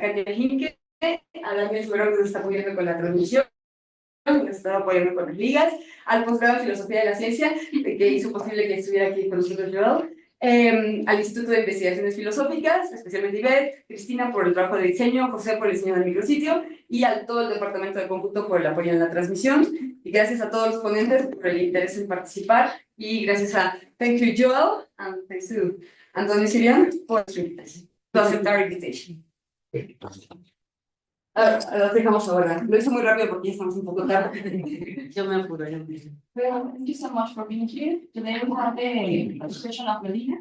Hinke, a Daniel Salmerón, que nos está apoyando con la transmisión, nos está apoyando con las ligas, al Posgrado de Filosofía de la Ciencia, que hizo posible que estuviera aquí con nosotros Joel, al Instituto de Investigaciones Filosóficas, especialmente Ivette, Cristina por el trabajo de diseño, José por el diseño del micrositio, y a todo el departamento de cómputo por el apoyo en la transmisión. Y gracias a todos los ponentes por el interés en participar, y gracias a thank you Joel, and thanks to Antonio Sirian por aceptar la invitación. Los dejamos ahora. Lo hice muy rápido porque ya estamos un poco tarde. Yo me apuro. Well, thank you so much for being here. Today we have the presentation of Melina.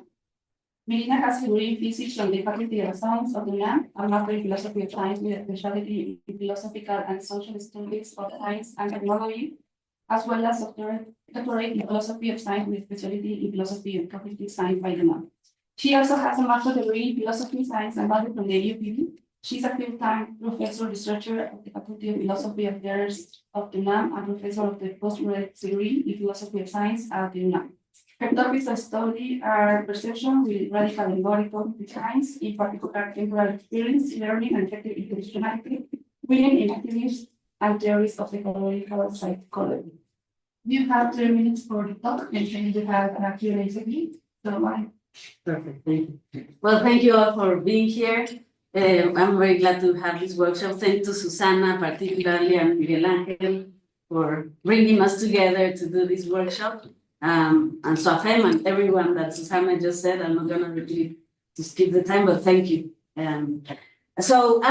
Melina has a degree in physics from the Faculty of Science of the UNAM and master in philosophy of science with a specialty in philosophical and social studies of science and technology, as well as doctorate in philosophy of science with a specialty in philosophy of cognitive science by UNAM. She also has a master's degree in philosophy, science, and math from the UPB. She's a full-time professor researcher of the Faculty of Philosophy of the Arts of the UNAM and professor of the postgraduate degree in philosophy of science at the UNAM. Her topics of study are perception with radical embodied cognitive science, in particular temporal experience, learning, and effective intentionality, women in activism, and theories of ecological psychology. You have 3 minutes for the talk, and then you have a Q&A session. So, bye. Perfect, thank you. Well, thank you all for being here. I'm very glad to have this workshop. Thank to Susana, particularly, and Miguel A for bringing us together to do this workshop. And Soafem and everyone that Susana just said, I'm not gonna repeat to skip the time, but thank you. So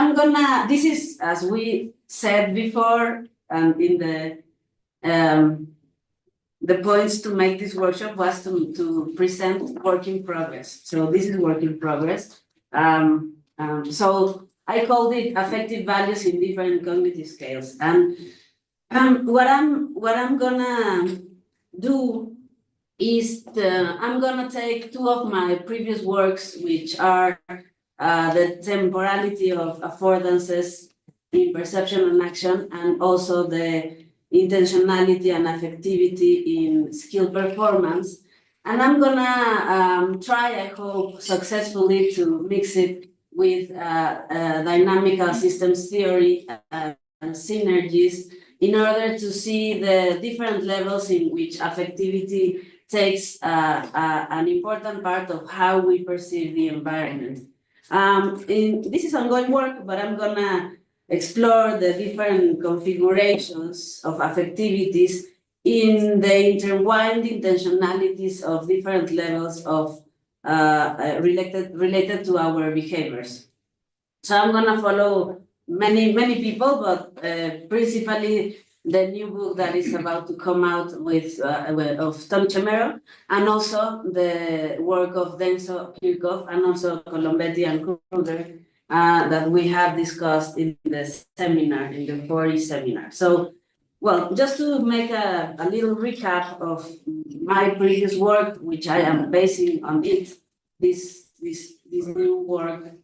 this is, as we said before, in the points to make this workshop was to present work in progress. So this is work in progress. So I called it affective values in different cognitive scales. And what I'm gonna do is I'm gonna take two of my previous works, which are the temporality of affordances in perception and action, and also the intentionality and affectivity in skill performance. And I'm gonna try, I hope, successfully to mix it with dynamical systems theory and synergies in order to see the different levels in which affectivity takes an important part of how we perceive the environment. This is ongoing work, but I'm gonna explore the different configurations of affectivities in the intertwined intentionalities of different levels of related to our behaviors. So I'm gonna follow many people, but principally the new book that is about to come out with of Tom Chemero, and also the work of Denso Kirchhoff and also Colombetti and Kruger that we have discussed in the seminar, in the 40 seminar. So, well, just to make a little recap of my previous work, which I am basing on it, this new work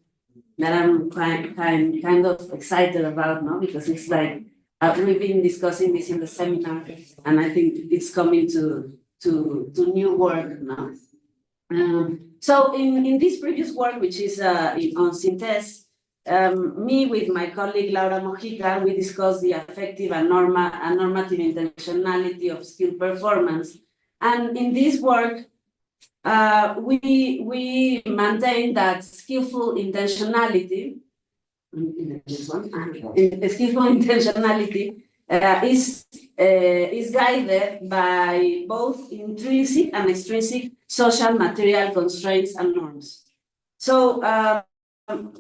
that I'm kind of excited about now, because it's like we've been discussing this in the seminar, and I think it's coming to new work now. So in this previous work, which is on synthesis, me with my colleague Laura Mojica, we discussed the affective and normative intentionality of skill performance. And in this work, we maintain that skillful intentionality is guided by both intrinsic and extrinsic social material constraints and norms. So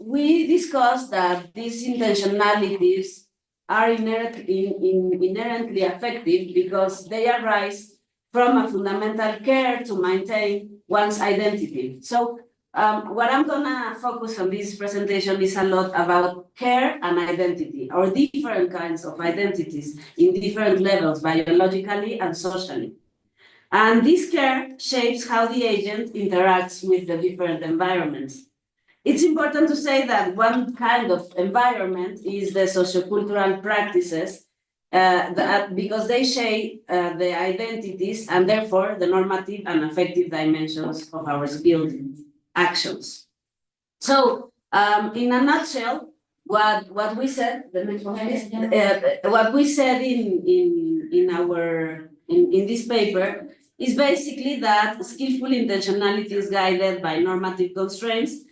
we discussed that these intentionalities are inherently affective because they arise from a fundamental care to maintain one's identity. So what I'm gonna focus on this presentation is a lot about care and identity, or different kinds of identities in different levels, biologically and socially. And this care shapes how the agent interacts with the different environments. It's important to say that one kind of environment is the sociocultural practices because they shape the identities and therefore the normative and affective dimensions of our skilled actions. So in a nutshell, what we said, the next one is, what we said in this paper is basically that skillful intentionality is guided by normative constraints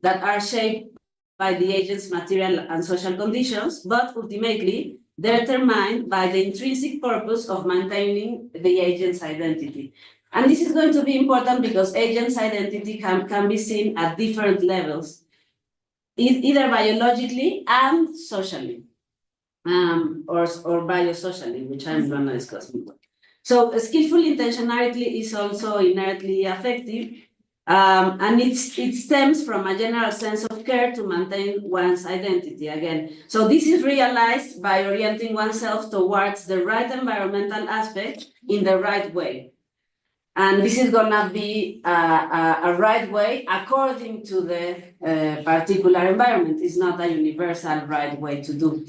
that are shaped by the agent's material and social conditions, but ultimately determined by the intrinsic purpose of maintaining the agent's identity. And this is going to be important because agent's identity can be seen at different levels, either biologically and socially, or biosocially, which I'm going to discuss more. So skillful intentionality is also inherently affective, and it stems from a general sense of care to maintain one's identity again. So this is realized by orienting oneself towards the right environmental aspect in the right way. And this is gonna be a right way according to the particular environment. It's not a universal right way to do.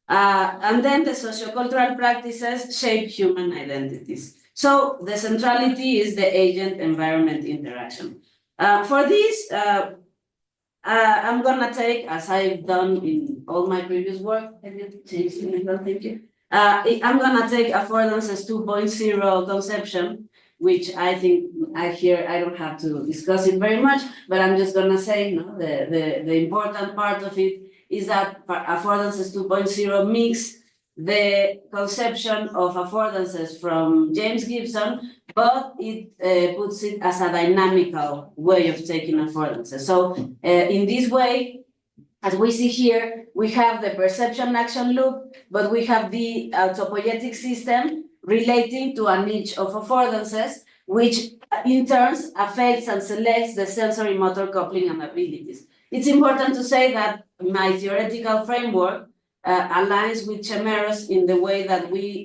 And then the sociocultural practices shape human identities. So the centrality is the agent-environment interaction. For this, I'm gonna take, as I've done in all my previous work, thank you. I'm gonna take affordances 2.0 conception, which I think I don't have to discuss it very much, but I'm just gonna say, the important part of it is that affordances 2.0 mix the conception of affordances from James Gibson, but it puts it as a dynamical way of taking affordances. So in this way, as we see here, we have the perception action loop, but we have the autopoietic system relating to a niche of affordances, which in turn affects and selects the sensory motor coupling and abilities. It's important to say that my theoretical framework aligns with Ximera's in the way that we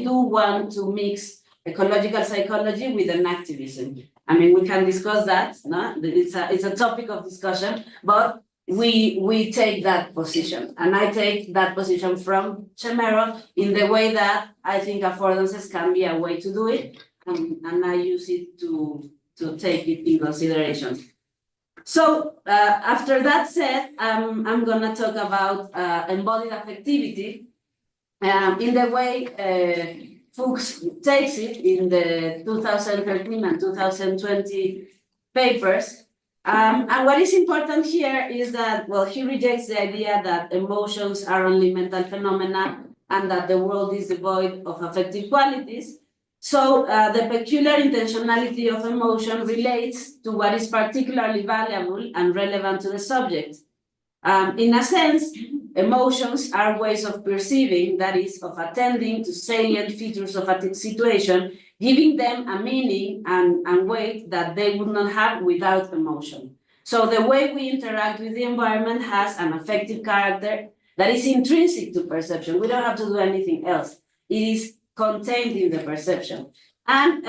do want to mix ecological psychology with an activism. I mean, we can discuss that, no? It's a topic of discussion, but we take that position, and I take that position from Ximera in the way that I think affordances can be a way to do it, and I use it to take it in consideration. So after that said, I'm gonna talk about embodied affectivity in the way Fuchs takes it in the 2013 and 2020 papers. And what is important here is that, well, he rejects the idea that emotions are only mental phenomena and that the world is devoid of affective qualities. So the peculiar intentionality of emotion relates to what is particularly valuable and relevant to the subject. In a sense, emotions are ways of perceiving, that is, of attending to salient features of a situation, giving them a meaning and weight that they would not have without emotion. So the way we interact with the environment has an affective character that is intrinsic to perception. We don't have to do anything else. It is contained in the perception. And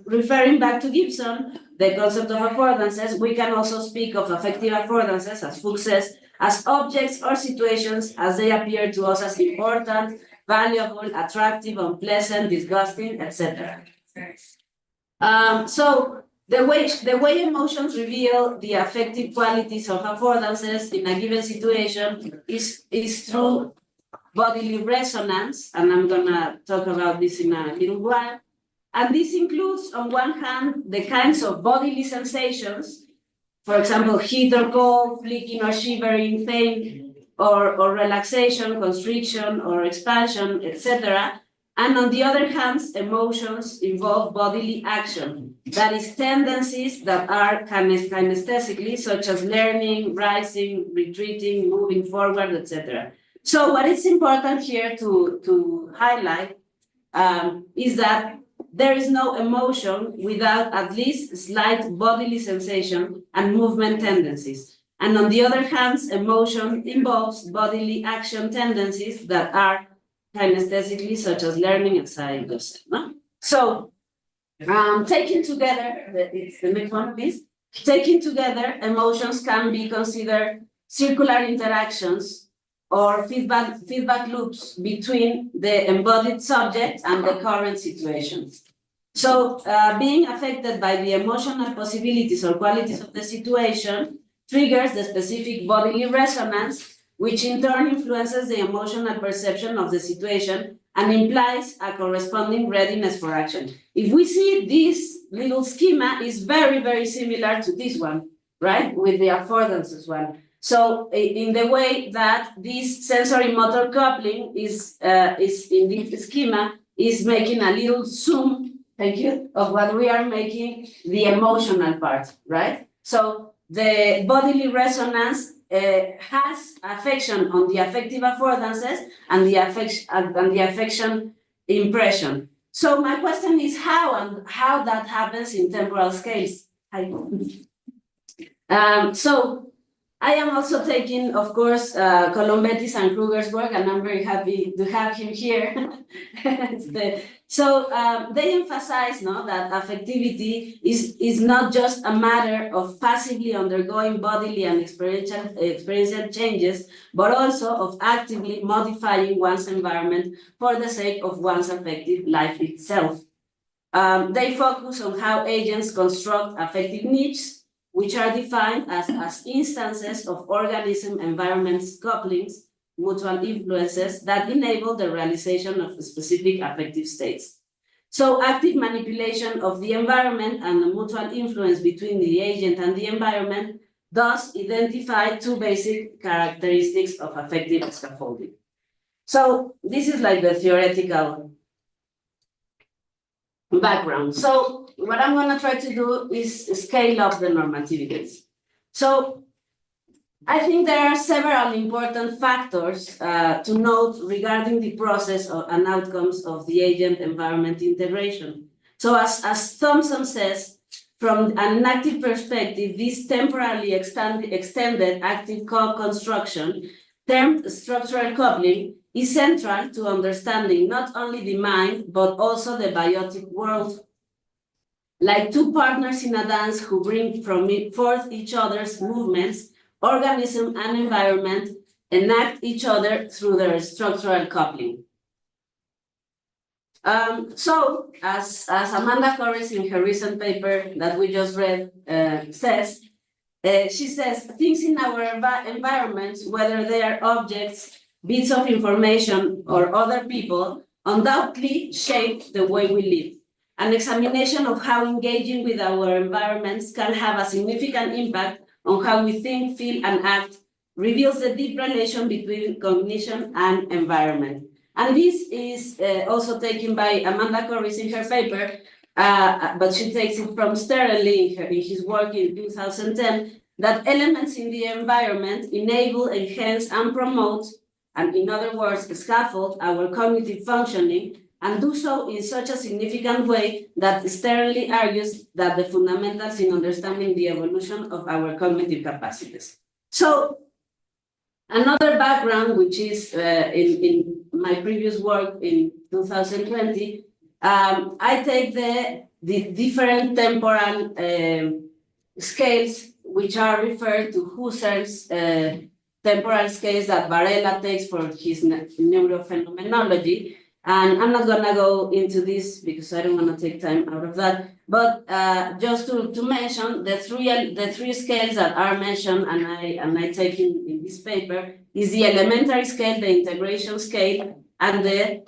referring back to Gibson, the concept of affordances, we can also speak of affective affordances, as Fuchs says, as objects or situations as they appear to us as important, valuable, attractive, unpleasant, disgusting, etc. So the way emotions reveal the affective qualities of affordances in a given situation is through bodily resonance, and I'm gonna talk about this in a little while. And this includes, on one hand, the kinds of bodily sensations, for example, heat or cold, flicking or shivering, pain, or relaxation, constriction, or expansion, etc. And on the other hand, emotions involve bodily action, that is, tendencies that are kinesthetically, such as learning, rising, retreating, moving forward, etc. So what is important here to highlight is that there is no emotion without at least slight bodily sensation and movement tendencies. And on the other hand, emotion involves bodily action tendencies that are kinesthetically, such as learning and psychos. No? So, taken together, it's the next one, please. Taken together, emotions can be considered circular interactions or feedback loops between the embodied subject and the current situation. So being affected by the emotional possibilities or qualities of the situation triggers the specific bodily resonance, which in turn influences the emotional perception of the situation and implies a corresponding readiness for action. If we see this little schema is very, very similar to this one, right? With the affordances one. So in the way that this sensory motor coupling is in this schema is making a little zoom, thank you, of what we are making the emotional part, right? So the bodily resonance has affection on the affective affordances and the affection impression. So my question is how that happens in temporal scales. So I am also taking, of course, Colombetti's and Kruger's work, and I'm very happy to have him here. They emphasize that affectivity is not just a matter of passively undergoing bodily and experiential changes, but also of actively modifying one's environment for the sake of one's affective life itself. They focus on how agents construct affective niches, which are defined as instances of organism environments couplings, mutual influences that enable the realization of specific affective states. So active manipulation of the environment and the mutual influence between the agent and the environment thus identify two basic characteristics of affective scaffolding. So this is like the theoretical background. So what I'm going to try to do is scale up the normativities. So I think there are several important factors to note regarding the process and outcomes of the agent-environment integration. So as Thompson says, from an active perspective, this temporally extended active co-construction, termed structural coupling, is central to understanding not only the mind, but also the biotic world. Like two partners in a dance who bring forth each other's movements, organism and environment enact each other through their structural coupling. So, as Amanda Corris in her recent paper that we just read says, she says, things in our environments, whether they are objects, bits of information, or other people, undoubtedly shape the way we live. An examination of how engaging with our environments can have a significant impact on how we think, feel, and act reveals the deep relation between cognition and environment. And this is also taken by Amanda Corris in her paper, but she takes it from Sterling in his work in 2010, that elements in the environment enable, enhance, and promote, and in other words, scaffold our cognitive functioning, and do so in such a significant way that Sterling argues that the fundamentals in understanding the evolution of our cognitive capacities. So, another background, which is in my previous work in 2020, I take the different temporal scales, which are referred to Husserl's temporal scales that Varela takes for his neurophenomenology. And I'm not going to go into this because I don't want to take time out of that. But just to mention the three scales that are mentioned and I take in this paper is the elementary scale, the integration scale, and the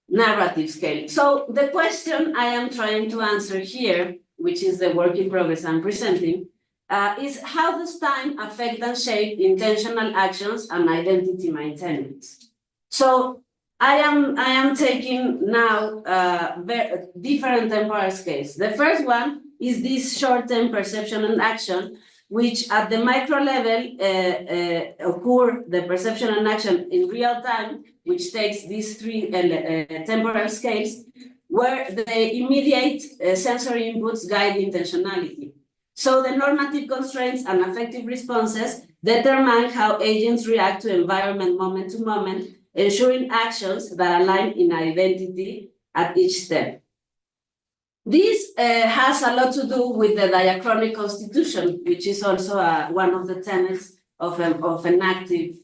narrative scale. So the question I am trying to answer here, which is the work in progress I'm presenting, is how does time affect and shape intentional actions and identity maintenance? So I am taking now different temporal scales. The first one is this short-term perception and action, which at the micro level occur the perception and action in real time, which takes these three temporal scales, where the immediate sensory inputs guide intentionality. So the normative constraints and affective responses determine how agents react to environment moment to moment, ensuring actions that align in identity at each step. This has a lot to do with the diachronic constitution, which is also one of the tenets of an active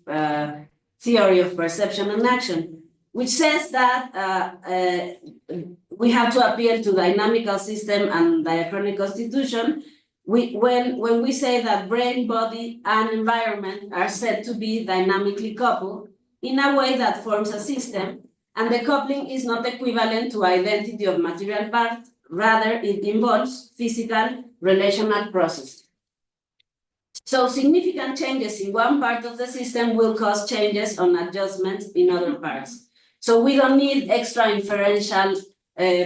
theory of perception and action, which says that we have to appeal to dynamical system and diachronic constitution, when we say that brain, body, and environment are said to be dynamically coupled in a way that forms a system, and the coupling is not equivalent to identity of material part, rather it involves physical relational processes. So significant changes in one part of the system will cause changes on adjustments in other parts. So we don't need extra inferential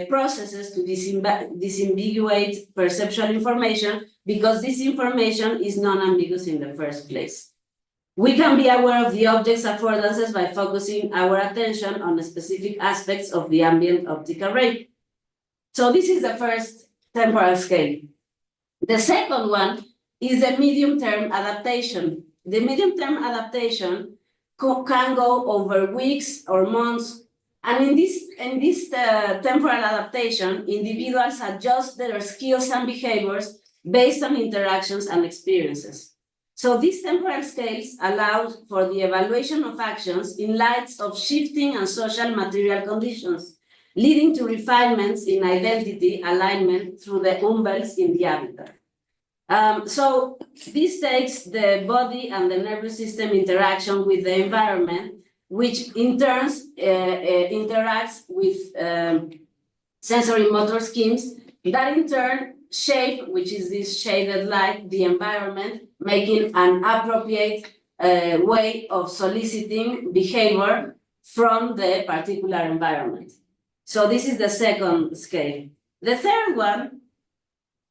processes to disambiguate perceptual information, because this information is non-ambiguous in the first place. We can be aware of the object's affordances by focusing our attention on specific aspects of the ambient optic array. So this is the first temporal scale. The second one is the medium-term adaptation. The medium-term adaptation can go over weeks or months, and in this temporal adaptation, individuals adjust their skills and behaviors based on interactions and experiences. So these temporal scales allow for the evaluation of actions in light of shifting and social material conditions, leading to refinements in identity alignment through the umbels in the habitat. So this takes the body and the nervous system interaction with the environment, which in turn interacts with sensory motor schemes that in turn shape, which is this shaded light, the environment, making an appropriate way of soliciting behavior from the particular environment. So this is the second scale. The third one,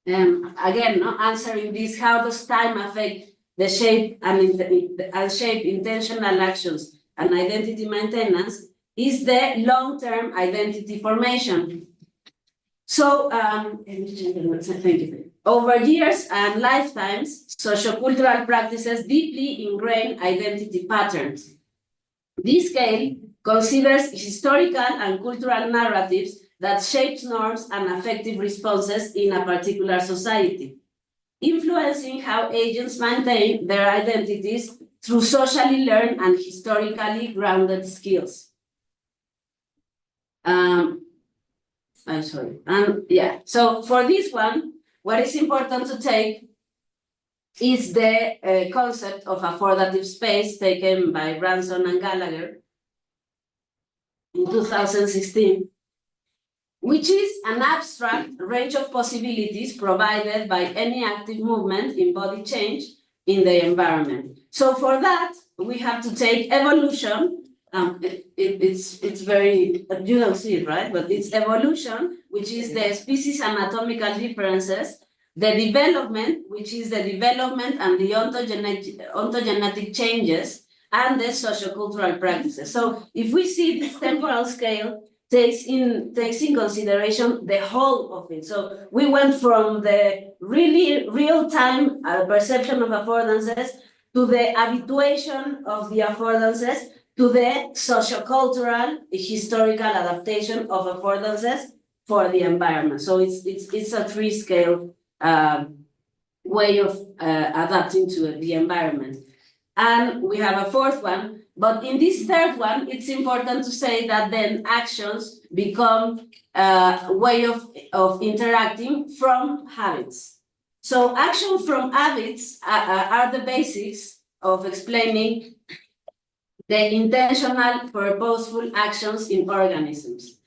again, answering this, how does time affect the shape and shape intentional actions and identity maintenance, is the long-term identity formation. So, thank you. Over years and lifetimes, sociocultural practices deeply ingrain identity patterns. This scale considers historical and cultural narratives that shapes norms and affective responses in a particular society, influencing how agents maintain their identities through socially learned and historically grounded skills. I'm sorry. So for this one, what is important to take is the concept of affordative space taken by Grandon and Gallagher in 2016, which is an abstract range of possibilities provided by any active movement in body change in the environment. So for that, we have to take evolution. It's very, you don't see it, right? But it's evolution, which is the species anatomical differences, the development, which is the development and the ontogenetic changes, and the sociocultural practices. So if we see this temporal scale takes in consideration the whole of it. So we went from the really real-time perception of affordances to the habituation of the affordances to the sociocultural, historical adaptation of affordances for the environment. So it's a three-scale way of adapting to the environment. And we have a fourth one, but in this third one, it's important to say that then actions become a way of interacting from habits. So action from habits are the basics of explaining the intentional, purposeful actions in organisms.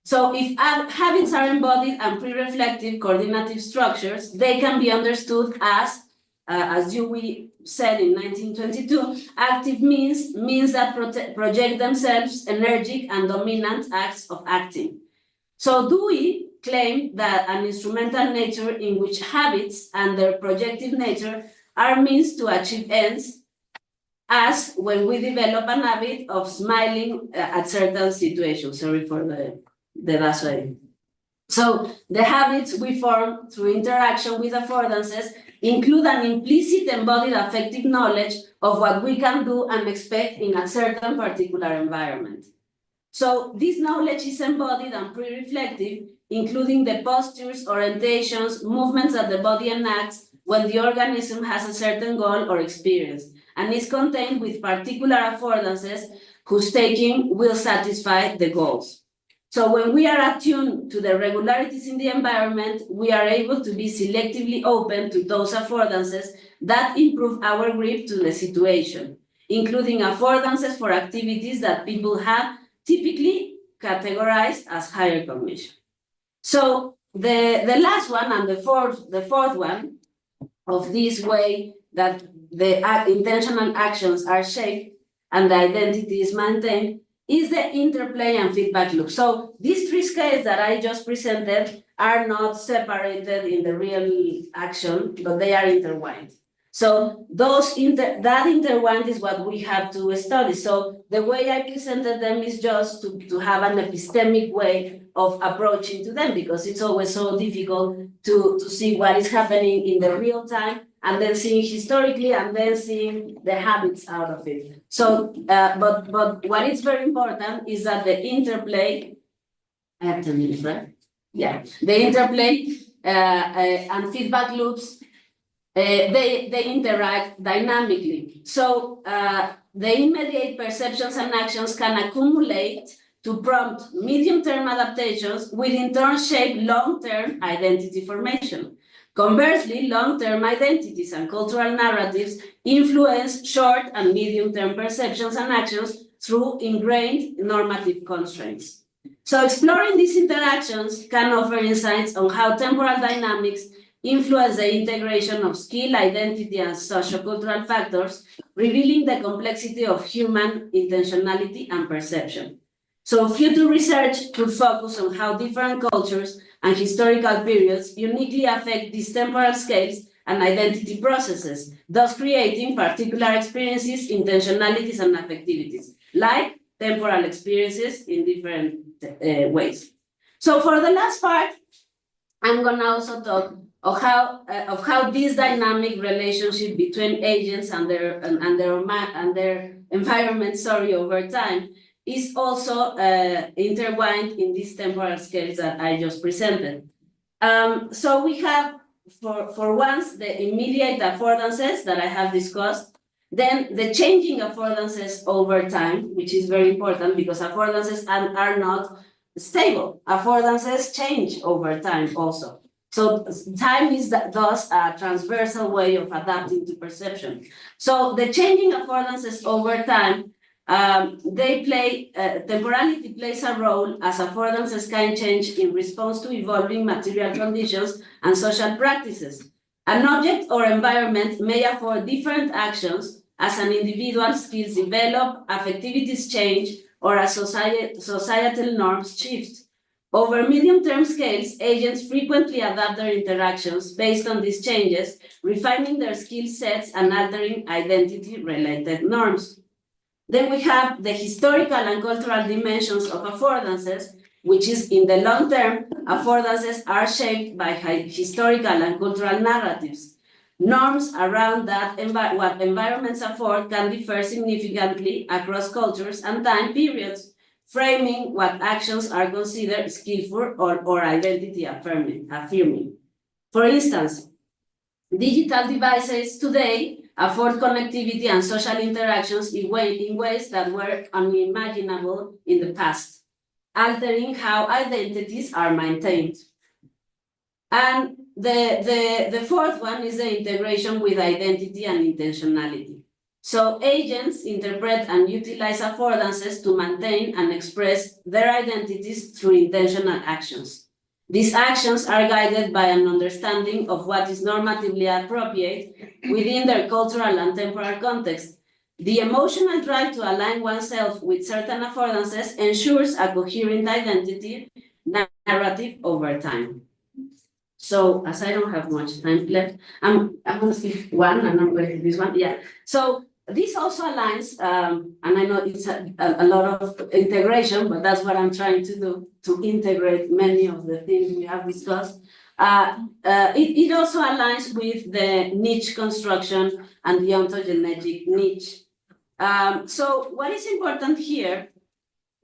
So if habits are embodied and pre-reflective coordinative structures, they can be understood as Dewey said in 1922, active means that project themselves energetic and dominant acts of acting. So Dewey claimed that an instrumental nature in which habits and their projective nature are means to achieve ends, as when we develop an habit of smiling at certain situations. Sorry for the last way. So the habits we form through interaction with affordances include an implicit embodied affective knowledge of what we can do and expect in a certain particular environment. So this knowledge is embodied and pre-reflective, including the postures, orientations, movements that the body enacts when the organism has a certain goal or experience, and is contained with particular affordances whose taking will satisfy the goals. So when we are attuned to the regularities in the environment, we are able to be selectively open to those affordances that improve our grip to the situation, including affordances for activities that people have typically categorized as higher cognition. So the last one and the fourth one of this way that the intentional actions are shaped and the identity is maintained is the interplay and feedback loop. So these three scales that I just presented are not separated in the real action, but they are intertwined. So that intertwined is what we have to study. So the way I presented them is just to have an epistemic way of approaching to them, because it's always so difficult to see what is happening in the real time and then seeing historically and then seeing the habits out of it. So, but what is very important is that the interplay, I have 10 minutes, right? Yeah, the interplay and feedback loops, they interact dynamically. So the immediate perceptions and actions can accumulate to prompt medium-term adaptations, which in turn shape long-term identity formation. Conversely, long-term identities and cultural narratives influence short and medium-term perceptions and actions through ingrained normative constraints. So exploring these interactions can offer insights on how temporal dynamics influence the integration of skill, identity, and sociocultural factors, revealing the complexity of human intentionality and perception. So future research could focus on how different cultures and historical periods uniquely affect these temporal scales and identity processes, thus creating particular experiences, intentionalities, and affectivities, like temporal experiences in different ways. So for the last part, I'm going to also talk of how this dynamic relationship between agents and their environment, over time, is also intertwined in these temporal scales that I just presented. So we have, for once, the immediate affordances that I have discussed, then the changing affordances over time, which is very important because affordances are not stable. Affordances change over time also. So time is thus a transversal way of adapting to perception. So the changing affordances over time, temporality plays a role as affordances can change in response to evolving material conditions and social practices. An object or environment may afford different actions as an individual skills develop, affectivities change, or as societal norms shift. Over medium-term scales, agents frequently adapt their interactions based on these changes, refining their skill sets and altering identity-related norms. Then we have the historical and cultural dimensions of affordances, which is in the long term, affordances are shaped by historical and cultural narratives. Norms around that what environments afford can differ significantly across cultures and time periods, framing what actions are considered skillful or identity affirming. For instance, digital devices today afford connectivity and social interactions in ways that were unimaginable in the past, altering how identities are maintained. And the fourth one is the integration with identity and intentionality. So agents interpret and utilize affordances to maintain and express their identities through intentional actions. These actions are guided by an understanding of what is normatively appropriate within their cultural and temporal context. The emotional drive to align oneself with certain affordances ensures a coherent identity narrative over time. So, as I don't have much time left, I'm going to skip one and I'm going to this one. Yeah. So, this also aligns, and I know it's a lot of integration, but that's what I'm trying to do, to integrate many of the things we have discussed. It also aligns with the niche construction and the ontogenetic niche. So what is important here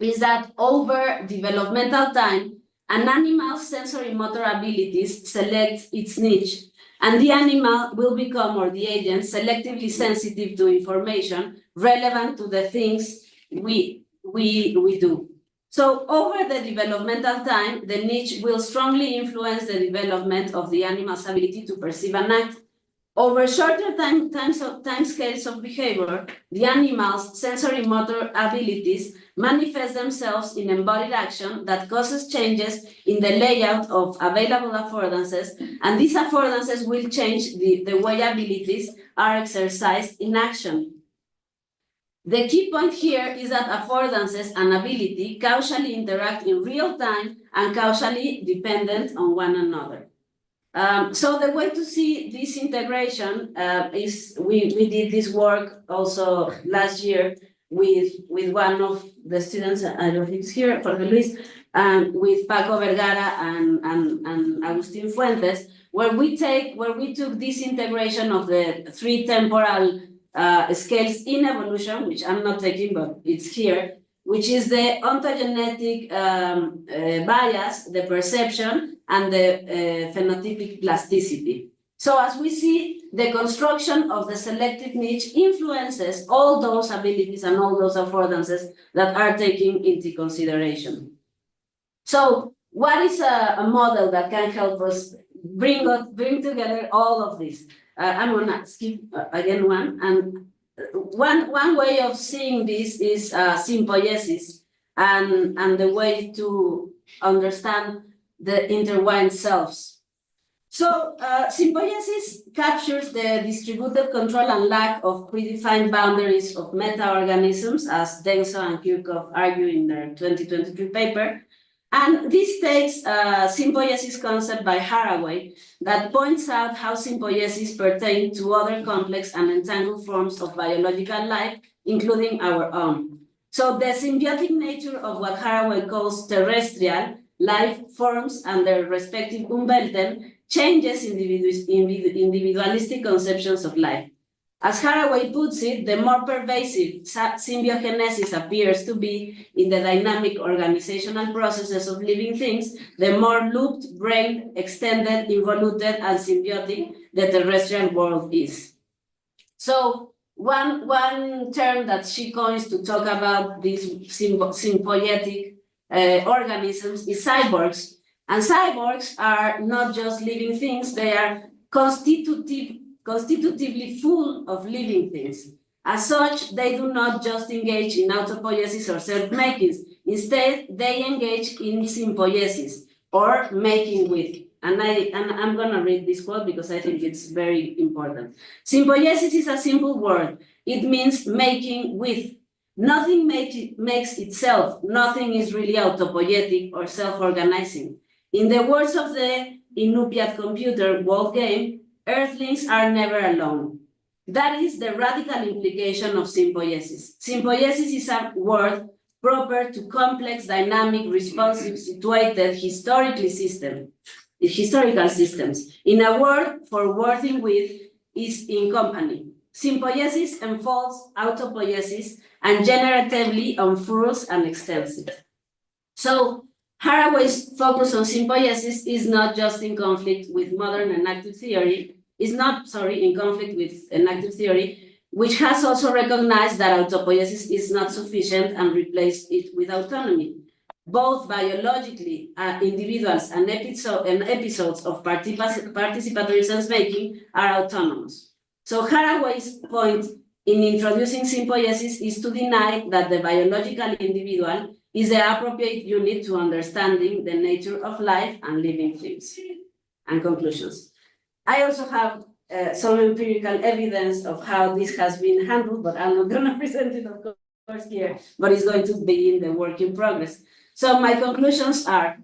is that over developmental time, an animal's sensory motor abilities select its niche, and the animal will become, or the agent, selectively sensitive to information relevant to the things we do. So over the developmental time, the niche will strongly influence the development of the animal's ability to perceive and act. Over shorter time scales of behavior, the animal's sensory motor abilities manifest themselves in embodied action that causes changes in the layout of available affordances, and these affordances will change the way abilities are exercised in action. The key point here is that affordances and ability causally interact in real time and causally dependent on one another. So the way to see this integration is we did this work also last year with one of the students, I don't think it's here, Jorge Luis, with Paco Vergara and Agustin Fuentes, where we took this integration of the three temporal scales in evolution, which I'm not taking, but it's here, which is the ontogenetic bias, the perception, and the phenotypic plasticity. So as we see, the construction of the selective niche influences all those abilities and all those affordances that are taken into consideration. So what is a model that can help us bring together all of this? I'm gonna skip again one, and one way of seeing this is symbiosis and the way to understand the intertwined selves. So symbiosis captures the distributed control and lack of predefined boundaries of meta-organisms, as Denso and Kirchhoff argue in their 2023 paper. And this takes a symbiosis concept by Haraway that points out how symbiosis pertain to other complex and entangled forms of biological life, including our own. So the symbiotic nature of what Haraway calls terrestrial life forms and their respective Umwelten changes individualistic conceptions of life. As Haraway puts it, the more pervasive symbiogenesis appears to be in the dynamic organizational processes of living things, the more looped, brain, extended, involuted, and symbiotic the terrestrial world is. So one term that she coins to talk about these symbiotic organisms is cyborgs. And cyborgs are not just living things, they are constitutively full of living things. As such, they do not just engage in autopoiesis or self-makings. Instead, they engage in symbiosis or making with. And I'm going to read this quote because I think it's very important. Symbiosis is a simple word. It means making with. Nothing makes itself. Nothing is really autopoietic or self-organizing. In the words of the Inupiat computer world game, Earthlings are never alone. That is the radical implication of symbiosis. Symbiosis is a word proper to complex, dynamic, responsive, situated, historical systems. In a word for working with is in company. Symbiosis enfolds autopoiesis and generatively unfurls and extends it. So Haraway's focus on symbiosis is not just in conflict with modern enactive theory, in conflict with enactive theory, which has also recognized that autopoiesis is not sufficient and replaced it with autonomy. Both biologically, individuals and episodes of participatory sense-making are autonomous. So Haraway's point in introducing symbiosis is to deny that the biological individual is the appropriate unit to understanding the nature of life and living things. And conclusions. I also have some empirical evidence of how this has been handled, but I'm not going to present it, of course, here, but it's going to be in the work in progress. So my conclusions are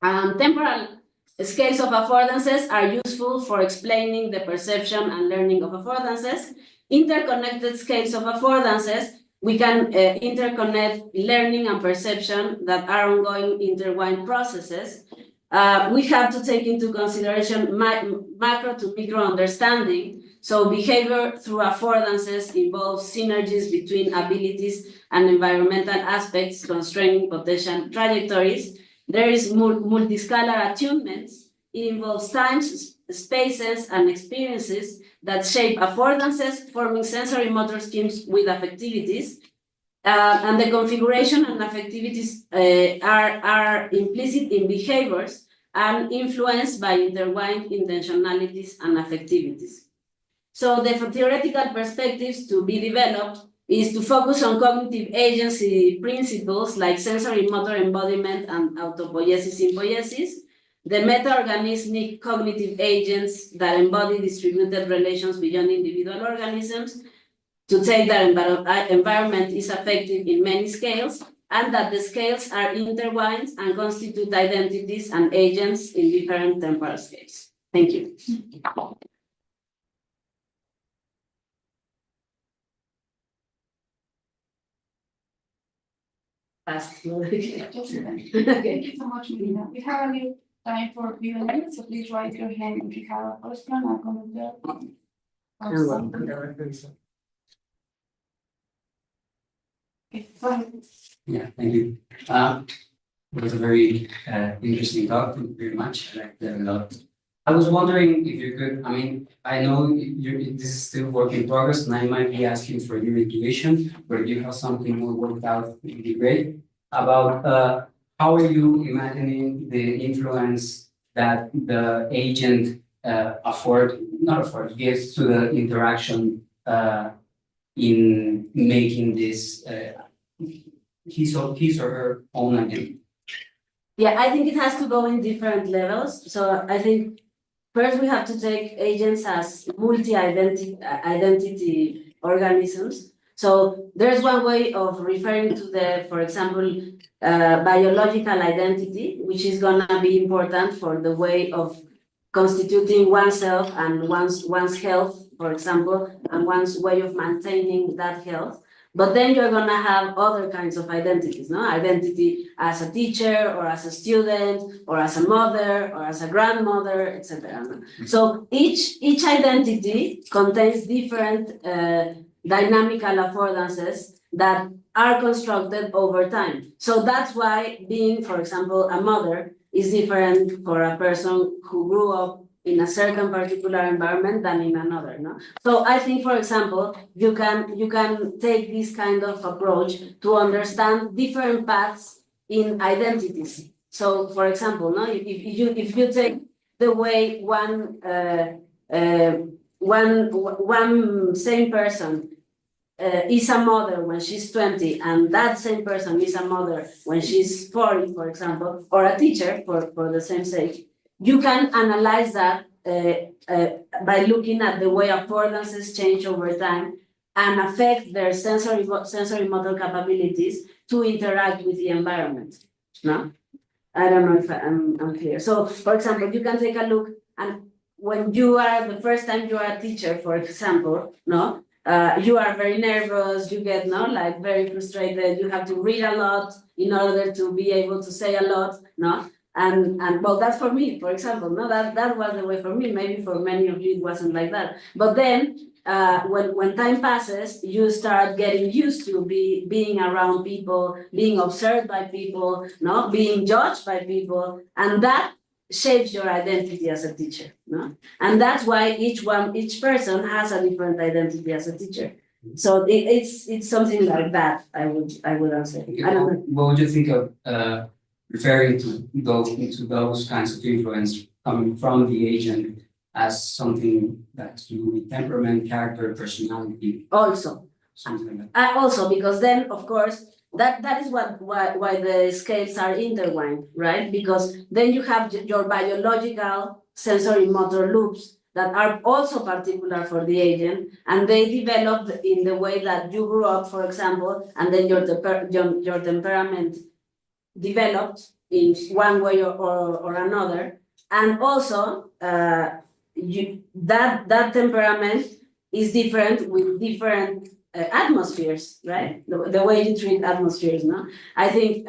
temporal scales of affordances are useful for explaining the perception and learning of affordances. Interconnected scales of affordances, we can interconnect learning and perception that are ongoing intertwined processes. We have to take into consideration macro to micro understanding. So behavior through affordances involves synergies between abilities and environmental aspects constraining potential trajectories. There is multiscalar attunements. It involves times, spaces, and experiences that shape affordances, forming sensory motor schemes with affectivities. And the configuration and affectivities are implicit in behaviors and influenced by intertwined intentionalities and affectivities. So the theoretical perspectives to be developed is to focus on cognitive agency principles like sensory motor embodiment and autopoiesis-symbiosis, the meta-organismic cognitive agents that embody distributed relations beyond individual organisms, to take that environment is affective in many scales, and that the scales are intertwined and constitute identities and agents in different temporal scales. Thank you. Thank you so much, Melina. We have a little time for Q&A, so please raise your hand if you have a question or comment or something. Okay, go ahead. Yeah, thank you. It was a very interesting talk. Thank you very much. I liked it a lot. I was wondering if you could, I mean, I know this is still work in progress, and I might be asking for your intuition, but if you have something more worked out, it would be great. About how are you imagining the influence that the agent gives to the interaction in making this his or her own identity? Yeah, I think it has to go in different levels. So I think first we have to take agents as multi-identity organisms. So there's one way of referring to the, for example, biological identity, which is gonna be important for the way of constituting oneself and one's health, for example, and one's way of maintaining that health. But then you're gonna have other kinds of identities, no? Identity as a teacher, or as a student, or as a mother, or as a grandmother, etc. So each identity contains different dynamical affordances that are constructed over time. So that's why being, for example, a mother is different for a person who grew up in a certain particular environment than in another, no? So I think, for example, you can take this kind of approach to understand different paths in identities. So, for example, no, if you take the way one same person is a mother when she's 20, and that same person is a mother when she's 40, for example, or a teacher for the same sake, you can analyze that by looking at the way affordances change over time and affect their sensory motor capabilities to interact with the environment. No, I don't know if I'm clear. So, for example, you can take a look, and when you are the first time you are a teacher, for example, no, you are very nervous. You get like very frustrated. You have to read a lot in order to be able to say a lot, no. And well, that's for me, for example, no, that was the way for me. Maybe for many of you it wasn't like that. But then when time passes, you start getting used to being around people, being observed by people, no, being judged by people, and that shapes your identity as a teacher, no? And that's why each person has a different identity as a teacher. So it's something like that. I would answer. I don't know. What would you think of referring to those kinds of influence coming from the agent as something that's to do with temperament, character, personality? Also, something like that. Also, because then, of course, that is why the scales are intertwined, right? Because then you have your biological sensory motor loops that are also particular for the agent, and they develop in the way that you grew up, for example, and then your temperament developed in one way or another. And also that temperament is different with different atmospheres, right? The way you treat atmospheres, no? I think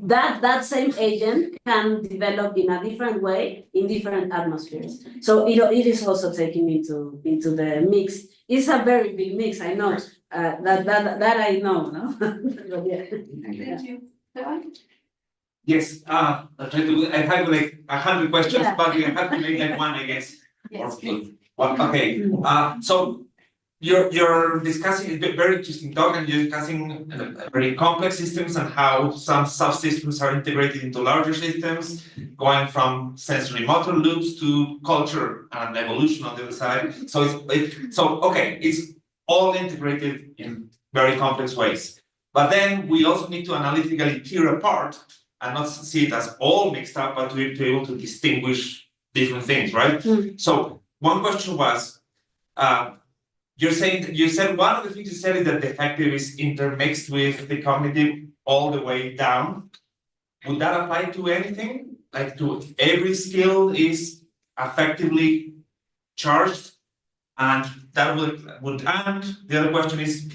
that same agent can develop in a different way in different atmospheres. So it is also taken into the mix. It's a very big mix, I know. That I know, no? But yeah. Thank you. Yes, I have like 100 questions, Yeah. but we have to make like one, I guess. Yes, Okay. So you're discussing a very interesting talk, and you're discussing very complex systems and how some subsystems are integrated into larger systems, going from sensory motor loops to culture and evolution on the other side. So it's all integrated in very complex ways. But then we also need to analytically tear apart and not see it as all mixed up, but to be able to distinguish different things, right? So one question was, you said one of the things you said is that the affective is intermixed with the cognitive all the way down. Would that apply to anything? Like to every skill is affectively charged? And that would and the other question is,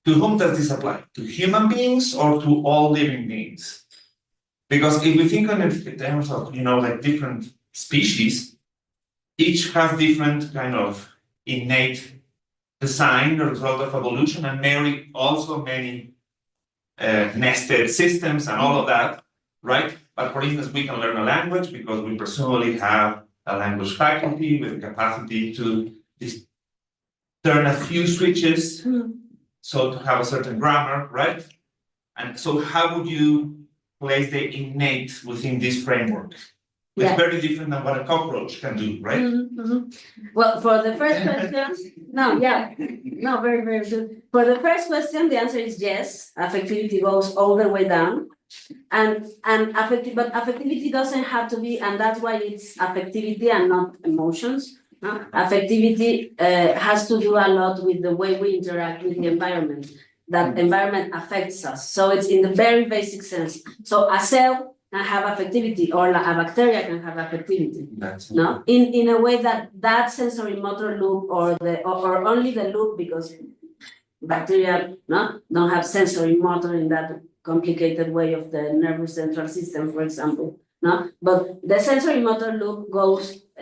to whom does this apply? To human beings or to all living beings? Because if we think on it in terms of, like different species, each has different kind of innate design, the result of evolution, and many nested systems and all of that, right? But for instance, we can learn a language because we presumably have a language faculty with the capacity to turn a few switches, so to have a certain grammar, right? And so how would you place the innate within this framework? It's very different than what a cockroach can do, right? Well, for the first question, very, very good. For the first question, the answer is yes. Affectivity goes all the way down. And but affectivity doesn't have to be, and that's why it's affectivity and not emotions. No? Affectivity has to do a lot with the way we interact with the environment. That environment affects us. So it's in the very basic sense. So a cell can have affectivity, or a bacteria can have affectivity. No, in a way that sensory motor loop, or only the loop, because bacteria don't have sensory motor in that complicated way of the nervous central system, for example. No, but the sensory motor loop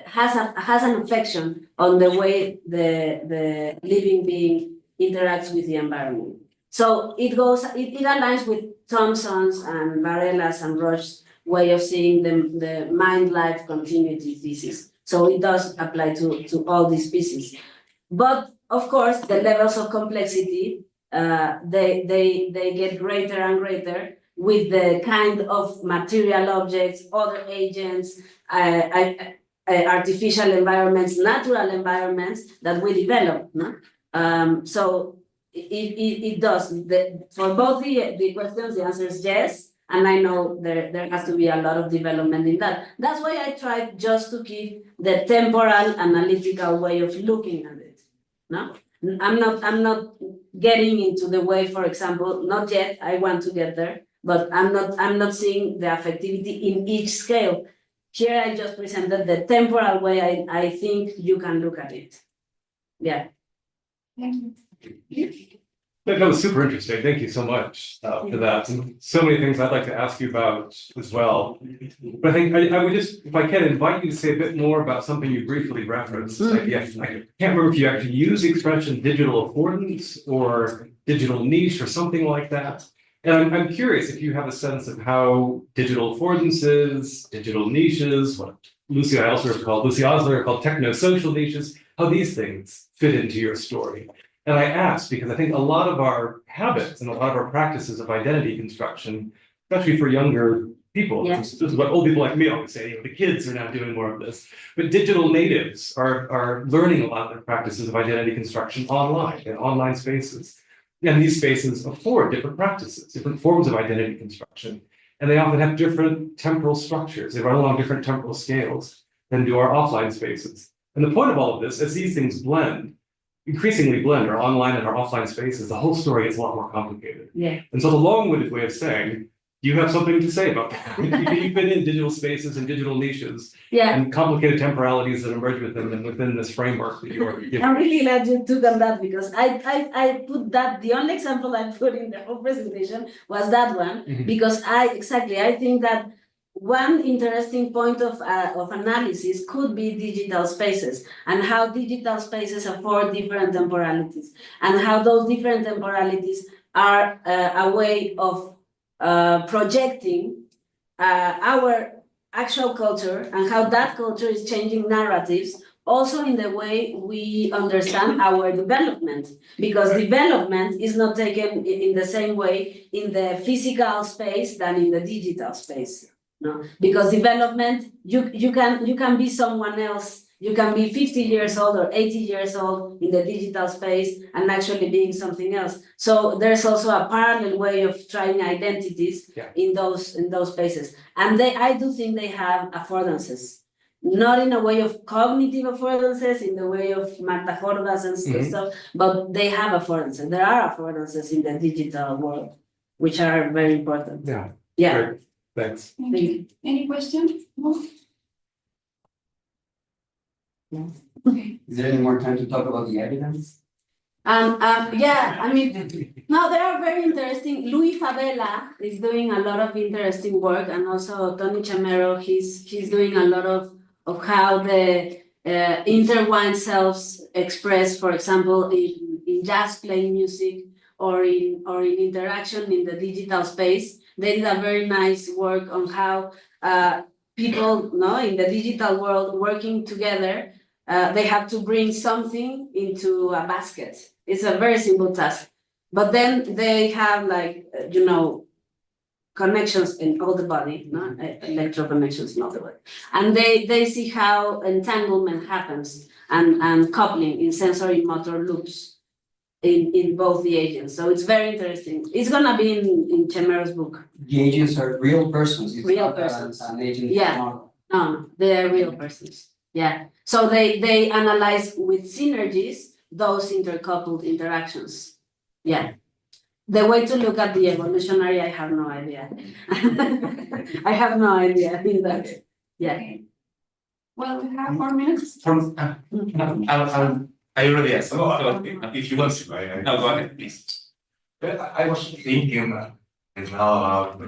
has an affection on the way the living being interacts with the environment. So it aligns with Thompson's and Varela's and Roche's way of seeing the mind-life continuity thesis. So it does apply to all these species. But of course, the levels of complexity, they get greater and greater with the kind of material objects, other agents, artificial environments, natural environments that we develop. No? So it does. For both the questions, the answer is yes. And I know there has to be a lot of development in that. That's why I tried just to keep the temporal analytical way of looking at it. No, I'm not getting into the way, for example, not yet. I want to get there, but I'm not seeing the affectivity in each scale. Here I just presented the temporal way I think you can look at it. Yeah. Thank you. That was super interesting. Thank you so much for that. And so many things I'd like to ask you about as well. But I think I would just, if I can, invite you to say a bit more about something you briefly referenced. I can't remember if you actually use the expression digital affordance or digital niche or something like that. And I'm curious if you have a sense of how digital affordances, digital niches, what Lucy Osler called techno-social niches, how these things fit into your story. And I ask because I think a lot of our habits and a lot of our practices of identity construction, especially for younger people, this is what old people like me always say, the kids are now doing more of this, but digital natives are learning a lot of their practices of identity construction online, in online spaces. And these spaces afford different practices, different forms of identity construction. And they often have different temporal structures. They run along different temporal scales than do our offline spaces. And the point of all of this, as these things increasingly blend our online and our offline spaces, the whole story gets a lot more complicated. Yeah. And so the long-winded way of saying, you have something to say about that. You've been in digital spaces and digital niches and complicated temporalities that emerge with them and within this framework that you're giving. I'm really glad you took on that because I put that, the only example I put in the whole presentation was that one, because I think that one interesting point of analysis could be digital spaces and how digital spaces afford different temporalities and how those different temporalities are a way of projecting our actual culture and how that culture is changing narratives also in the way we understand our development, because development is not taken in the same way in the physical space than in the digital space. No, because development, you can be someone else. You can be 50 years old or 80 years old in the digital space and actually being something else. So there's also a parallel way of trying identities in those spaces. And I do think they have affordances, not in a way of cognitive affordances, in the way of Marta Jordas and stuff, but they have affordances. There are affordances in the digital world, which are very important. Yeah. Yeah. Great. Thanks. Thank you. Any questions? No? Okay. Is there any more time to talk about the evidence? Yeah, I mean, no, they are very interesting. Luis Favela is doing a lot of interesting work, and also Tony Chamero, he's doing a lot of how the intertwined selves express, for example, in jazz playing music or in interaction in the digital space. They did a very nice work on how people, in the digital world working together, they have to bring something into a basket. It's a very simple task, but then they have connections in all the body, electro connections in all the body, and they see how entanglement happens and coupling in sensory motor loops in both the agents. So it's very interesting. It's gonna be in Chemero's book. The agents are real persons. It's Real not persons. an agent Yeah. model. No, they are real persons. Yeah. So they analyze with synergies those intercoupled interactions. Yeah. The way to look at the evolutionary, I have no idea. I have no idea in that. Yeah. Okay. Well, we have 4 minutes. I already asked. If you want to, No, go ahead, please. I was thinking as well about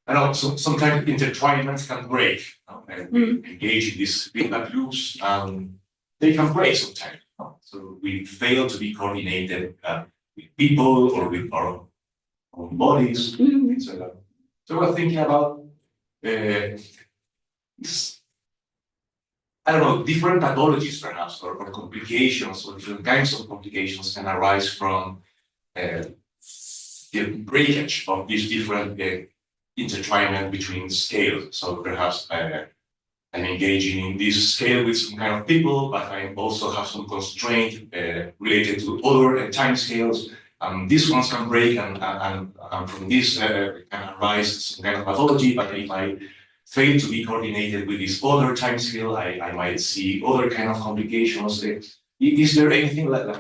I know sometimes intertwinements can break. And we engage in these feedback loops, they can break sometimes. So we fail to be coordinated with people or with our own bodies. So we're thinking about I don't know, different pathologies perhaps, or complications, or different kinds of complications can arise from the breakage of these different intertwinement between scales. So perhaps I'm engaging in this scale with some kind of people, but I also have some constraint related to other time scales. These ones can break, and from this can arise some kind of pathology, but if I fail to be coordinated with this other time scale, I might see other kind of complications. Is there anything like that?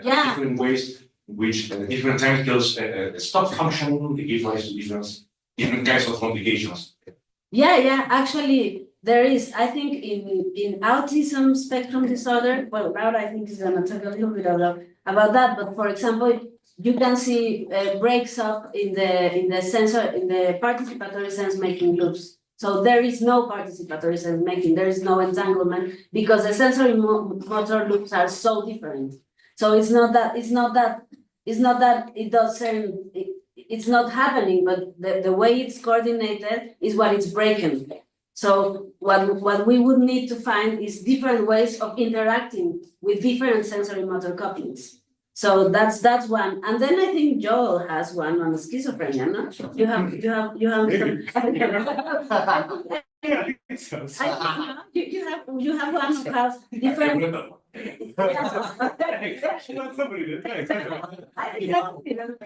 Yeah. Different ways in which different time scales stop functioning, they give rise to different kinds of complications. Yeah, actually, there is, I think in autism spectrum disorder, well, Laura, I think is gonna talk a little bit about that, but for example, you can see breaks up in the participatory sense making loops. So there is no participatory sense making, there is no entanglement, because the sensory motor loops are so different. So it's not that it doesn't, it's not happening, but the way it's coordinated is what it's breaking. So what we would need to find is different ways of interacting with different sensory motor couplings. So that's one. And then I think Joel has one on schizophrenia, no? You have you have one who has different.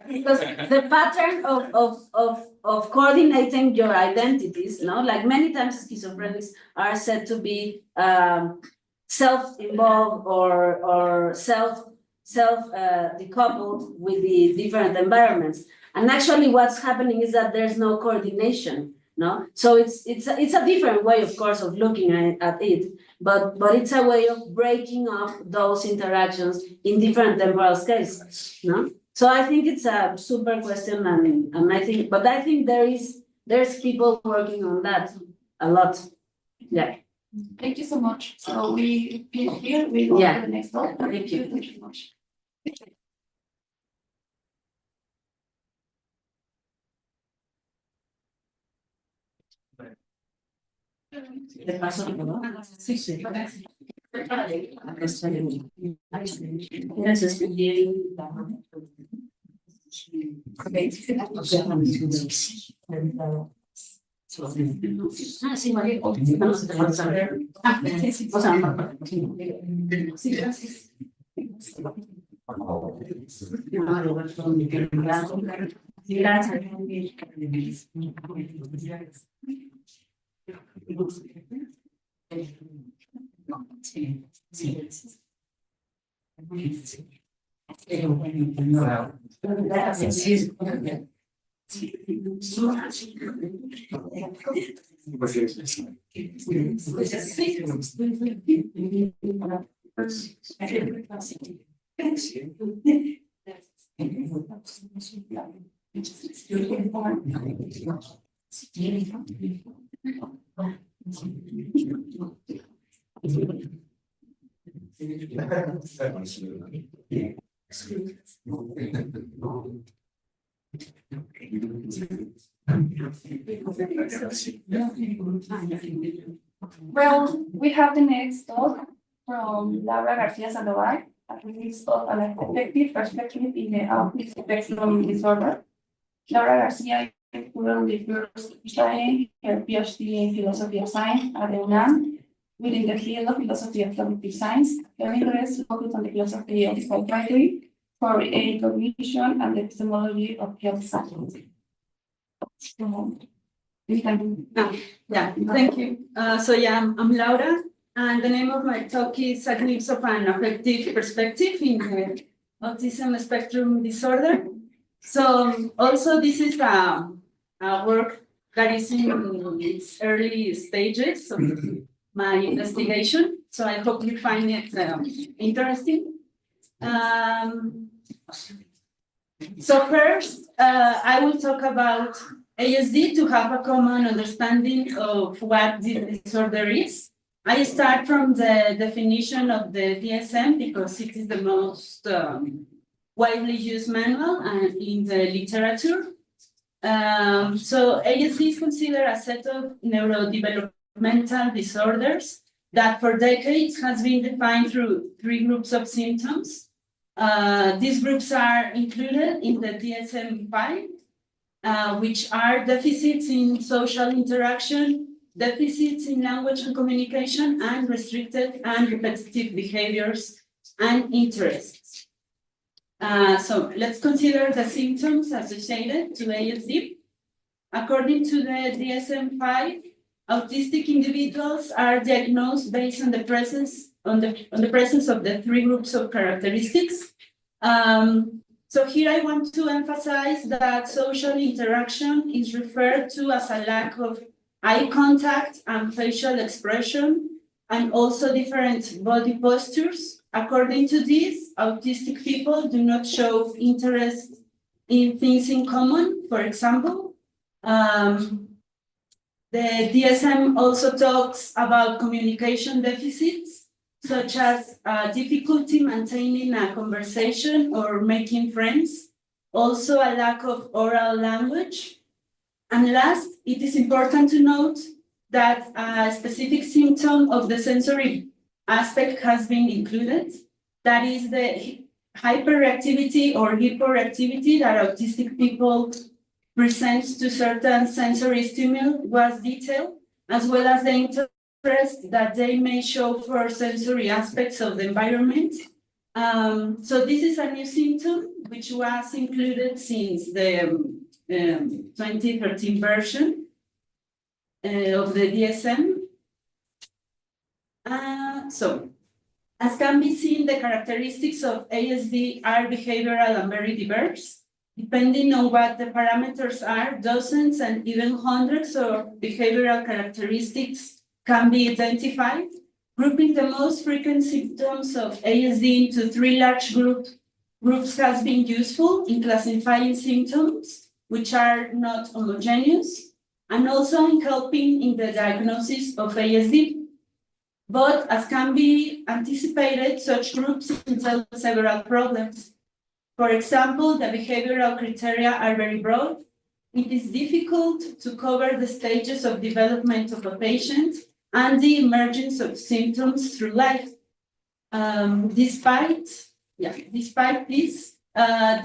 Because the pattern of coordinating your identities, like many times schizophrenics are said to be self-involved or decoupled with the different environments. And actually what's happening is that there's no coordination, no? So it's a different way, of course, of looking at it, but it's a way of breaking up those interactions in different temporal scales, no? So I think it's a super question, and I think there's people working on that a lot. Yeah. Thank you so much. So we finish here, we go to the next one. Thank you. Thank you so much. De paso, ¿no? Sí, sí. Ah, sí, María. Vamos a ver. Ah, sí, o sea, sí, gracias. Well, we have the next talk from Laura García Sandoval, a release of an affective perspective in the Autism Spectrum Disorder. Laura García is currently studying her PhD in Philosophy of Science at the UNAM within the field of philosophy of cognitive science. Her interests focus on the philosophy of psychiatry for a cognition and the epistemology of health science. Yeah, thank you. I'm Laura, and the name of my talk is A Glimpse of an Affective Perspective in the Autism Spectrum Disorder. So also this is a work that is in its early stages of my investigation. So I hope you find it interesting. So first, I will talk about ASD to have a common understanding of what the disorder is. I start from the definition of the DSM because it is the most widely used manual in the literature. So ASD is considered a set of neurodevelopmental disorders that for decades has been defined through 3 groups of symptoms. These groups are included in the DSM-5, which are deficits in social interaction, deficits in language and communication, and restricted and repetitive behaviors and interests. So let's consider the symptoms associated to ASD. According to the DSM-5, autistic individuals are diagnosed based on the presence of the 3 groups of characteristics. So here I want to emphasize that social interaction is referred to as a lack of eye contact and facial expression, and also different body postures. According to this, autistic people do not show interest in things in common, for example. The DSM also talks about communication deficits, such as difficulty maintaining a conversation or making friends, also a lack of oral language. And last, it is important to note that a specific symptom of the sensory aspect has been included. That is the hyperreactivity or hyporeactivity that autistic people present to certain sensory stimuli was detailed, as well as the interest that they may show for sensory aspects of the environment. So this is a new symptom which was included since the 2013 version of the DSM. So, as can be seen, the characteristics of ASD are behavioral and very diverse. Depending on what the parameters are, dozens and even hundreds of behavioral characteristics can be identified. Grouping the most frequent symptoms of ASD into 3 large groups has been useful in classifying symptoms, which are not homogeneous, and also in helping in the diagnosis of ASD. But as can be anticipated, such groups entail several problems. For example, the behavioral criteria are very broad. it is difficult to cover the stages of development of a patient and the emergence of symptoms through life. Despite this,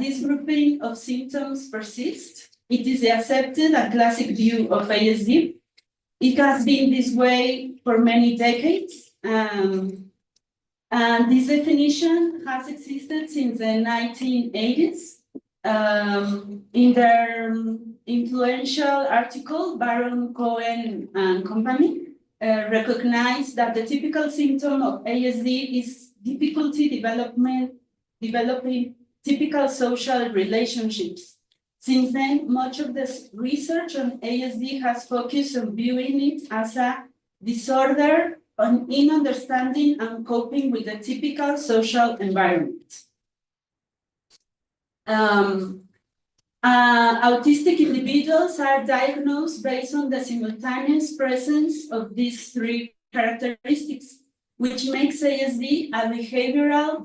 this grouping of symptoms persists. It is the accepted and classic view of ASD. It has been this way for many decades. And this definition has existed since the 1980s. In their influential article, Baron Cohen and company recognized that the typical symptom of ASD is difficulty developing typical social relationships. Since then, much of this research on ASD has focused on viewing it as a disorder in understanding and coping with the typical social environment. Autistic individuals are diagnosed based on the simultaneous presence of these three characteristics, which makes ASD a behavioral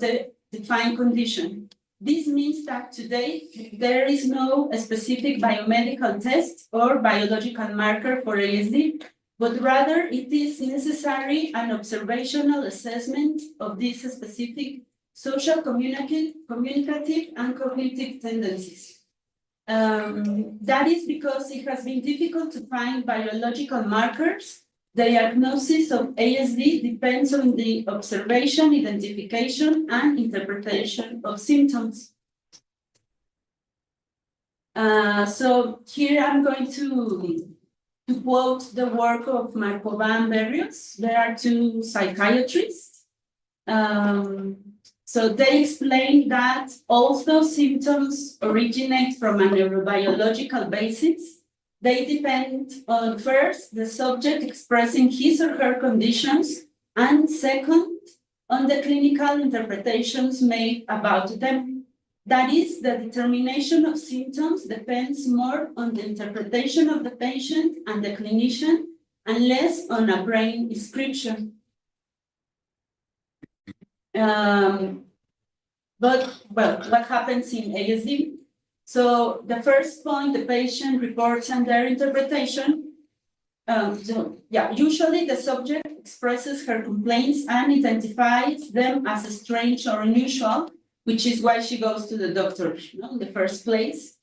defined condition. This means that today there is no specific biomedical test or biological marker for ASD, but rather it is necessary an observational assessment of these specific social, communicative, and cognitive tendencies. That is because it has been difficult to find biological markers. The diagnosis of ASD depends on the observation, identification, and interpretation of symptoms. So here I'm going to quote the work of Markova and Berrios. There are two psychiatrists. So they explain that although symptoms originate from a neurobiological basis, they depend on, first, the subject expressing his or her conditions, and second, on the clinical interpretations made about them. That is, the determination of symptoms depends more on the interpretation of the patient and the clinician, and less on a brain description. But what happens in ASD? So the first point, the patient reports and their interpretation. Usually the subject expresses her complaints and identifies them as strange or unusual, which is why she goes to the doctor in the first place.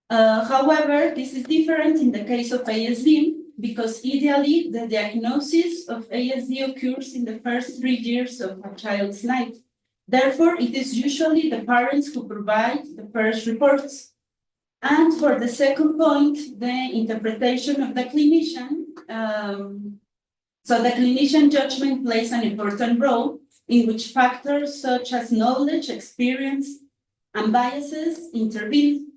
However, this is different in the case of ASD, because ideally the diagnosis of ASD occurs in the first 3 years of a child's life. Therefore, it is usually the parents who provide the first reports. And for the second point, the interpretation of the clinician. So the clinician judgment plays an important role in which factors such as knowledge, experience, and biases intervene.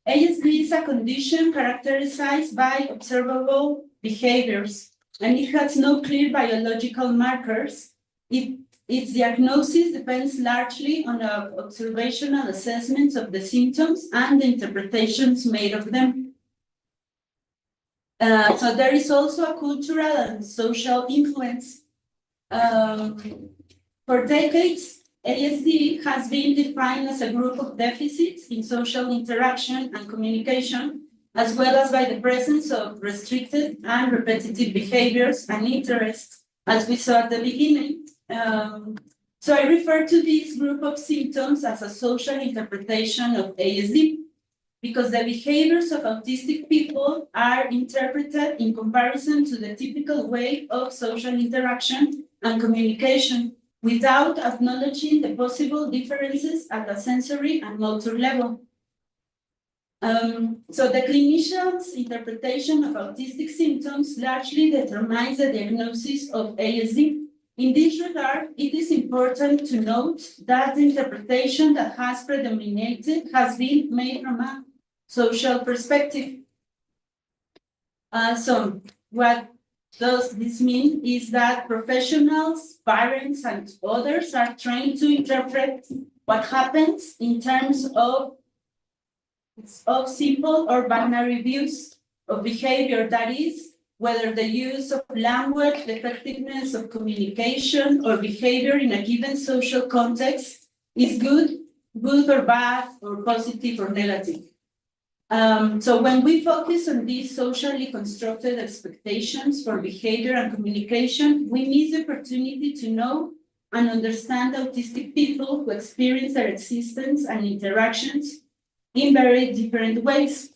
ASD is a condition characterized by observable behaviors, and it has no clear biological markers. Its diagnosis depends largely on observational assessments of the symptoms and the interpretations made of them. So there is also a cultural and social influence. For decades, ASD has been defined as a group of deficits in social interaction and communication, as well as by the presence of restricted and repetitive behaviors and interests, as we saw at the beginning. So I refer to this group of symptoms as a social interpretation of ASD, because the behaviors of autistic people are interpreted in comparison to the typical way of social interaction and communication, without acknowledging the possible differences at a sensory and motor level. So the clinician's interpretation of autistic symptoms largely determines the diagnosis of ASD. In this regard, it is important to note that the interpretation that has predominated has been made from a social perspective. So what does this mean is that professionals, parents, and others are trained to interpret what happens in terms of simple or binary views of behavior, that is, whether the use of language, the effectiveness of communication, or behavior in a given social context is good or bad, or positive or negative. So when we focus on these socially constructed expectations for behavior and communication, we miss the opportunity to know and understand autistic people who experience their existence and interactions in very different ways.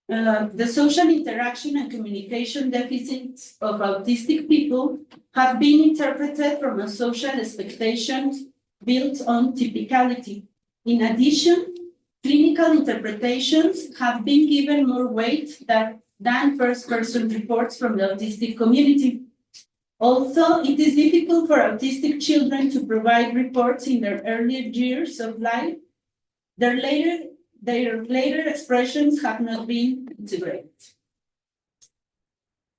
The social interaction and communication deficits of autistic people have been interpreted from a social expectation built on typicality. In addition, clinical interpretations have been given more weight than first-person reports from the autistic community. Although it is difficult for autistic children to provide reports in their earlier years of life, their later expressions have not been integrated.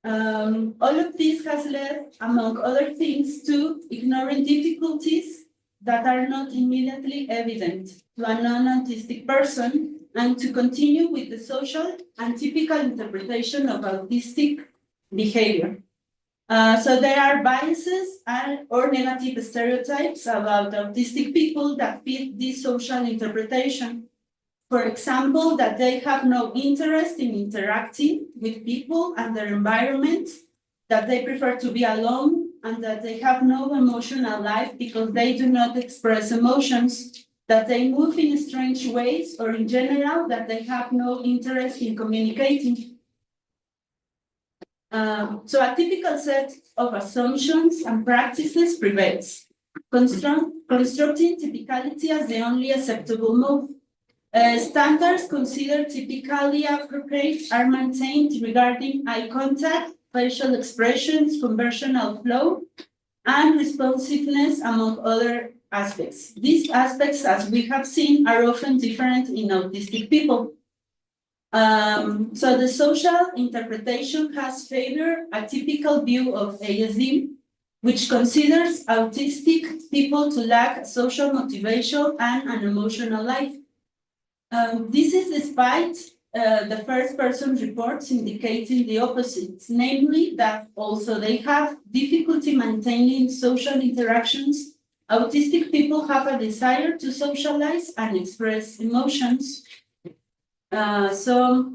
All of this has led, among other things, to ignoring difficulties that are not immediately evident to a non-autistic person and to continue with the social and typical interpretation of autistic behavior. So there are biases or negative stereotypes about autistic people that fit this social interpretation. For example, that they have no interest in interacting with people and their environment, that they prefer to be alone, and that they have no emotional life because they do not express emotions, that they move in strange ways, or in general, that they have no interest in communicating. So a typical set of assumptions and practices prevails, constructing typicality as the only acceptable mode. Standards considered typically appropriate are maintained regarding eye contact, facial expressions, conversational flow, and responsiveness, among other aspects. These aspects, as we have seen, are often different in autistic people. So the social interpretation has favored a typical view of ASD, which considers autistic people to lack social motivation and an emotional life. This is despite the first-person reports indicating the opposite, namely that also they have difficulty maintaining social interactions. Autistic people have a desire to socialize and express emotions. So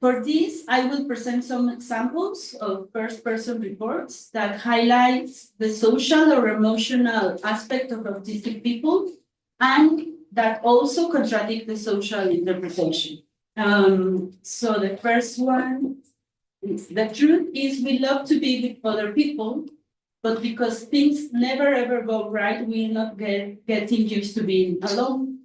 for this, I will present some examples of first-person reports that highlight the social or emotional aspect of autistic people and that also contradict the social interpretation. So the first one is, the truth is we love to be with other people, but because things never ever go right, we're not getting used to being alone.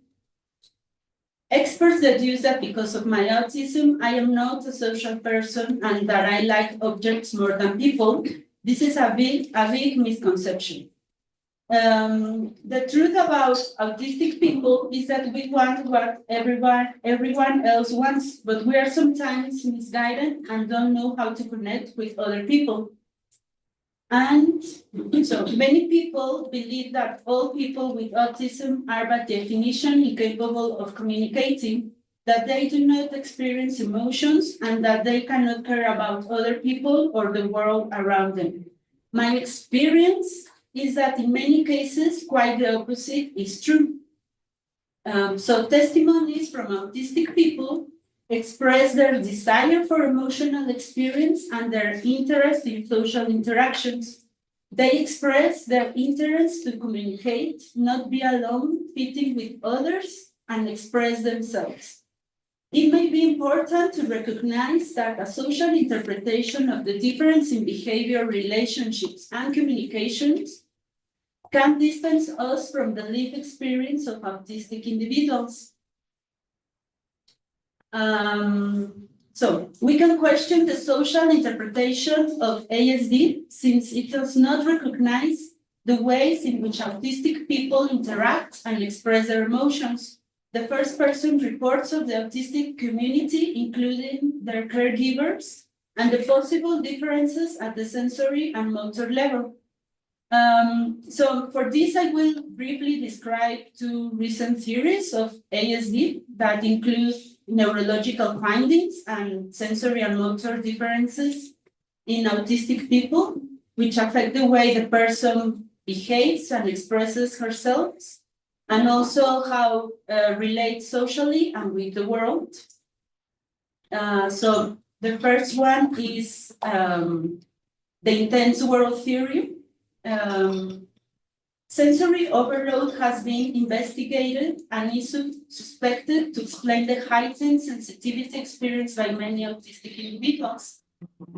Experts deduce that because of my autism, I am not a social person and that I like objects more than people. This is a big misconception. The truth about autistic people is that we want what everyone else wants, but we are sometimes misguided and don't know how to connect with other people. And so many people believe that all people with autism are by definition incapable of communicating, that they do not experience emotions, and that they cannot care about other people or the world around them. My experience is that in many cases, quite the opposite is true. So testimonies from autistic people express their desire for emotional experience and their interest in social interactions. They express their interest to communicate, not be alone, fitting with others, and express themselves. It may be important to recognize that a social interpretation of the difference in behavior, relationships, and communications can distance us from the lived experience of autistic individuals. So we can question the social interpretation of ASD since it does not recognize the ways in which autistic people interact and express their emotions. The first-person reports of the autistic community, including their caregivers, and the possible differences at the sensory and motor level. So for this, I will briefly describe two recent theories of ASD that include neurological findings and sensory and motor differences in autistic people, which affect the way the person behaves and expresses herself, and also how relates socially and with the world. So the first one is the intense world theory. Sensory overload has been investigated and is suspected to explain the heightened sensitivity experienced by many autistic individuals.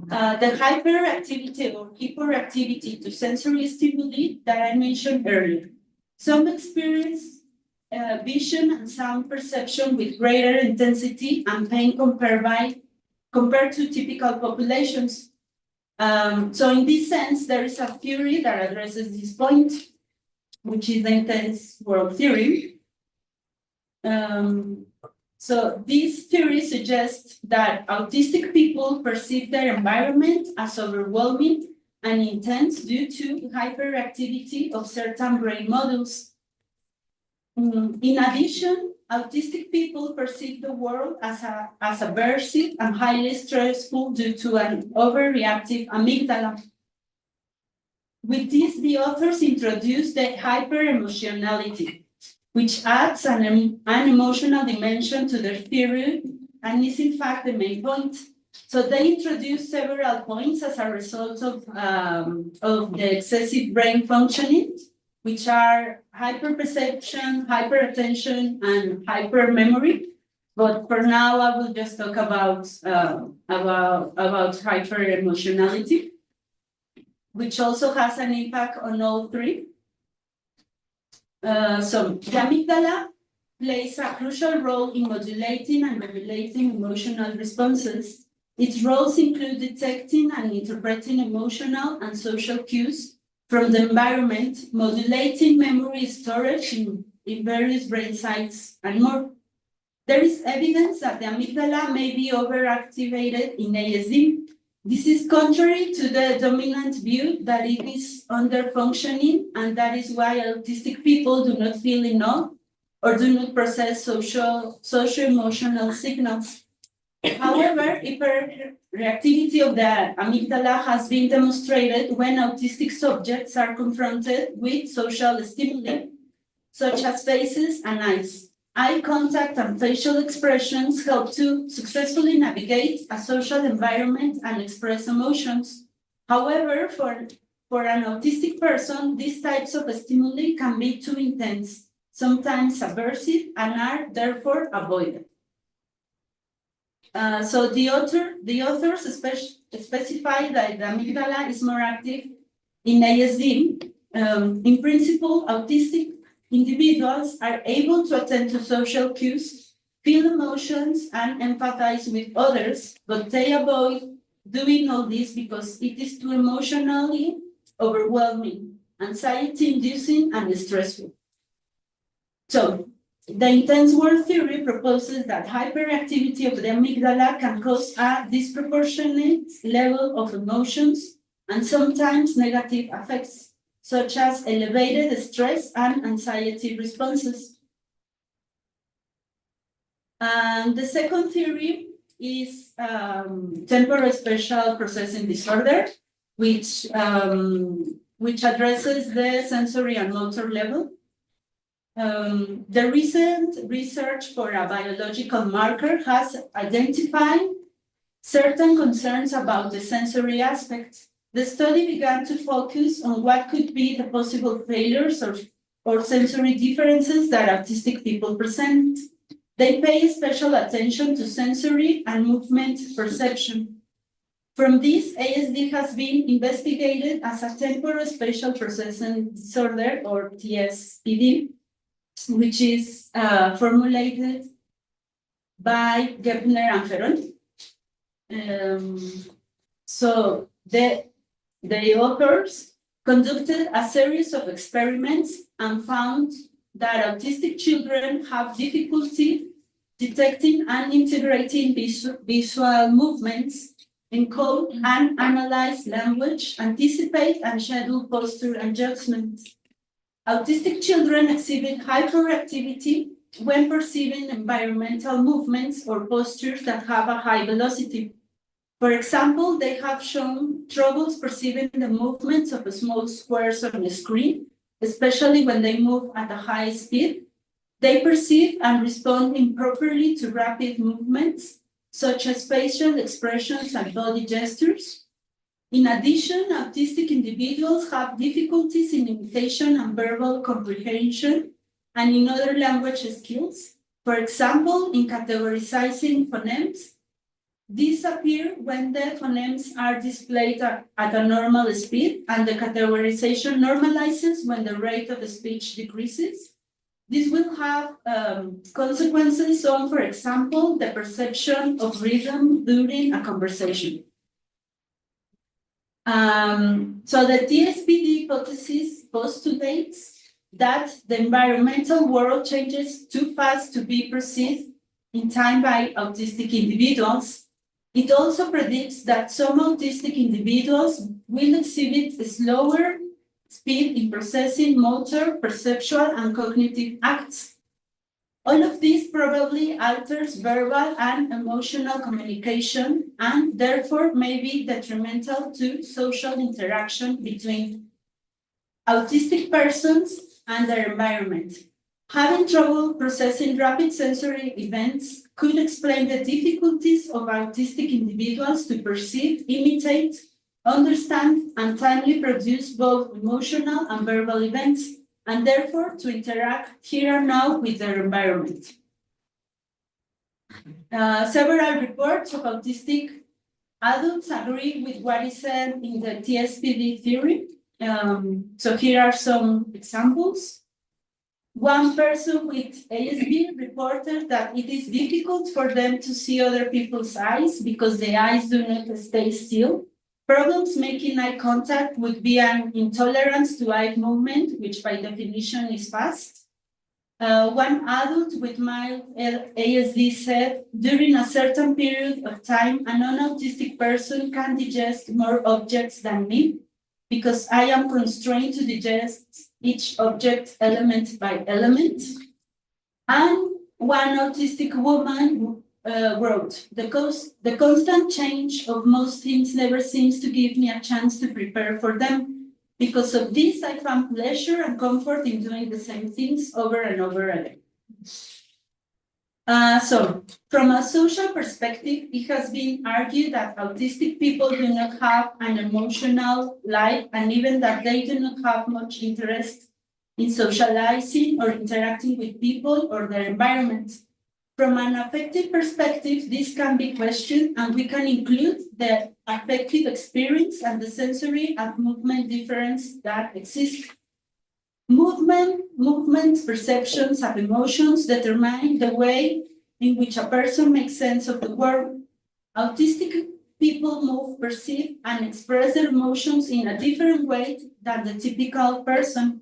The hyperactivity or hyperactivity to sensory stimuli that I mentioned earlier. Some experience vision and sound perception with greater intensity and pain compared to typical populations. So in this sense, there is a theory that addresses this point, which is the intense world theory. So this theory suggests that autistic people perceive their environment as overwhelming and intense due to hyperactivity of certain brain models. In addition, autistic people perceive the world as aversive and highly stressful due to an overreactive amygdala. With this, the authors introduce the hyper-emotionality, which adds an emotional dimension to their theory and is in fact the main point. So they introduce several points as a result of the excessive brain functioning, which are hyperperception, hyperattention, and hypermemory. But for now, I will just talk about hyper-emotionality, which also has an impact on all three. So the amygdala plays a crucial role in modulating and regulating emotional responses. Its roles include detecting and interpreting emotional and social cues from the environment, modulating memory storage in various brain sites, and more. There is evidence that the amygdala may be overactivated in ASD. This is contrary to the dominant view that it is under-functioning, and that is why autistic people do not feel enough or do not process socio-emotional signals. However, hyperreactivity of the amygdala has been demonstrated when autistic subjects are confronted with social stimuli, such as faces and eyes. Eye contact and facial expressions help to successfully navigate a social environment and express emotions. However, for an autistic person, these types of stimuli can be too intense, sometimes aversive, and are therefore avoided. So the authors specify that the amygdala is more active in ASD. In principle, autistic individuals are able to attend to social cues, feel emotions, and empathize with others, but they avoid doing all this because it is too emotionally overwhelming, anxiety-inducing, and stressful. So, the intense world theory proposes that hyperactivity of the amygdala can cause a disproportionate level of emotions and sometimes negative effects, such as elevated stress and anxiety responses. And the second theory is temporal spatial processing disorder, which addresses the sensory and motor level. The recent research for a biological marker has identified certain concerns about the sensory aspect. The study began to focus on what could be the possible failures or sensory differences that autistic people present. They pay special attention to sensory and movement perception. From this, ASD has been investigated as a temporal spatial processing disorder, or TSPD, which is formulated by Gebner and Ferron. So the authors conducted a series of experiments and found that autistic children have difficulty detecting and integrating visual movements, encode and analyze language, anticipate and schedule posture adjustments. Autistic children exhibit hyperactivity when perceiving environmental movements or postures that have a high velocity. For example, they have shown troubles perceiving the movements of small squares on the screen, especially when they move at a high speed. They perceive and respond improperly to rapid movements. such as facial expressions and body gestures. In addition, autistic individuals have difficulties in imitation and verbal comprehension and in other language skills. For example, in categorizing phonemes, these appear when the phonemes are displayed at a normal speed, and the categorization normalizes when the rate of speech decreases. This will have consequences on, for example, the perception of rhythm during a conversation. So the TSPD hypothesis postulates that the environmental world changes too fast to be perceived in time by autistic individuals. It also predicts that some autistic individuals will exhibit a slower speed in processing motor, perceptual, and cognitive acts. All of this probably alters verbal and emotional communication and therefore may be detrimental to social interaction between autistic persons and their environment. Having trouble processing rapid sensory events could explain the difficulties of autistic individuals to perceive, imitate, understand, and timely produce both emotional and verbal events, and therefore to interact here and now with their environment. Several reports of autistic adults agree with what is said in the TSPD theory. So here are some examples. One person with ASD reported that it is difficult for them to see other people's eyes because the eyes do not stay still. Problems making eye contact would be an intolerance to eye movement, which by definition is fast. One adult with mild ASD said, during a certain period of time, a non-autistic person can digest more objects than me because I am constrained to digest each object element by element. And one autistic woman wrote, the constant change of most things never seems to give me a chance to prepare for them. Because of this, I found pleasure and comfort in doing the same things over and over again. So, from a social perspective, it has been argued that autistic people do not have an emotional life and even that they do not have much interest in socializing or interacting with people or their environment. From an affective perspective, this can be questioned, and we can include the affective experience and the sensory and movement difference that exists. Movements, perceptions, and emotions determine the way in which a person makes sense of the world. Autistic people move, perceive, and express their emotions in a different way than the typical person.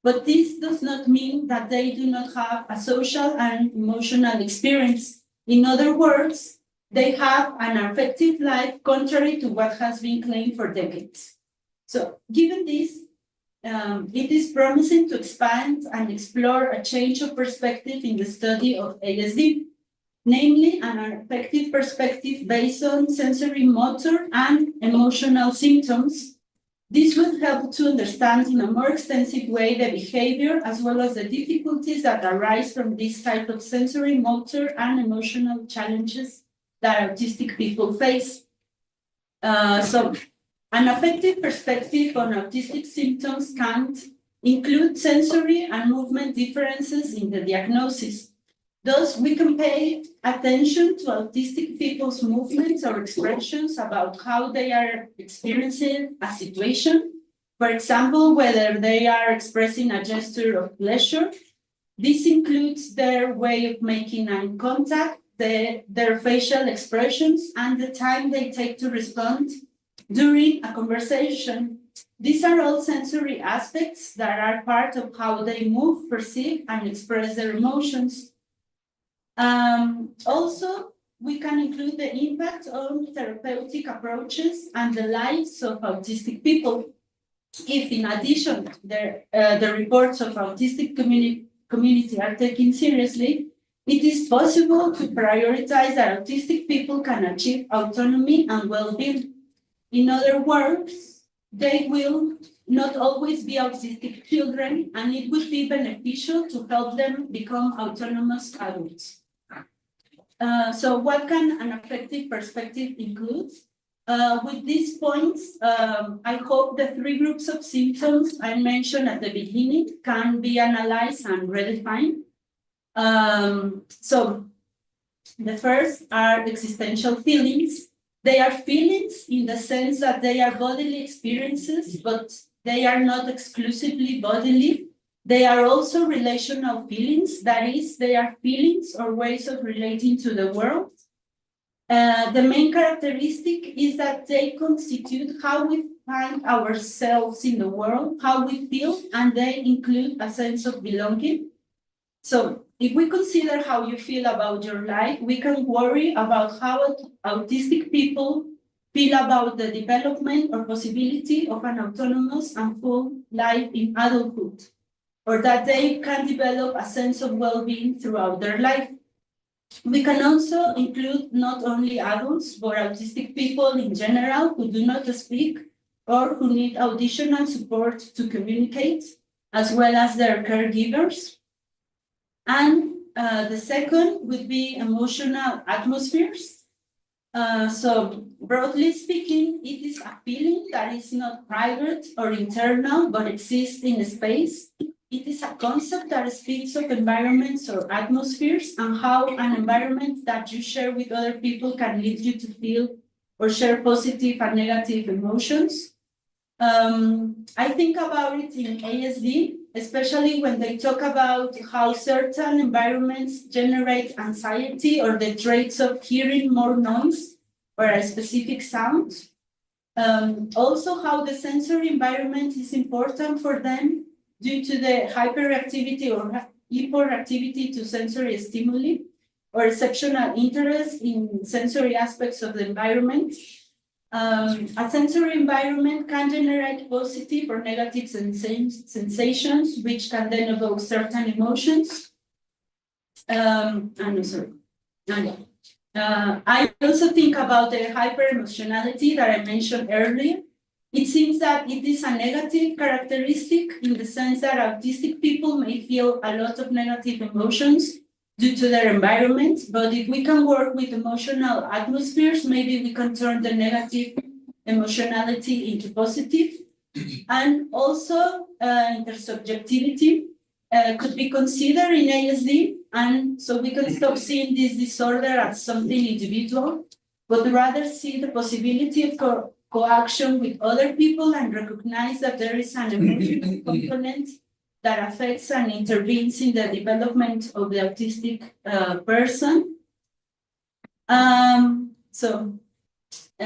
But this does not mean that they do not have a social and emotional experience. In other words, they have an affective life contrary to what has been claimed for decades. So, given this, it is promising to expand and explore a change of perspective in the study of ASD, namely an affective perspective based on sensory, motor, and emotional symptoms. This will help to understand in a more extensive way the behavior as well as the difficulties that arise from this type of sensory, motor, and emotional challenges that autistic people face. So, an affective perspective on autistic symptoms can include sensory and movement differences in the diagnosis. Thus, we can pay attention to autistic people's movements or expressions about how they are experiencing a situation. For example, whether they are expressing a gesture of pleasure. This includes their way of making eye contact, their facial expressions, and the time they take to respond during a conversation. These are all sensory aspects that are part of how they move, perceive, and express their emotions. Also, we can include the impact on therapeutic approaches and the lives of autistic people. If, in addition, the reports of autistic community are taken seriously, it is possible to prioritize that autistic people can achieve autonomy and well-being. In other words, they will not always be autistic children, and it would be beneficial to help them become autonomous adults. So what can an affective perspective include? With these points, I hope the three groups of symptoms I mentioned at the beginning can be analyzed and redefined. So the first are existential feelings. They are feelings in the sense that they are bodily experiences, but they are not exclusively bodily. They are also relational feelings, that is, they are feelings or ways of relating to the world. The main characteristic is that they constitute how we find ourselves in the world, how we feel, and they include a sense of belonging. So if we consider how you feel about your life, we can worry about how autistic people feel about the development or possibility of an autonomous and full life in adulthood, or that they can develop a sense of well-being throughout their life. We can also include not only adults, but autistic people in general who do not speak or who need auditional support to communicate, as well as their caregivers. And the second would be emotional atmospheres. So broadly speaking, it is a feeling that is not private or internal, but exists in space. It is a concept that speaks of environments or atmospheres and how an environment that you share with other people can lead you to feel or share positive and negative emotions. I think about it in ASD, especially when they talk about how certain environments generate anxiety or the traits of hearing more noise or a specific sound. Also how the sensory environment is important for them due to the hyperactivity or hyperactivity to sensory stimuli or exceptional interest in sensory aspects of the environment. A sensory environment can generate positive or negative sensations, which can then evoke certain emotions. I also think about the hyper-emotionality that I mentioned earlier. It seems that it is a negative characteristic in the sense that autistic people may feel a lot of negative emotions due to their environment, but if we can work with emotional atmospheres, maybe we can turn the negative emotionality into positive. And also intersubjectivity could be considered in ASD, and so we can stop seeing this disorder as something individual, but rather see the possibility of coaction with other people and recognize that there is an emotional component that affects and intervenes in the development of the autistic person.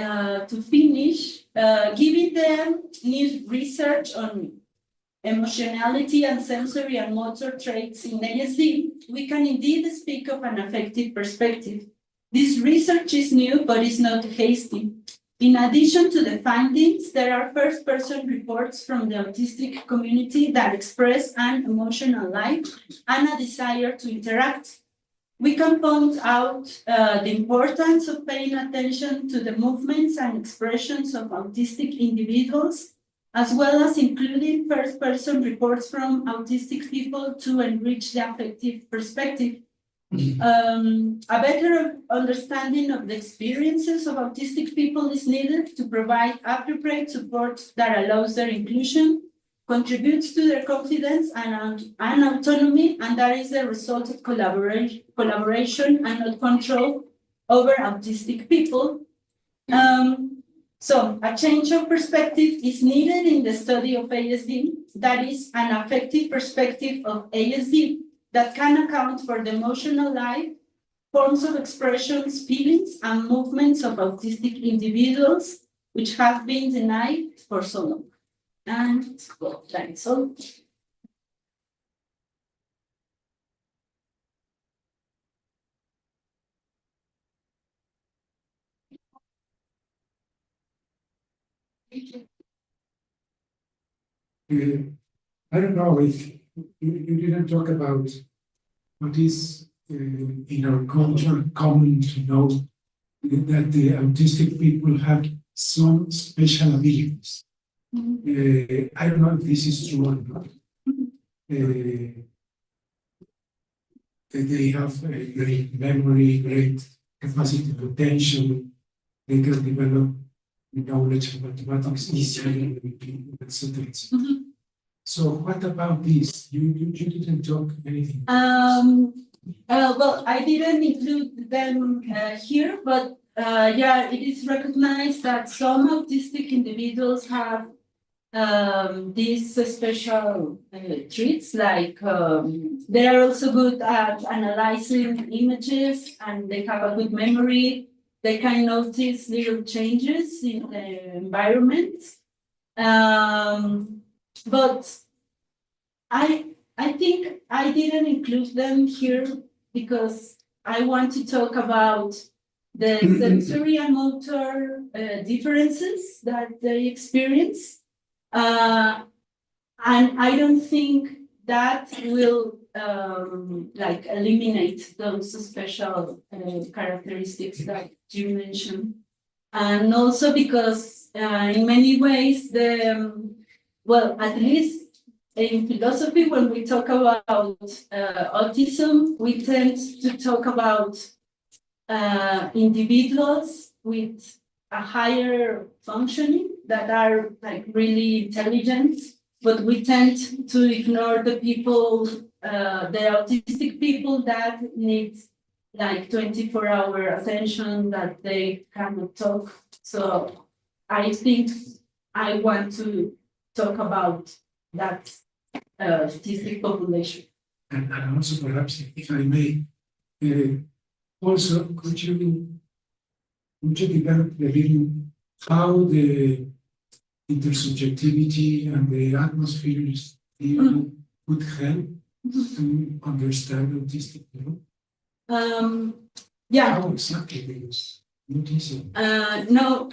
To finish, given the new research on emotionality and sensory and motor traits in ASD, we can indeed speak of an affective perspective. This research is new, but is not hasty. In addition to the findings, there are first-person reports from the autistic community that express an emotional life and a desire to interact. We can point out the importance of paying attention to the movements and expressions of autistic individuals, as well as including first-person reports from autistic people to enrich the affective perspective. A better understanding of the experiences of autistic people is needed to provide appropriate support that allows their inclusion, contributes to their confidence and autonomy, and that is the result of collaboration and not control over autistic people. So a change of perspective is needed in the study of ASD, that is an affective perspective of ASD that can account for the emotional life, forms of expressions, feelings, and movements of autistic individuals, which have been denied for so long. And well, that is all. I don't know if you didn't talk about what is in our culture common to know that the autistic people have some special abilities. I don't know if this is true or not. they have a great memory, great capacity of attention, they can develop knowledge of mathematics easily, etc. So what about this? You didn't talk anything. Well, I didn't include them here, but yeah, it is recognized that some autistic individuals have these special traits, like they are also good at analyzing images and they have a good memory. They can notice little changes in the environment. But I think I didn't include them here because I want to talk about the sensory and motor differences that they experience. And I don't think that will like eliminate those special characteristics that you mentioned. And also because in many ways, well, at least in philosophy, when we talk about autism, we tend to talk about individuals with a higher functioning that are like really intelligent, but we tend to ignore the people, the autistic people that need like 24-hour attention, that they cannot talk. So I think I want to talk about that autistic population. And also perhaps, if I may, also could you develop a little how the intersubjectivity and the atmospheres would help to understand autistic people? Yeah. How exactly? Because not easy. No,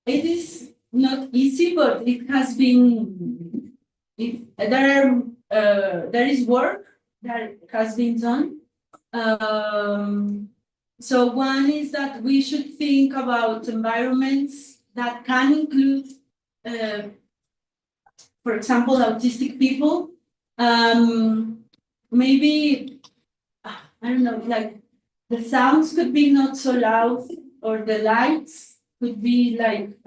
it is not easy, but it has been. There is work that has been done. So one is that we should think about environments that can include, for example, autistic people. Maybe, I don't know, like the sounds could be not so loud, or the lights could be like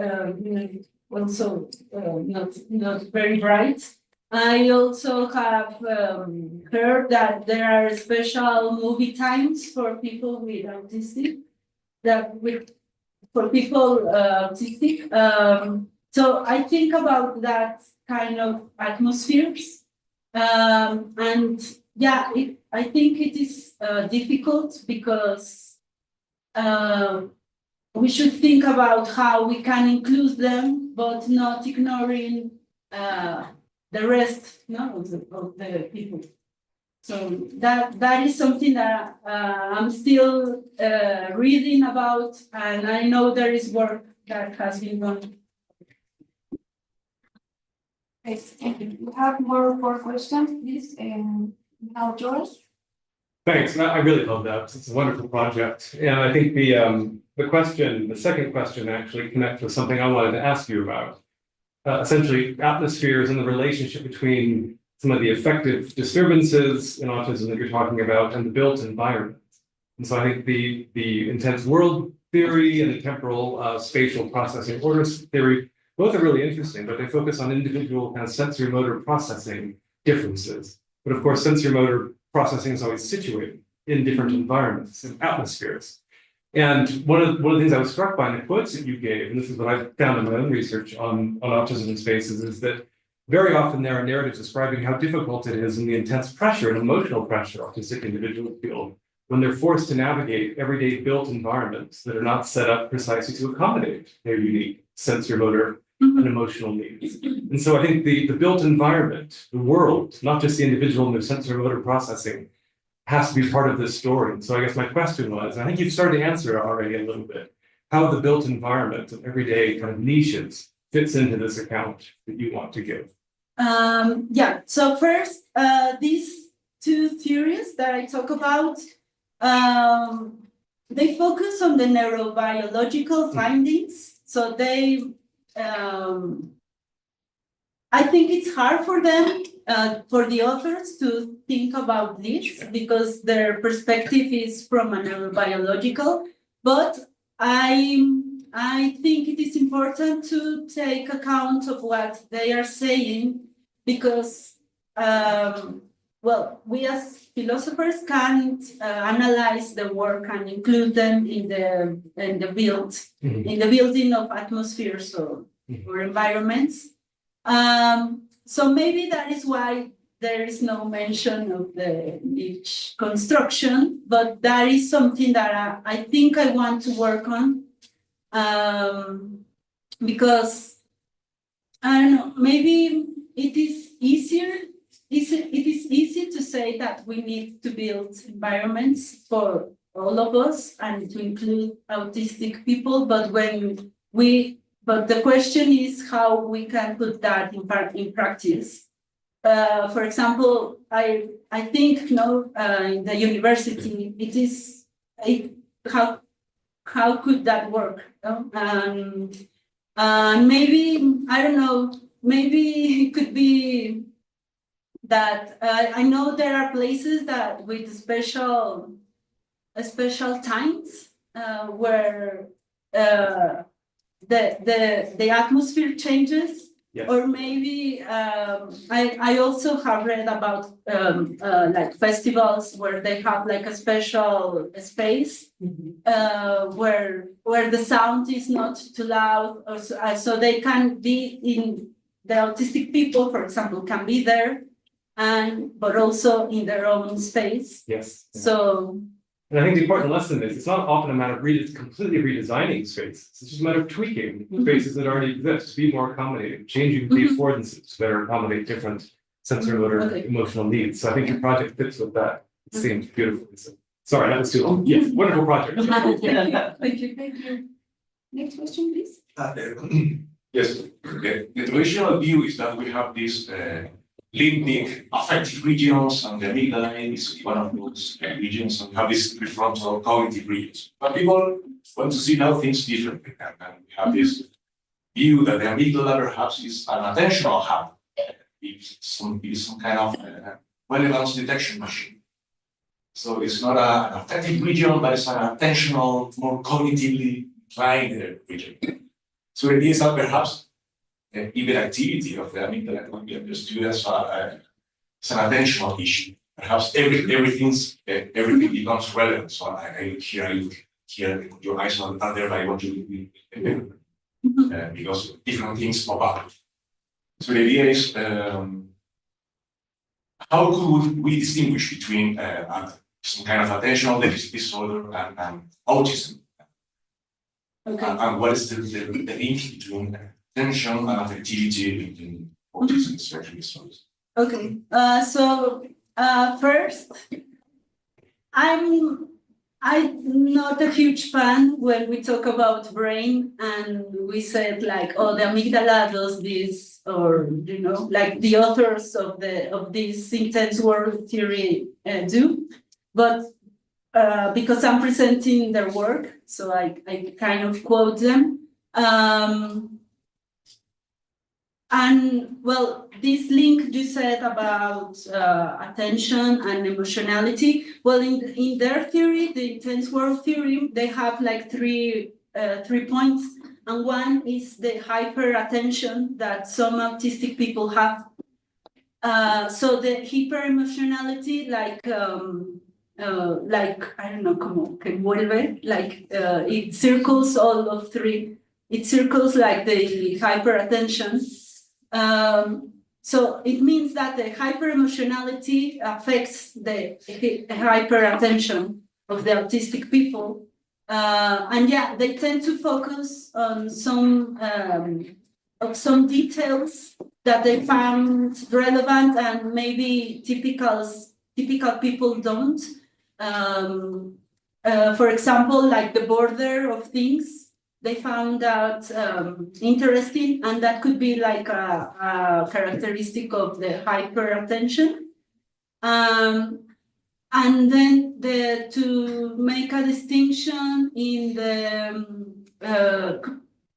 also not very bright. I also have heard that there are special movie times for people with autistic, for people autistic. So I think about that kind of atmospheres, and yeah, I think it is difficult because we should think about how we can include them, but not ignoring the rest of the people. So that is something that I'm still reading about, and I know there is work that has been done. Okay, thank you. We have more questions, please. Now, George. Thanks. I really love that. It's a wonderful project. And I think the second question actually connects with something I wanted to ask you about. Essentially, atmospheres and the relationship between some of the affective disturbances in autism that you're talking about and the built environment. And so I think the intense world theory and the temporal spatial processing orders theory, both are really interesting, but they focus on individual kind of sensory motor processing differences. But of course, sensory motor processing is always situated in different environments and atmospheres. And one of the things I was struck by in the quotes that you gave, and this is what I found in my own research on autism in spaces, is that very often there are narratives describing how difficult it is and the intense pressure and emotional pressure autistic individuals feel when they're forced to navigate everyday built environments that are not set up precisely to accommodate their unique sensory motor and emotional needs. And so I think the built environment, the world, not just the individual and their sensory motor processing, has to be part of this story. And so I guess my question was, I think you've started to answer it already a little bit, how the built environment of everyday kind of niches fits into this account that you want to give. Yeah, so first, these two theories that I talk about, they focus on the neurobiological findings. So they, I think it's hard for them for the authors to think about this because their perspective is from a neurobiological, but I think it is important to take account of what they are saying because, well, we as philosophers can't analyze the work and include them in the building of atmospheres or environments. So maybe that is why there is no mention of the niche construction, but that is something that I think I want to work on. Because I don't know, maybe it is easy to say that we need to build environments for all of us and to include autistic people, but but the question is how we can put that in practice. For example, I think in the university it is how could that work? Maybe, I don't know, maybe it could be that I know there are places that with special times where the atmosphere changes. Yes. Or maybe I also have read about like festivals where they have like a special space where the sound is not too loud, or so they can be in the autistic people, for example, can be there, but also in their own space. Yes. Yeah. So. And I think the important lesson is it's not often a matter of completely redesigning spaces. It's just a matter of tweaking spaces that already exist to be more accommodating, changing the affordances to better accommodate different sensory motor emotional needs. So I think your project fits with that. It seems beautiful. So, sorry, that was too long. Yes, wonderful project. Thank you. Next question, please. Yes, the traditional view is that we have this limbic affective regions, and the amygdala is one of those regions, and we have this prefrontal cognitive regions. But people want to see now things differently, and we have this view that the amygdala perhaps is an attentional hub. It's some kind of relevance detection machine. So it's not an affective region, but it's an attentional, more cognitively inclined region. So the idea is that perhaps even activity of the amygdala can be understood as an attentional issue. Perhaps everything becomes relevant. So I hear your eyes are there, I want to because different things pop up. So the idea is how could we distinguish between some kind of attentional deficit disorder and autism? Okay. And what is the link between attention and affectivity in autism spectrum disorders? Okay. So first, I'm not a huge fan when we talk about brain and we said like, oh, the amygdala does this, or like the authors of this intense world theory do, but because I'm presenting their work, so I kind of quote them. And well, this link you said about attention and emotionality. Well, in their theory, the intense world theory, they have like three points, and one is the hyper-attention that some autistic people have. So the hyper-emotionality, like I don't know, como que vuelve, like it circles all of three. It circles like the hyper-attention. So it means that the hyper-emotionality affects the hyper-attention of the autistic people. And yeah, they tend to focus on some details that they found relevant and maybe typical people don't. For example, like the border of things, they found out interesting, and that could be like a characteristic of the hyper-attention. And then to make a distinction in the,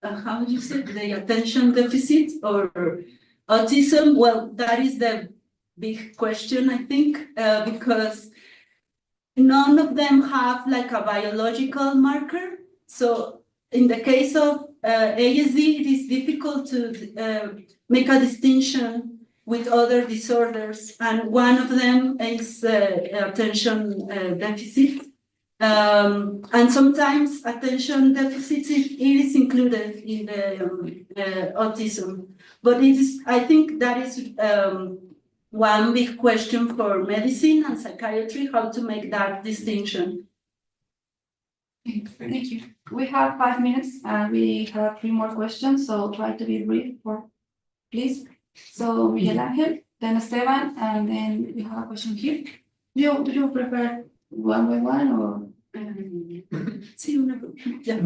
how do you say, the attention deficit or autism, well, that is the big question, I think, because none of them have like a biological marker. So in the case of ASD, it is difficult to make a distinction with other disorders, and one of them is attention deficit. And sometimes attention deficit is included in the autism, but it is, I think that is one big question for medicine and psychiatry, how to make that distinction. Thank you. We have 5 minutes and we have 3 more questions, so try to be brief, please. So Miguel Ángel, then Esteban, and then we have a question here. Do you prefer one by one or? Sí, una, yeah.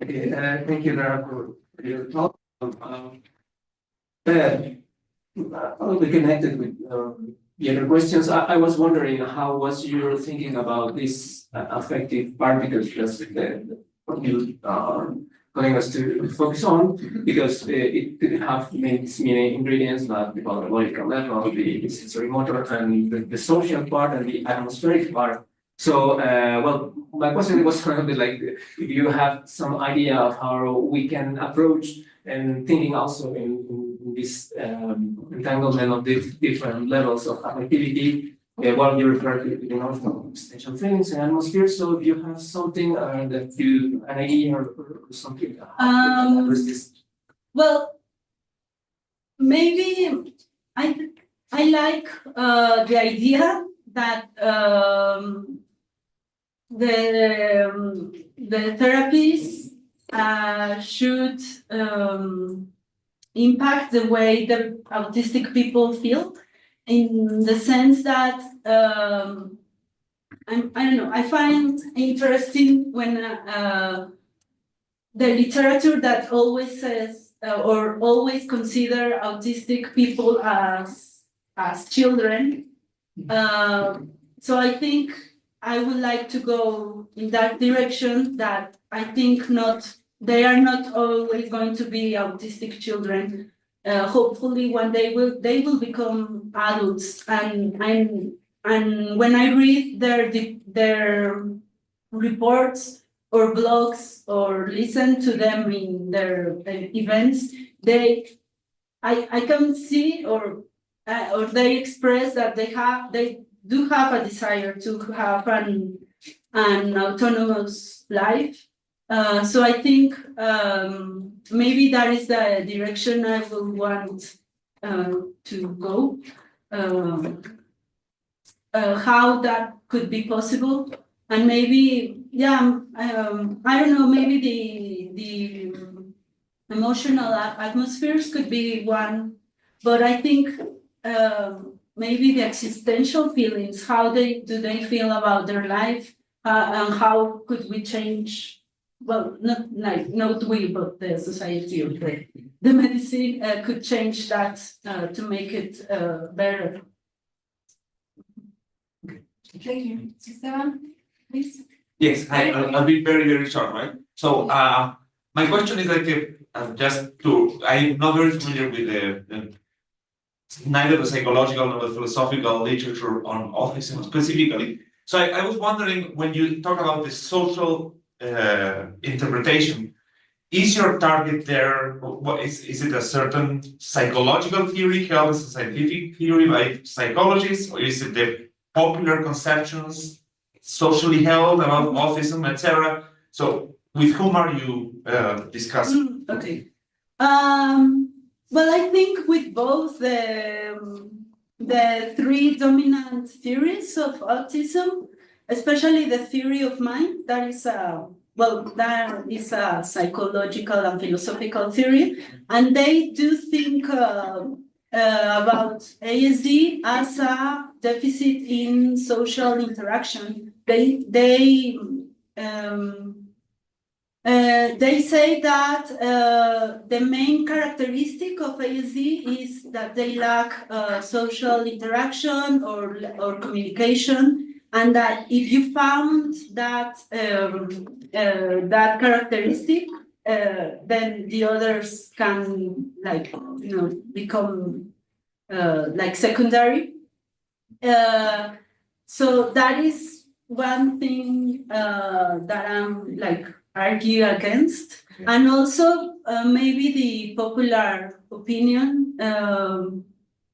Okay, thank you, Lara, for your talk. I'll be connected with the other questions. I was wondering how was your thinking about this affective part, because that's what you calling us to focus on, because it could have many ingredients, like the biological level, the sensory motor, and the social part and the atmospheric part. So, well, my question was kind of like, if you have some idea of how we can approach and thinking also in this entanglement of the different levels of affectivity, while you refer to, from existential feelings and atmosphere. So, if you have something that you, an idea or something, well, maybe I like the idea that the therapies should impact the way the autistic people feel, in the sense that I don't know, I find interesting when the literature that always says or always consider autistic people as children. So I think I would like to go in that direction, that I think they are not always going to be autistic children. Hopefully one day they will become adults, and when I read their reports or blogs or listen to them in their events, I can see or they express that they do have a desire to have an autonomous life. So I think maybe that is the direction I will want to go. How that could be possible, and maybe, yeah, I don't know, maybe the emotional atmospheres could be one, but I think maybe the existential feelings, how do they feel about their life, and how could we change, well, not we, but the society or the medicine could change that to make it better. Thank you. Esteban, please. Yes, I'll be very short, right? So my question is like I'm not very familiar with neither the psychological nor the philosophical literature on autism specifically. So I was wondering, when you talk about the social interpretation, is your target there? What is it a certain psychological theory held as a scientific theory by psychologists, or is it the popular conceptions socially held about autism, etc.? So, with whom are you discussing? Okay. Well, I think with both the 3 dominant theories of autism, especially the theory of mind, that is a psychological and philosophical theory, and they do think about ASD as a deficit in social interaction. They say that the main characteristic of ASD is that they lack social interaction or communication, and that if you found that that characteristic, then the others can become like secondary. So that is one thing that I'm like argue against, and also maybe the popular opinion.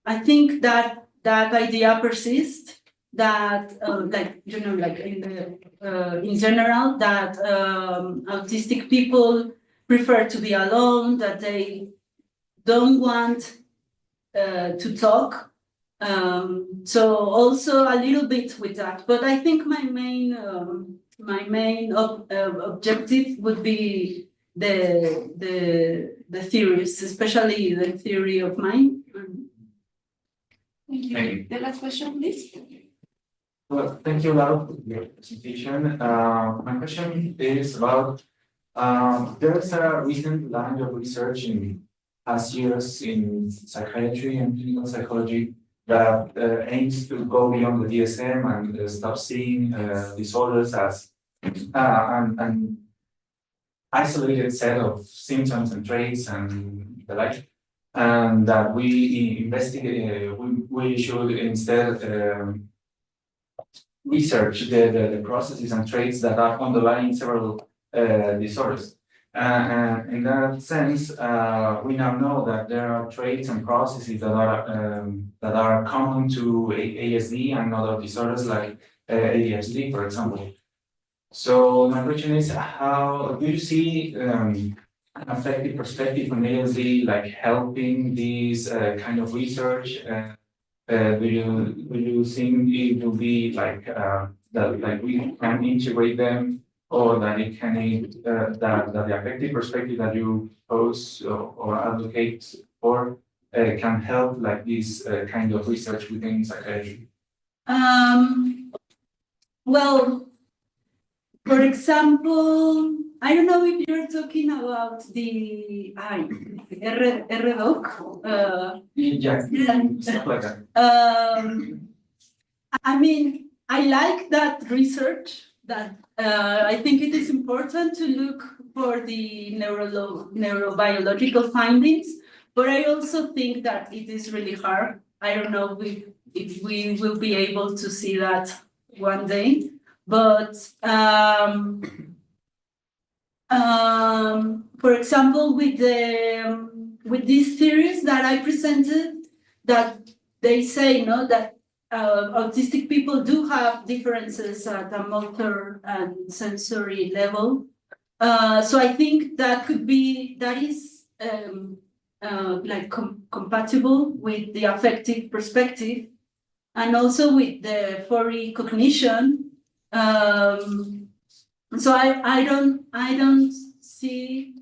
I think that that idea persists. That like like in general that autistic people prefer to be alone. That they don't want to talk. So also a little bit with that, but I think my main objective would be the theories, especially the theory of mind. Thank you. The last question, please. Well, thank you, Laura, for your presentation. My question is about there's a recent line of research in past years in psychiatry and clinical psychology that aims to go beyond the DSM and stop seeing disorders as an isolated set of symptoms and traits and the like, and that we investigate, we should instead research the processes and traits that are underlying several disorders. In that sense, we now know that there are traits and processes that are common to ASD and other disorders like ADHD, for example. So my question is, how do you see an affective perspective on ASD like helping these kind of research? Do you think it will be like that like we can integrate them, or that it can that the affective perspective that you pose or advocate for can help like this kind of research within psychiatry? Well, for example, I don't know if you're talking about the RDoc. Yeah, stuff like that. I mean, I like that research. That I think it is important to look for the neurobiological findings, but I also think that it is really hard. I don't know if we will be able to see that one day, but for example, with these theories that I presented, that they say that autistic people do have differences at a motor and sensory level. So I think that is like compatible with the affective perspective, and also with the furry cognition. So I don't see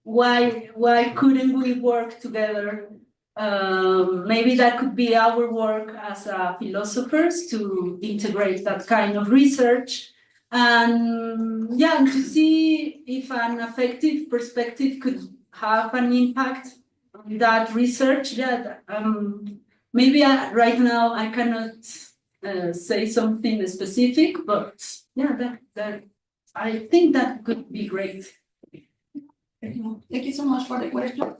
why couldn't we work together. Maybe that could be our work as philosophers to integrate that kind of research, and to see if an affective perspective could have an impact on that research. Maybe right now I cannot say something specific, but that I think that could be great. Thank you so much for the question.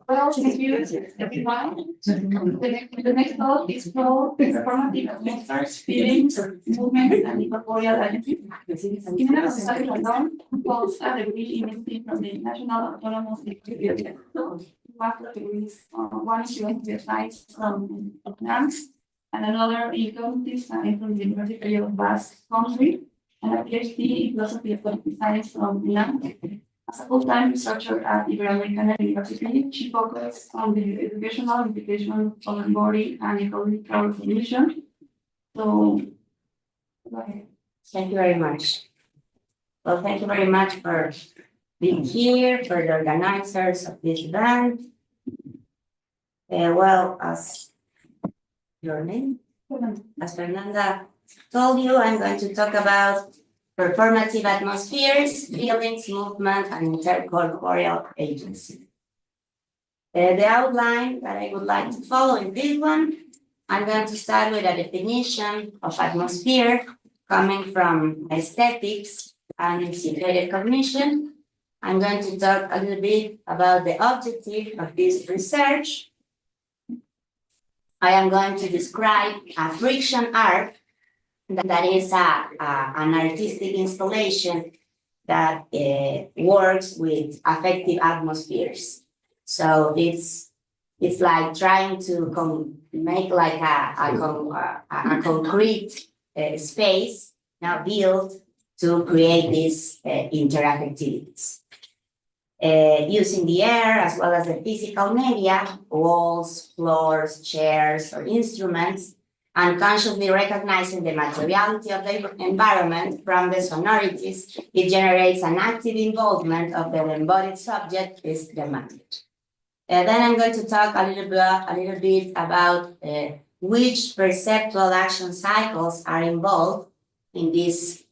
Well, thank you, everyone. The next talk is called Performative Methods, Feelings, Movement, and Incorporeal Identity. Ximena Gastelum holds a degree in history from the National Autonomous University. Master degrees, one in Philosophy science from UNAM, and another in Cognitive science from the University of Basque Country, and a PhD in Philosophy of Cognitive Science from UNAM. As a full-time researcher at Ibero-Americana University, she focused on the educational implications of the body and ecological cognition. So, go ahead. Thank you very much. Well, thank you very much for being here, for the organizers of this event. Well, as your name, as Fernanda told you, I'm going to talk about performative atmospheres, feelings, movement, and intercorporeal agency. The outline that I would like to follow in this one, I'm going to start with a definition of atmosphere coming from aesthetics and integrated cognition. I'm going to talk a little bit about the objective of this research. I am going to describe a friction arc that is an artistic installation that works with affective atmospheres. So it's like trying to make like a concrete space now built to create these interaffectivities. Using the air as well as the physical media, walls, floors, chairs, or instruments, and consciously recognizing the materiality of the environment from the sonorities, it generates an active involvement of the embodied subject is the matter. Then I'm going to talk a little bit about which perceptual action cycles are involved in this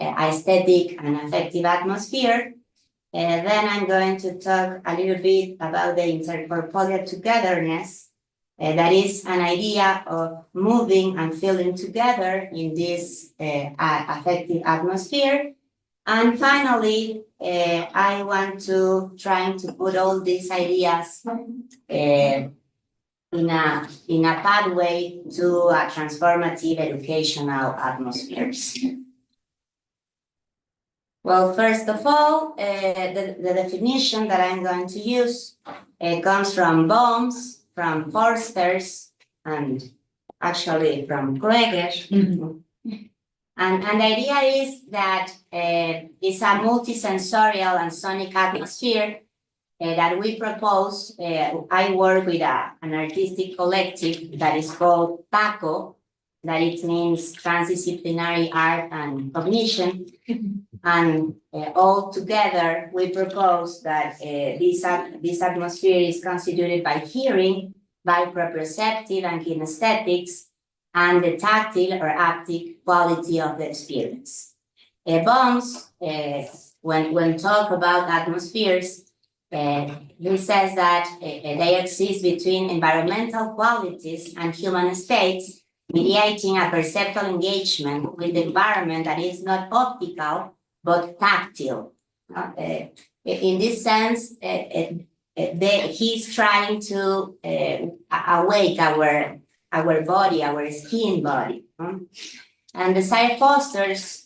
aesthetic and affective atmosphere. Then I'm going to talk a little bit about the intercorporeal togetherness. That is an idea of moving and feeling together in this affective atmosphere. And finally, I want to try to put all these ideas in a pathway to a transformative educational atmospheres. Well, first of all, the definition that I'm going to use comes from Bohms, from Forsters, and actually from Kroeger. And the idea is that it's a multisensorial and sonic atmosphere that we propose. I work with an artistic collective that is called TACO, that it means Transdisciplinary Art and Cognition. And all together, we propose that this atmosphere is constituted by hearing, by proprioceptive and kinesthetics, and the tactile or haptic quality of the experience. Bohms, when talk about atmospheres, he says that they exist between environmental qualities and human states, mediating a perceptual engagement with the environment that is not optical, but tactile. In this sense, he's trying to awake our body, our skin body. And the Side Fosters,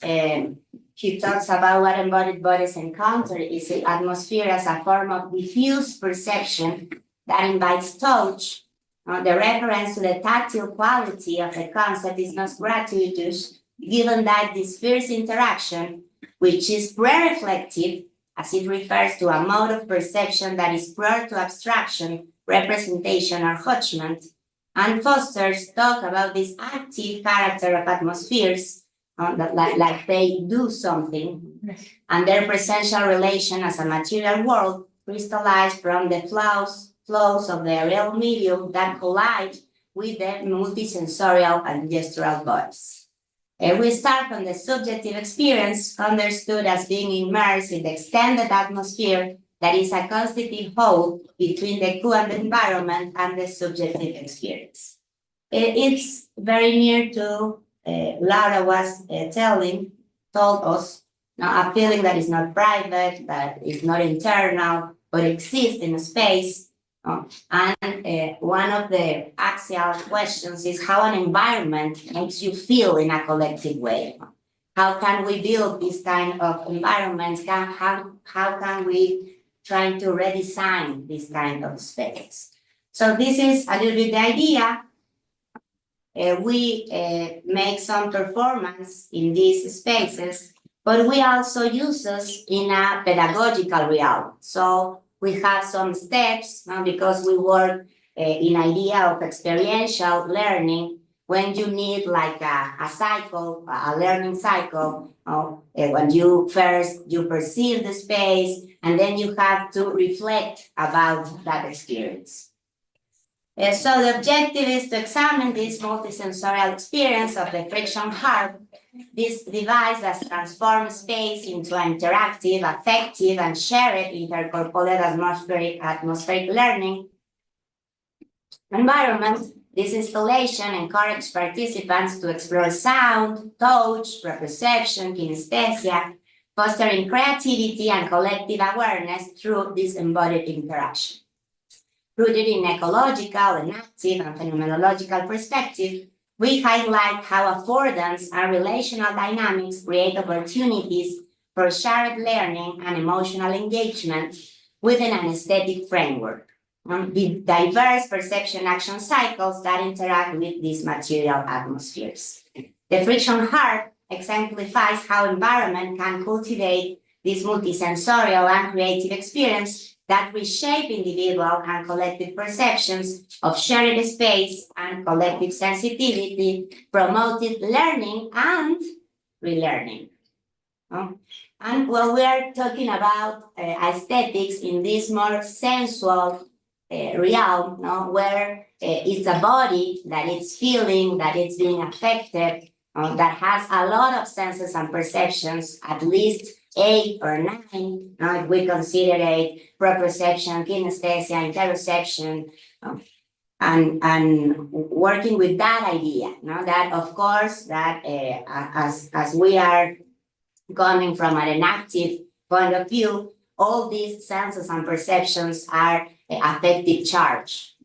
he talks about what embodied bodies encounter is an atmosphere as a form of diffuse perception that invites touch. The reference to the tactile quality of the concept is not gratuitous, given that this first interaction, which is pre-reflective, as it refers to a mode of perception that is prior to abstraction, representation, or judgment, and Fosters talk about this active character of atmospheres, that like they do something, and their presential relation as a material world crystallized from the flows of the real medium that collide with the multisensorial and gestural bodies. We start from the subjective experience, understood as being immersed in the extended atmosphere that is a constitutive whole between the coup and the environment and the subjective experience. It's very near to Laura was told us, a feeling that is not private, that is not internal, but exists in space. And one of the axial questions is how an environment makes you feel in a collective way. How can we build this kind of environments? How can we try to redesign this kind of space? So this is a little bit the idea. We make some performance in these spaces, but we also use us in a pedagogical realm. So we have some steps because we work in idea of experiential learning when you need like a cycle, a learning cycle. When you perceive the space and then you have to reflect about that experience. So the objective is to examine this multisensorial experience of the friction harp, this device that transforms space into an interactive, affective, and shared intercorporeal atmospheric learning environment. This installation encourages participants to explore sound, touch, proprioception, kinesthesia, fostering creativity and collective awareness through this embodied interaction. Rooted in ecological, enactive, and phenomenological perspective, we highlight how affordance and relational dynamics create opportunities for shared learning and emotional engagement within an aesthetic framework, with diverse perception action cycles that interact with these material atmospheres. The friction harp exemplifies how environment can cultivate this multisensorial and creative experience that reshape individual and collective perceptions of shared space and collective sensitivity, promoted learning and relearning. And when we are talking about aesthetics in this more sensual realm, where it's a body that it's feeling, that it's being affected, that has a lot of senses and perceptions, at least 8 or 9, if we consider it proprioception, kinesthesia, interoception, and working with that idea, that of course, that as we are coming from an enactive point of view, all these senses and perceptions are affective charge.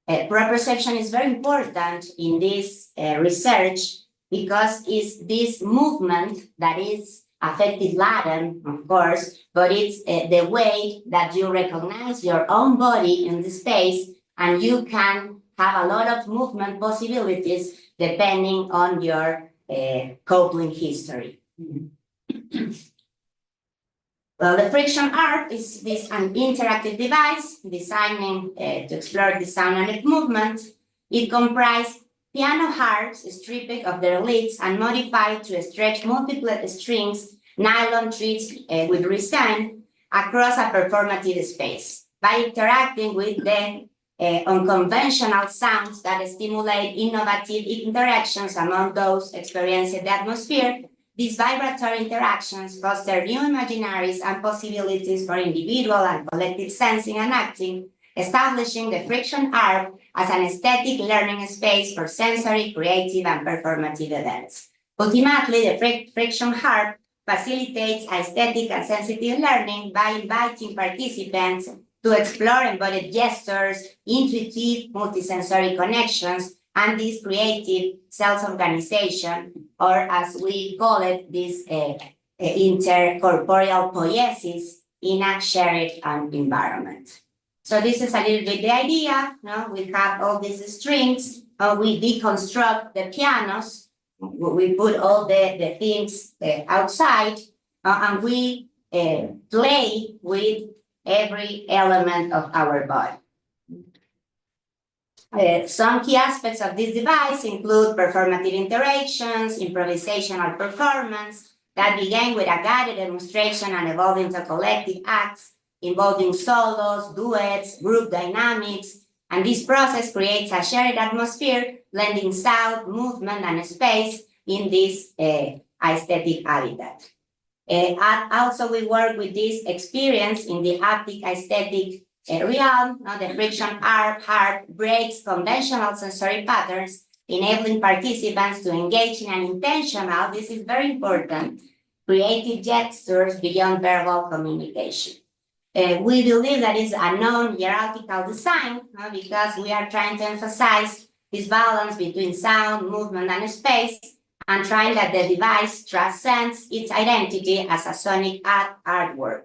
Proprioception is very important in this research because it's this movement that is affective latent, of course, but it's the way that you recognize your own body in the space, and you can have a lot of movement possibilities depending on your coupling history. Well, the friction harp is an interactive device designed to explore the sound and movement. It comprises piano harps stripped of their lids and modified to stretch multiple strings, nylon threads with resin across a performative space. By interacting with the unconventional sounds that stimulate innovative interactions among those experiencing the atmosphere, these vibratory interactions foster new imaginaries and possibilities for individual and collective sensing and acting, establishing the friction harp as an aesthetic learning space for sensory, creative, and performative events. Ultimately, the friction harp facilitates aesthetic and sensitive learning by inviting participants to explore embodied gestures, intuitive multisensory connections, and this creative self-organization, or as we call it, this intercorporeal poiesis in a shared environment. So this is a little bit the idea. We have all these strings, we deconstruct the pianos, we put all the things outside, and we play with every element of our body. Some key aspects of this device include performative interactions, improvisational performance that began with a guided demonstration and evolved into collective acts involving solos, duets, group dynamics, and this process creates a shared atmosphere blending sound, movement, and space in this aesthetic habitat. Also, we work with this experience in the haptic aesthetic realm. The friction art breaks conventional sensory patterns, enabling participants to engage in an intentional, this is very important, creative gestures beyond verbal communication. We believe that is a non-hierarchical design because we are trying to emphasize this balance between sound, movement, and space, and trying that the device transcends its identity as a sonic artwork.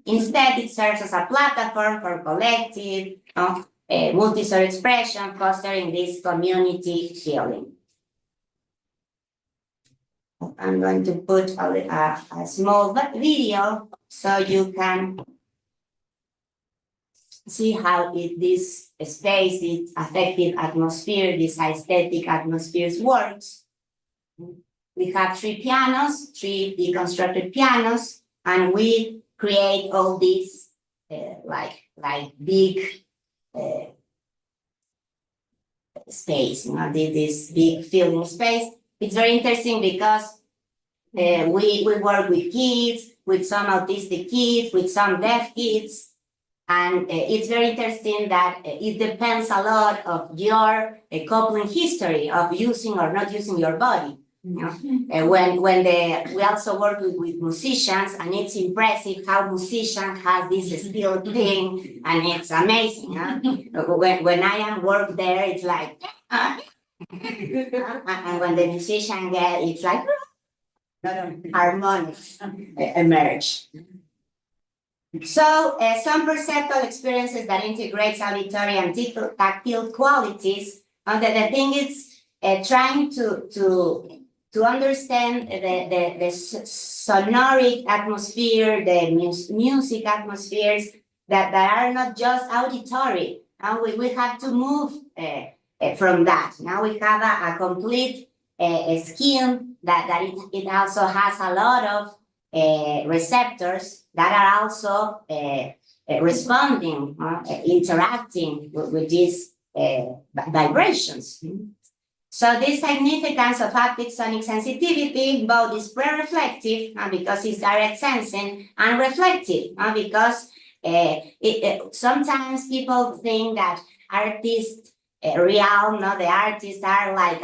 Instead, it serves as a platform for collective, multi-sensory expression, fostering this community feeling. I'm going to put a small video so you can see how this space, its affective atmosphere, this aesthetic atmospheres works. We have 3 pianos, 3 deconstructed pianos, and we create all these like big space, this big feeling space. It's very interesting because we work with kids, with some autistic kids, with some deaf kids, and it's very interesting that it depends a lot of your coupling history of using or not using your body. We also work with musicians, and it's impressive how musicians have this skill thing, and it's amazing. When I am work there, it's like, and when the musician get, it's like harmonics emerge. So some perceptual experiences that integrates auditory and tactile qualities. The thing is trying to understand the sonoric atmosphere, the music atmospheres that are not just auditory. We have to move from that. Now we have a complete scheme that it also has a lot of receptors that are also responding, interacting with these vibrations. So this significance of haptic sonic sensitivity both is pre-reflective because it's direct sensing, and reflective because sometimes people think that artists the artists are like,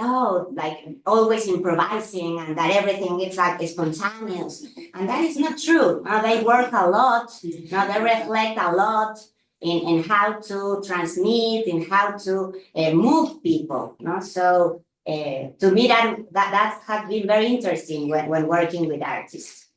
always improvising, and that everything is like spontaneous. And that is not true. They work a lot, they reflect a lot in how to transmit, in how to move people. So to me, that has been very interesting when working with artists.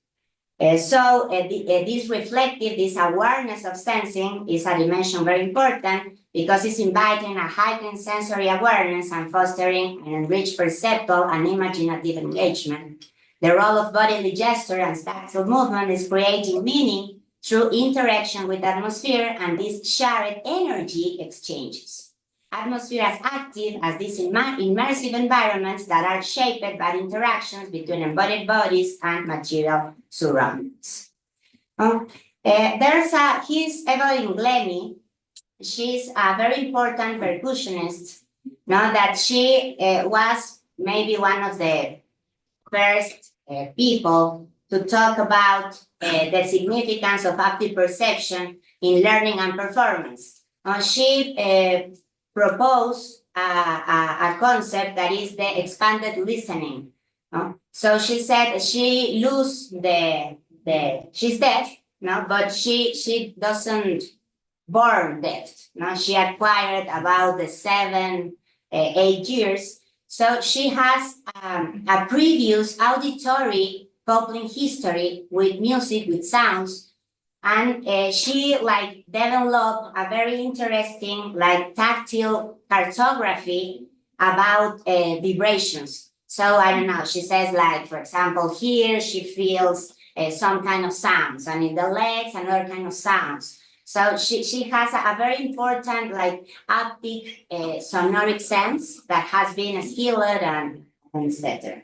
So this reflective, this awareness of sensing is a dimension very important because it's inviting a heightened sensory awareness and fostering an enriched perceptual and imaginative engagement. The role of bodily gesture and tactile movement is creating meaning through interaction with atmosphere and these shared energy exchanges. Atmosphere as active as these immersive environments that are shaped by interactions between embodied bodies and material surroundings. Here's Evelyn Glennie. She's a very important percussionist. That she was maybe one of the first people to talk about the significance of active perception in learning and performance. She proposed a concept that is the expanded listening. So she said she's deaf, but she doesn't born deaf. She acquired about the 7-8 years. So she has a previous auditory coupling history with music, with sounds, and she developed a very interesting tactile cartography about vibrations. So I don't know, she says for example, here she feels some kind of sounds, and in the legs another kind of sounds. So she has a very important haptic sonoric sense that has been skilled and etc.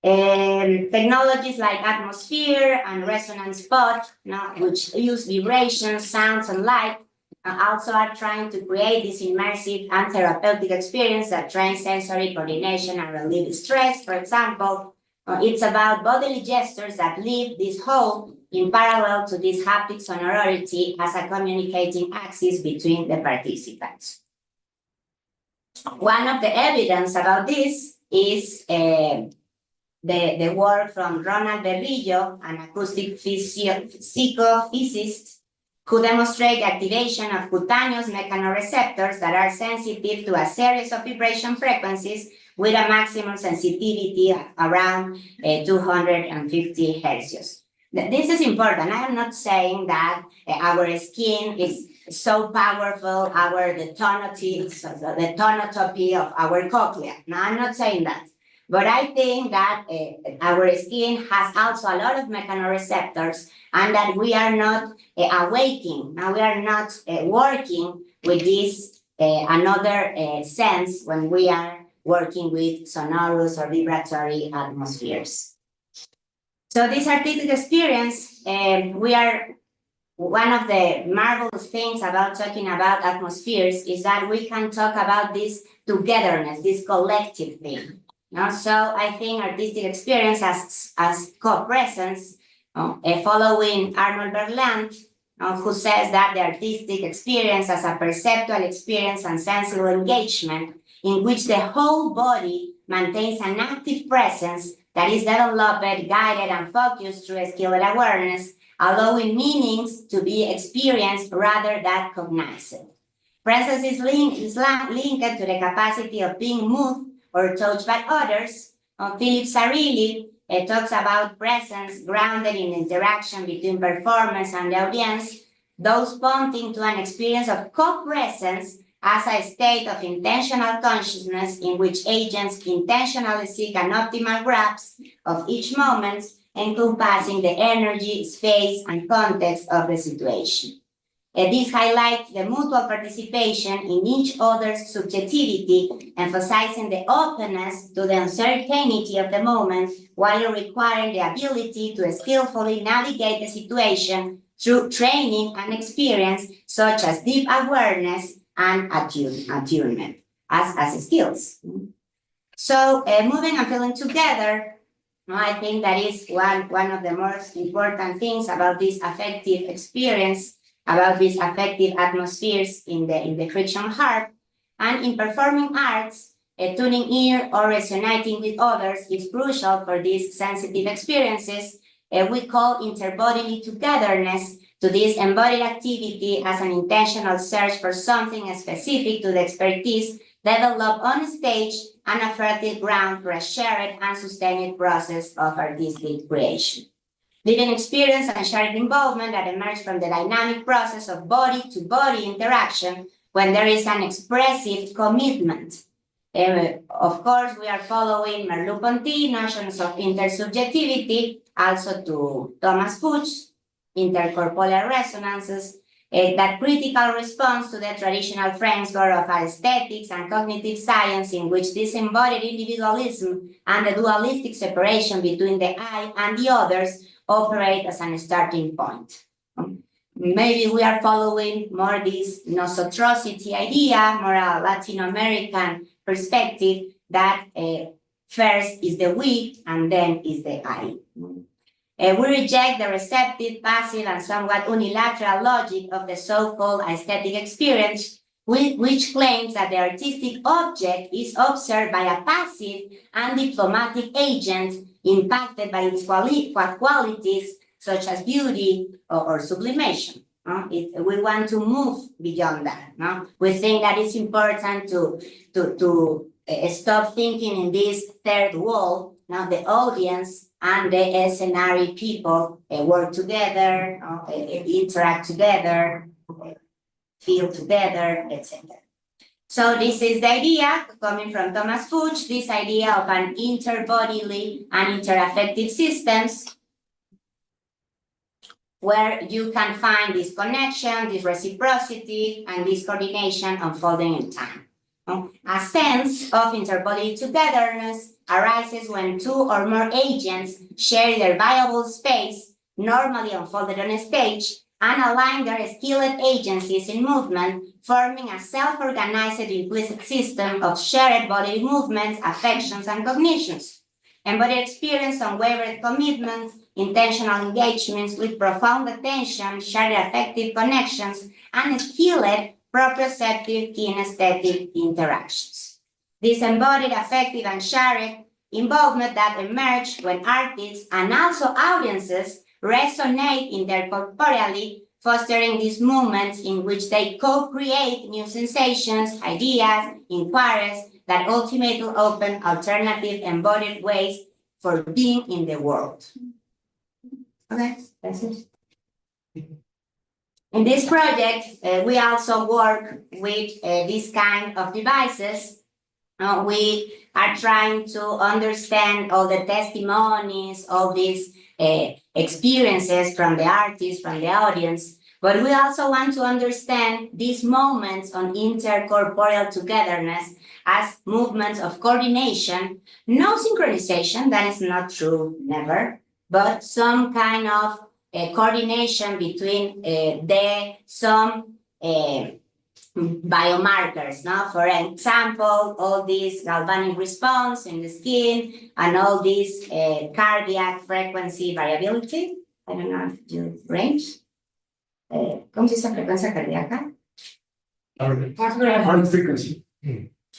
Technologies like atmosphere and resonance spot, which use vibrations, sounds, and light, also are trying to create this immersive and therapeutic experience that trains sensory coordination and relieves stress. For example, it's about bodily gestures that leave this whole in parallel to this haptic sonority as a communicating axis between the participants. One of the evidence about this is the work from Ronald Berrillo, an acoustic psychophysicist, who demonstrate the activation of cutaneous mechanoreceptors that are sensitive to a series of vibration frequencies with a maximum sensitivity of around 250 hertz. This is important. I am not saying that our skin is so powerful, the tonotopy of our cochlea. No, I'm not saying that. But I think that our skin has also a lot of mechanoreceptors and that we are not awaking, and we are not working with this another sense when we are working with sonorous or vibratory atmospheres. So this artistic experience, we are, one of the marvelous things about talking about atmospheres is that we can talk about this togetherness, this collective thing. So I think artistic experience as co-presence, following Arnold Berland, who says that the artistic experience as a perceptual experience and sensible engagement in which the whole body maintains an active presence that is developed, guided, and focused through skilled awareness, allowing meanings to be experienced rather than cognized. Presence is linked to the capacity of being moved or touched by others. Philip Sarilli talks about presence grounded in interaction between performers and the audience, those pointing to an experience of co-presence as a state of intentional consciousness in which agents intentionally seek an optimal grasp of each moment, encompassing the energy, space, and context of the situation. This highlights the mutual participation in each other's subjectivity, emphasizing the openness to the uncertainty of the moment, while requiring the ability to skillfully navigate the situation through training and experience, such as deep awareness and attunement as skills. So moving and feeling together, I think that is one of the most important things about this affective experience, about these affective atmospheres in the friction harp. And in performing arts, tuning ear or resonating with others is crucial for these sensitive experiences. We call interbodily togetherness to this embodied activity as an intentional search for something specific to the expertise developed on stage and a fertile ground for a shared and sustained process of artistic creation. Living experience and shared involvement that emerge from the dynamic process of body-to-body interaction when there is an expressive commitment. Of course, we are following Merleau-Ponty notions of intersubjectivity, also to Thomas Fuchs, intercorporeal resonances, that critical response to the traditional framework of aesthetics and cognitive science in which this embodied individualism and the dualistic separation between the I and the others operate as a starting point. Maybe we are following more this nosotrosity idea, more a Latin American perspective that first is the we and then is the I. We reject the receptive, passive, and somewhat unilateral logic of the so-called aesthetic experience, which claims that the artistic object is observed by a passive and diplomatic agent impacted by its qualities, such as beauty or sublimation. We want to move beyond that. We think that it's important to stop thinking in this third wall. Now the audience and the scenario people work together, interact together, feel together, etc. So this is the idea coming from Thomas Fuchs, this idea of an interbodily and interaffective systems where you can find this connection, this reciprocity, and this coordination unfolding in time. A sense of interbody togetherness arises when two or more agents share their viable space, normally unfolded on a stage, and align their skilled agencies in movement, forming a self-organized implicit system of shared bodily movements, affections, and cognitions. Embodied experience, unwavering commitment, intentional engagements with profound attention, shared affective connections, and skilled proprioceptive kinesthetic interactions. This embodied affective and shared involvement that emerge when artists and also audiences resonate intercorporeally, fostering these moments in which they co-create new sensations, ideas, inquiries that ultimately open alternative embodied ways for being in the world. Okay, that's it. In this project, we also work with this kind of devices. We are trying to understand all the testimonies, all these experiences from the artists, from the audience, but we also want to understand these moments on intercorporeal togetherness as movements of coordination, no synchronization, that is not true, never, but some kind of coordination between some biomarkers. Now, for example, all this galvanic response in the skin and all this cardiac frequency variability. I don't know if you range. ¿Cómo se dice frecuencia cardíaca? Heart frequency.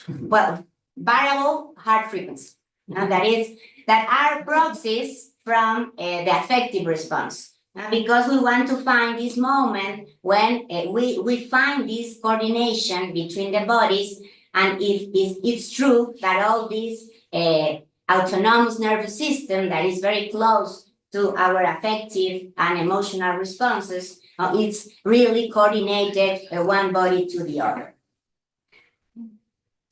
Well, variable heart frequency. Now, that are proxies from the affective response. Because we want to find this moment when we find this coordination between the bodies, and if it's true that all this autonomous nervous system that is very close to our affective and emotional responses, it's really coordinated one body to the other.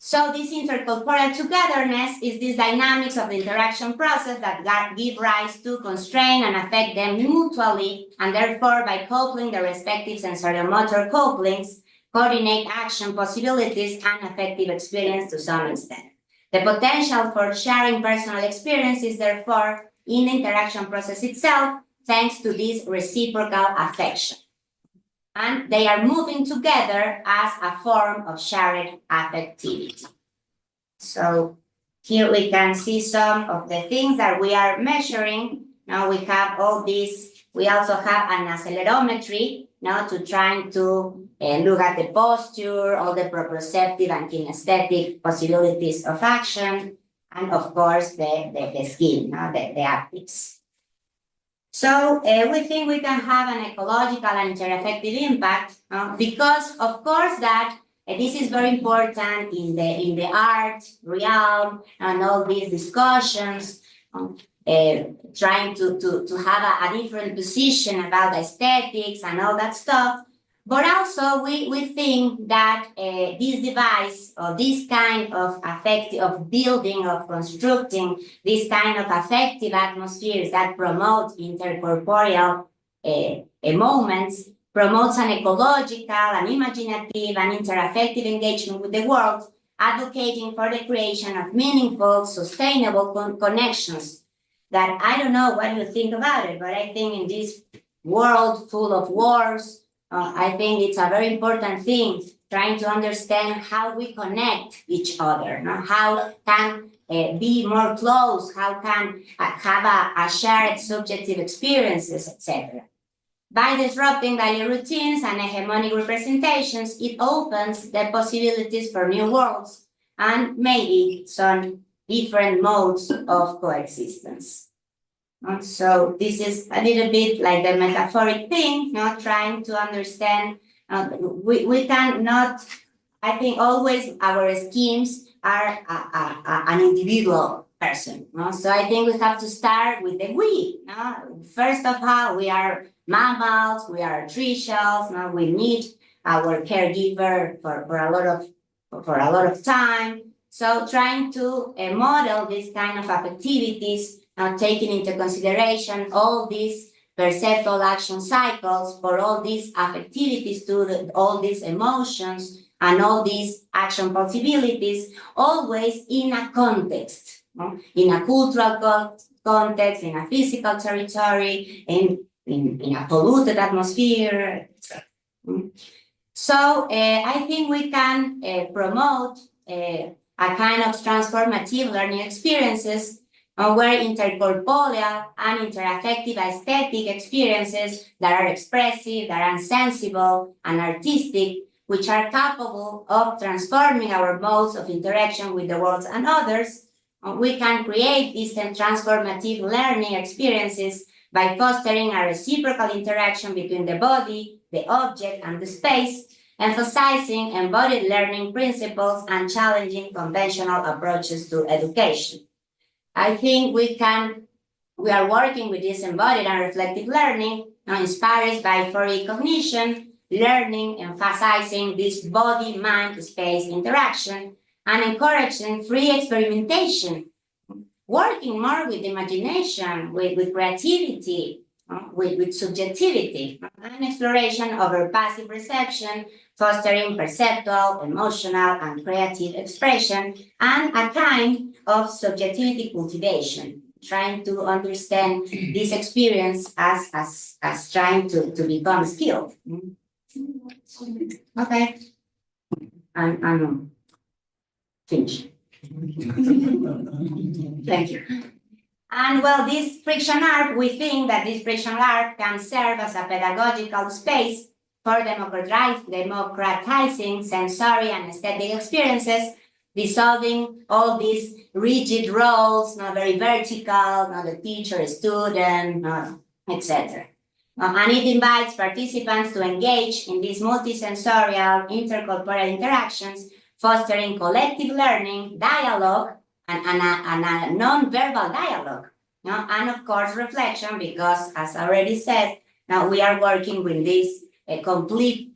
So this intercorporeal togetherness is this dynamics of the interaction process that give rise to constrain and affect them mutually, and therefore by coupling the respective sensorimotor couplings, coordinate action possibilities and affective experience to some extent. The potential for sharing personal experiences, therefore, in the interaction process itself, thanks to this reciprocal affection. And they are moving together as a form of shared affectivity. So here we can see some of the things that we are measuring. Now we have all these, we also have an accelerometry, now to trying to look at the posture, all the proprioceptive and kinesthetic possibilities of action, and of course the skin, the haptics. So we think we can have an ecological and interaffective impact because, of course, that this is very important in the art realm and all these discussions, trying to have a different position about aesthetics and all that stuff. But also we think that this device or this kind of affective, of building, of constructing this kind of affective atmospheres that promote intercorporeal moments, promotes an ecological, an imaginative, and interaffective engagement with the world, advocating for the creation of meaningful, sustainable connections that I don't know what you think about it, but I think in this world full of wars, I think it's a very important thing, trying to understand how we connect each other, how can be more close, how can have a shared subjective experiences, etc. By disrupting daily routines and hegemonic representations, it opens the possibilities for new worlds and maybe some different modes of coexistence. So this is a little bit like the metaphoric thing, trying to understand. We cannot, I think always our schemes are an individual person. So I think we have to start with the we. First of all, we are mammals, we are tree shells. We need our caregiver for a lot of time. So trying to model this kind of activities, taking into consideration all these perceptual action cycles for all these affectivities to all these emotions and all these action possibilities, always in a context, in a cultural context, in a physical territory, in in a polluted atmosphere, etc. So I think we can promote a kind of transformative learning experiences where intercorporeal and interaffective aesthetic experiences that are expressive, that are sensible and artistic, which are capable of transforming our modes of interaction with the world and others, we can create these transformative learning experiences by fostering a reciprocal interaction between the body, the object, and the space, emphasizing embodied learning principles and challenging conventional approaches to education. I think we are working with this embodied and reflective learning, inspired by FFyl cognition, learning, emphasizing this body-mind space interaction, and encouraging free experimentation, working more with imagination, with creativity, with subjectivity, and exploration over passive reception, fostering perceptual, emotional, and creative expression, and a kind of subjectivity cultivation, trying to understand this experience as trying to become skilled. Okay. I'm finished. Thank you. And well, this friction art, we think that this friction art can serve as a pedagogical space for democratizing sensory and aesthetic experiences, dissolving all these rigid roles, not very vertical, not the teacher, student, etc. And it invites participants to engage in these multisensorial intercorporeal interactions, fostering collective learning, dialogue, and a non-verbal dialogue, and of course reflection, because as I already said, now we are working with this complete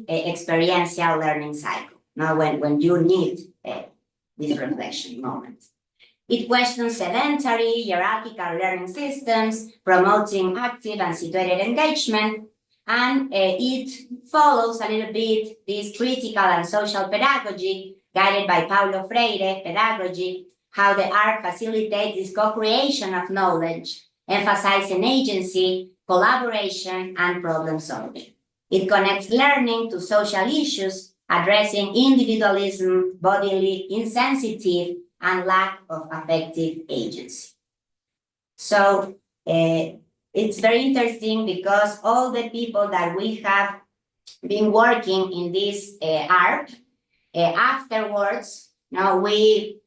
experiential learning cycle. Now when you need this reflection moment. It questions sedentary, hierarchical learning systems, promoting active and situated engagement, and it follows a little bit this critical and social pedagogy guided by Paulo Freire pedagogy, how the art facilitates this co-creation of knowledge, emphasizing agency, collaboration, and problem solving. It connects learning to social issues, addressing individualism, bodily insensitive, and lack of affective agency. So it's very interesting because all the people that we have been working in this art, afterwards, now we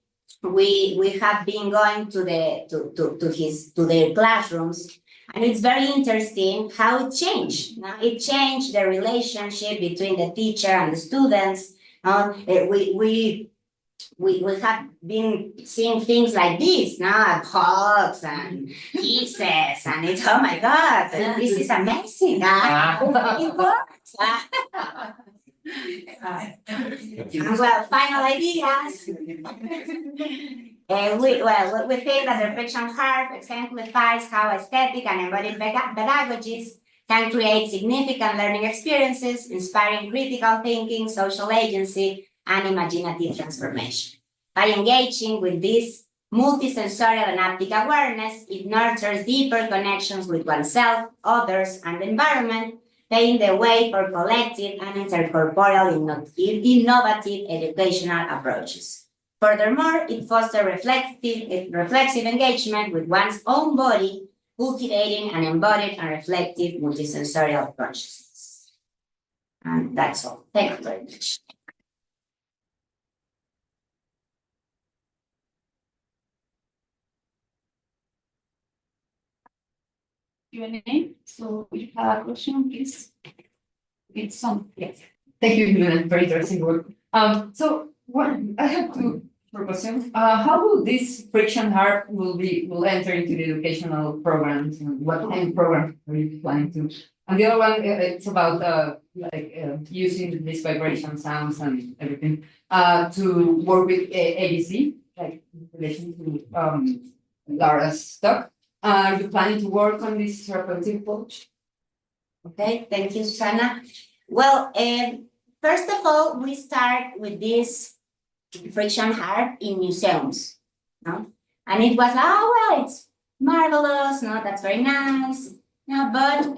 have been going to their classrooms, and it's very interesting how it changed. Now it changed the relationship between the teacher and the students. We have been seeing things like this, hugs and kisses, and it's, oh my God, this is amazing. It works. Well, final ideas. We think that the friction art exemplifies how aesthetic and embodied pedagogies can create significant learning experiences, inspiring critical thinking, social agency, and imaginative transformation. By engaging with this multisensorial and haptic awareness, it nurtures deeper connections with oneself, others, and the environment, paving the way for collective and intercorporeal innovative educational approaches. Furthermore, it fosters reflexive engagement with one's own body, cultivating an embodied and reflective multisensorial consciousness. And that's all. Thank you very much. Q&A. So if you have a question, please. It's some. Yes. Thank you, Ximena. Very interesting work. So I have two questions. How will this friction art will enter into the educational programs, and what kind of program are you planning to? And the other one, it's about using these vibration sounds and everything to work with ABC, like in relation to Lara's talk. Are you planning to work on this therapeutic approach? Okay, thank you, Susana. Well, first of all, we start with this friction art in museums, no? And it was, oh, well, it's marvelous, no, that's very nice. No, but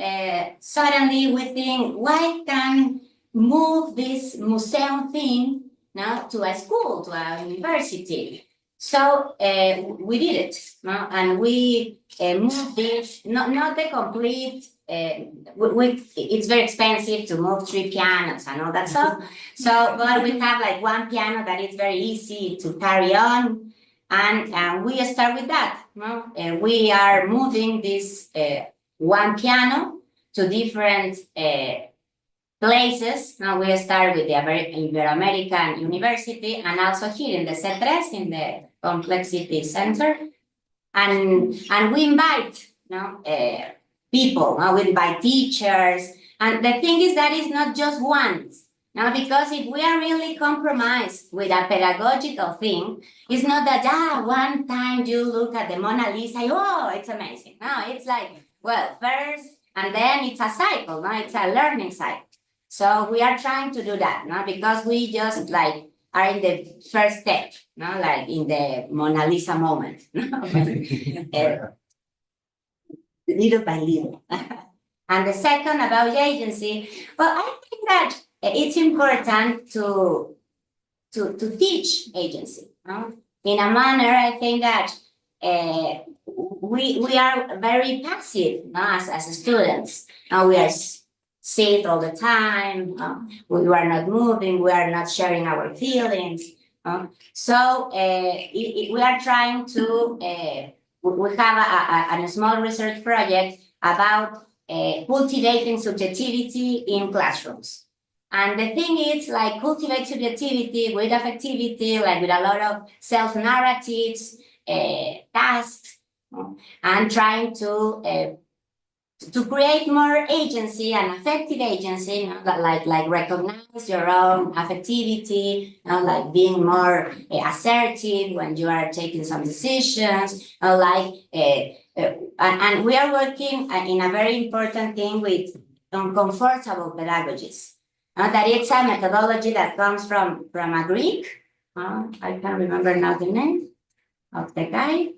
suddenly we think, why can move this museum thing now to a school, to a university? So we did it, no? And we moved this, not the complete, it's very expensive to move 3 pianos and all that stuff. So, but we have like 1 piano that is very easy to carry on. And we start with that, no? We are moving this 1 piano to different places. Now we start with the Ibero-American University and also here in the C3, in the Complexity Center. And we invite people, we invite teachers. And the thing is that it's not just once. Now, because if we are really compromised with a pedagogical thing, it's not that, one time you look at the Mona Lisa, oh, it's amazing. No, it's like, well, first, and then it's a cycle, no? It's a learning cycle. So we are trying to do that, no? Because we just like are in the first step, no? Like in the Mona Lisa moment, little by little. And the second about the agency, well, I think that it's important to teach agency, no? In a manner, I think that we are very passive, no? As students. We are sit all the time. We are not moving. We are not sharing our feelings. So we are trying to. We have a small research project about cultivating subjectivity in classrooms. And the thing is, like, cultivate subjectivity with affectivity, like with a lot of self-narratives, tasks, and trying to create more agency and affective agency, like recognize your own affectivity, like being more assertive when you are taking some decisions, and we are working in a very important thing with uncomfortable pedagogies. That it's a methodology that comes from a Greek. I can't remember now the name of the guy.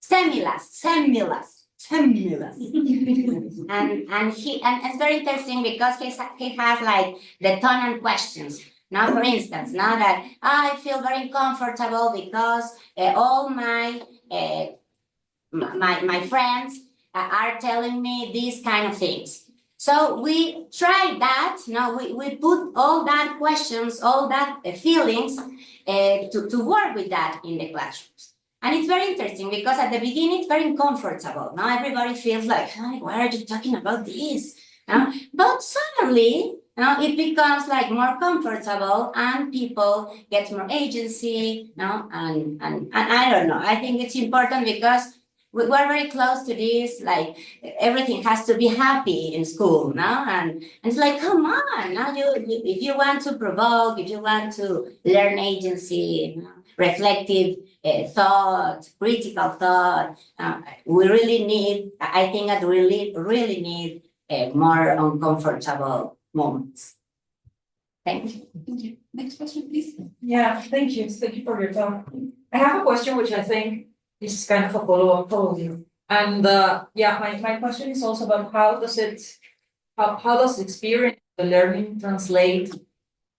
Semilas. And it's very interesting because he has like the tone and questions. Now, for instance, now that I feel very comfortable because all my friends are telling me these kind of things. So we tried that. Now we put all that questions, all that feelings to work with that in the classrooms. And it's very interesting because at the beginning it's very uncomfortable. Now everybody feels like, why are you talking about this? But suddenly, it becomes like more comfortable and people get more agency. And I don't know. I think it's important because we're very close to this. Like everything has to be happy in school, and it's like, come on, now if you want to provoke, if you want to learn agency, reflective thought, critical thought, we really need. I think that we really need more uncomfortable moments. Thank you. Thank you. Next question, please. Yeah, thank you. Thank you for your talk. I have a question which I think is kind of a follow-up for you. And my question is also about how does experience the learning translate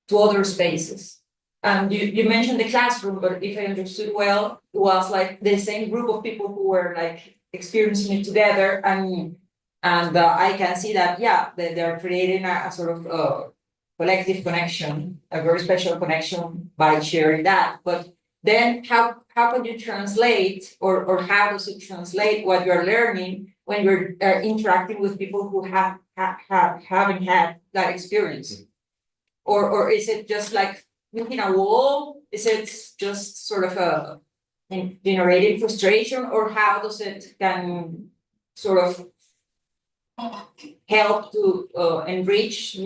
to other spaces? And you mentioned the classroom, but if I understood well, it was like the same group of people who were like experiencing it together, and I can see that they're creating a sort of collective connection, a very special connection by sharing that. But then how can you translate or how does it translate what you're learning when you're interacting with people who haven't had that experience? Or is it just like making a wall? Is it just sort of a generating frustration, or how does it can sort of help to enrich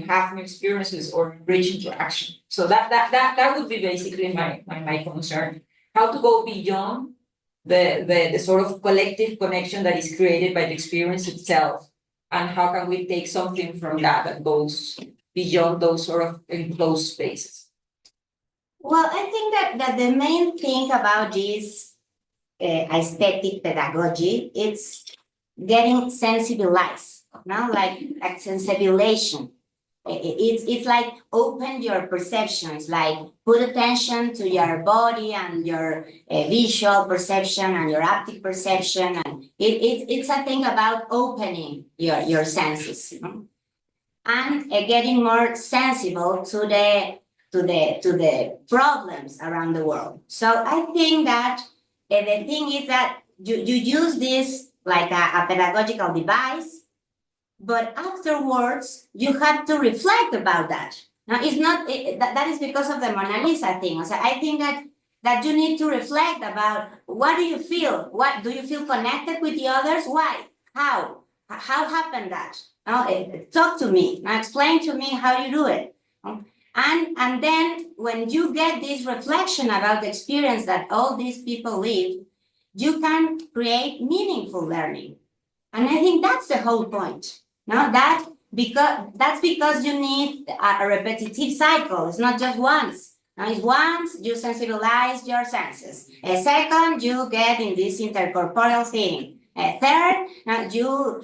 have new experiences or enrich interaction? So that would be basically my concern. How to go beyond the sort of collective connection that is created by the experience itself, and how can we take something from that goes beyond those sort of enclosed spaces? Well, I think that the main thing about this aesthetic pedagogy, it's getting sensibilized, no, like sensibilization. It's like open your perceptions, like put attention to your body and your visual perception and your haptic perception, and it's a thing about opening your senses, you know? And getting more sensible to the problems around the world. So I think that the thing is that you use this like a pedagogical device, but afterwards you have to reflect about that. Now it's not that is because of the Mona Lisa thing. So I think that you need to reflect about what do you feel? What do you feel connected with the others? Why? How happened that? Talk to me. Now explain to me how you do it. And then when you get this reflection about the experience that all these people live, you can create meaningful learning. And I think that's the whole point. No, that's because you need a repetitive cycle. It's not just once. Now, it's once you sensibilize your senses. Second, you get in this intercorporeal thing. Third, you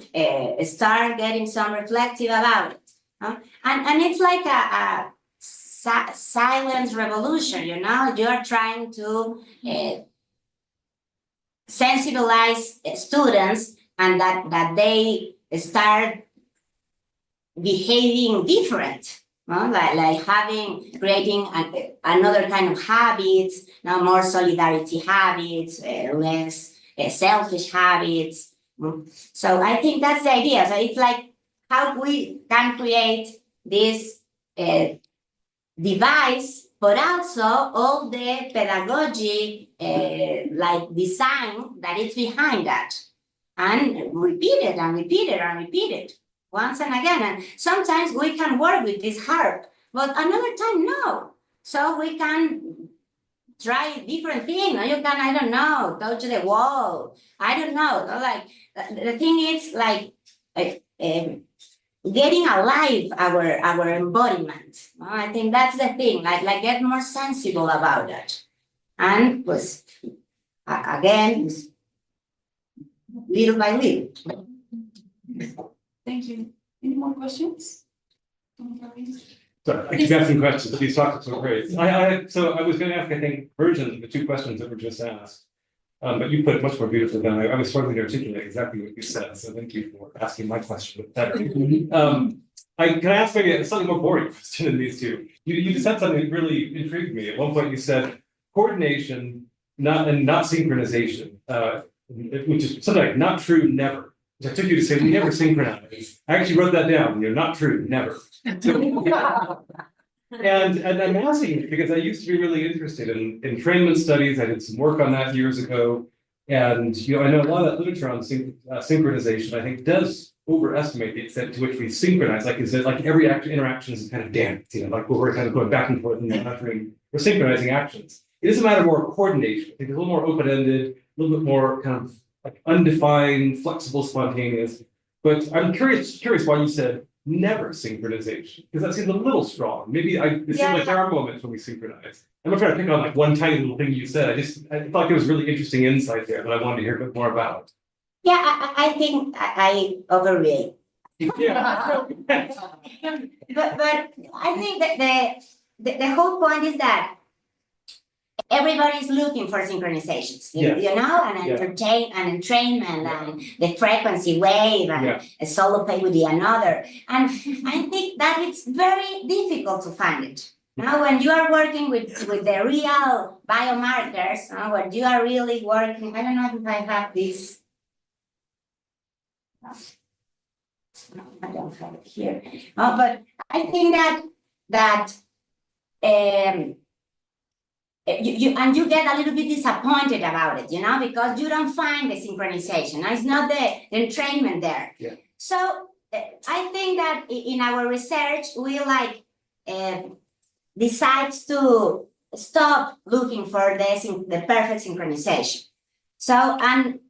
start getting some reflective about it. And it's like a silence revolution, you know? You're trying to sensibilize students and that they start behaving different, like creating another kind of habits, more solidarity habits, less selfish habits. So I think that's the idea. So it's like how we can create this device, but also all the pedagogy like design that is behind that, and repeat it and repeat it and repeat it once and again. And sometimes we can work with this harp, but another time no. So we can try different things. You can, I don't know, touch the wall. I don't know. Like the thing is like getting alive our embodiment. I think that's the thing. Like get more sensible about that. And was again little by little. Thank you. Any more questions? Sorry, I keep asking questions. These topics are great. So I was going to ask, I think, versions of the two questions that were just asked. But you put it much more beautifully than I was struggling to articulate exactly what you said. So thank you for asking my question. Can I ask maybe a slightly more boring question than these two? You said something that really intrigued me. At one point you said coordination, not synchronization, which is something like not true, never. Which I took you to say we never synchronize. I actually wrote that down. You're not true, never. And I'm asking because I used to be really interested in entrainment studies. I did some work on that years ago. And I know a lot of that literature on synchronization, I think, does overestimate the extent to which we synchronize. Like, is it like every interaction is kind of dance, like we're kind of going back and forth and monitoring, we're synchronizing actions. It is a matter more of coordination. I think it's a little more open-ended, a little bit more kind of like undefined, flexible, spontaneous. But I'm curious why you said never synchronization, because that seems a little strong. Maybe it seems like there are moments when we synchronize. I'm not trying to pick on like one tiny little thing you said. I thought there was really interesting insight there that I wanted to hear a bit more about. Yeah, I think I overreact. Yeah. but I think that the whole point is that everybody's looking for synchronizations, you know, and entrainment and the frequency wave and a solo play with the another. And I think that it's very difficult to find it. Now, when you are working with the real biomarkers, when you are really working, I don't know if I have this. No, I don't have it here. But I think that you get a little bit disappointed about it, because you don't find the synchronization. It's not the entrainment there. Yeah. So I think that in our research, we decides to stop looking for the perfect synchronization. So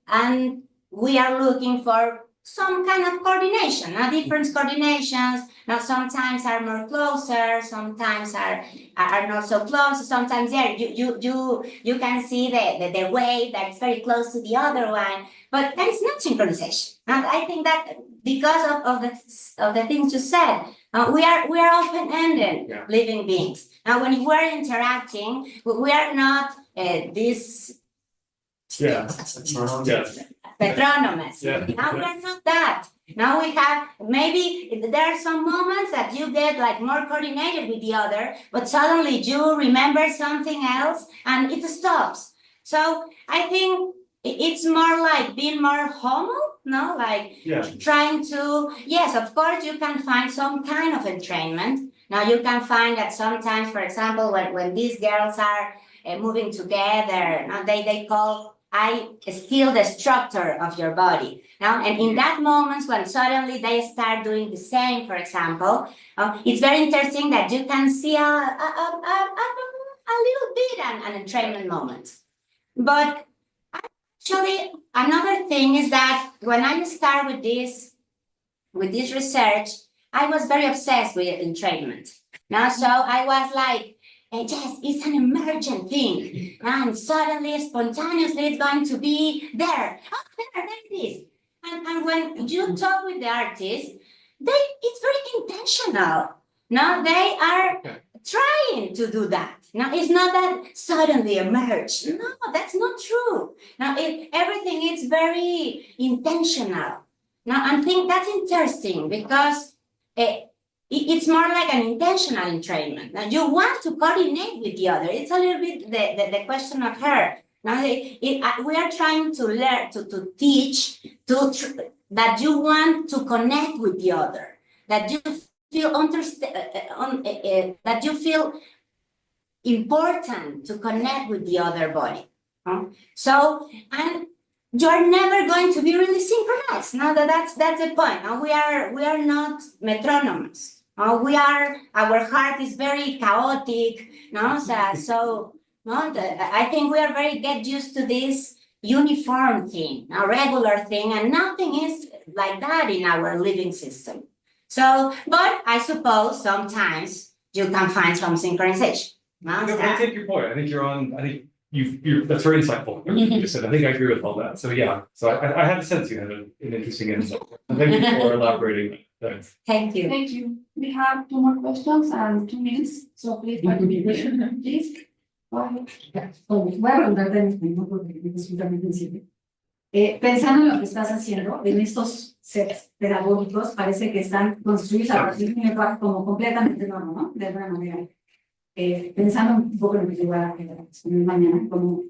and we are looking for some kind of coordination, different coordinations. Now sometimes are more closer, sometimes are not so close. Sometimes you can see the wave that's very close to the other one, but that is not synchronization. And I think that because of the things you said, we are open-ended living beings. Now when we're interacting, we are not this. Petronomous. Now we're not that. Now we have, maybe there are some moments that you get like more coordinated with the other, but suddenly you remember something else and it stops. So I think it's more like being more homo, no? Like trying to, yes, of course you can find some kind of entrainment. Now you can find that sometimes, for example, when these girls are moving together, now they call I steal the structure of your body. Now, and in that moment when suddenly they start doing the same, for example, it's very interesting that you can see a little bit an entrainment moment. But actually, another thing is that when I start with this research, I was very obsessed with entrainment. Now, so I was like, yes, it's an emergent thing. And suddenly, spontaneously, it's going to be there. Oh, there it is. And when you talk with the artists, it's very intentional. No, they are trying to do that. Now, it's not that suddenly emerge. No, that's not true. Now, everything is very intentional. Now, I think that's interesting because it's more like an intentional entrainment. Now, you want to coordinate with the other. It's a little bit the question of her. Now, we are trying to learn, to teach, that you want to connect with the other, that you feel that you feel important to connect with the other body. So, and you're never going to be really synchronized. Now that's the point. Now we are not metronomous. Our heart is very chaotic. No, so no, I think we are get used to this uniform thing, a regular thing, and nothing is like that in our living system. So, but I suppose sometimes you can find some synchronization. No, but I take your point. I think you're that's very insightful. You just said, I think I agree with all that. So yeah, so I had a sense you had an interesting insight. Thank you for elaborating. Thanks. Thank you. Thank you. We have 2 more questions and 2 minutes, so please, please. Go ahead. Voy a preguntarte en español porque resulta muy sensible. Pensando en lo que estás haciendo, en estos sets pedagógicos, parece que están construidos a partir de un lenguaje como completamente nuevo, ¿no? De alguna manera. Pensando un poco en lo que te voy a exponer mañana, como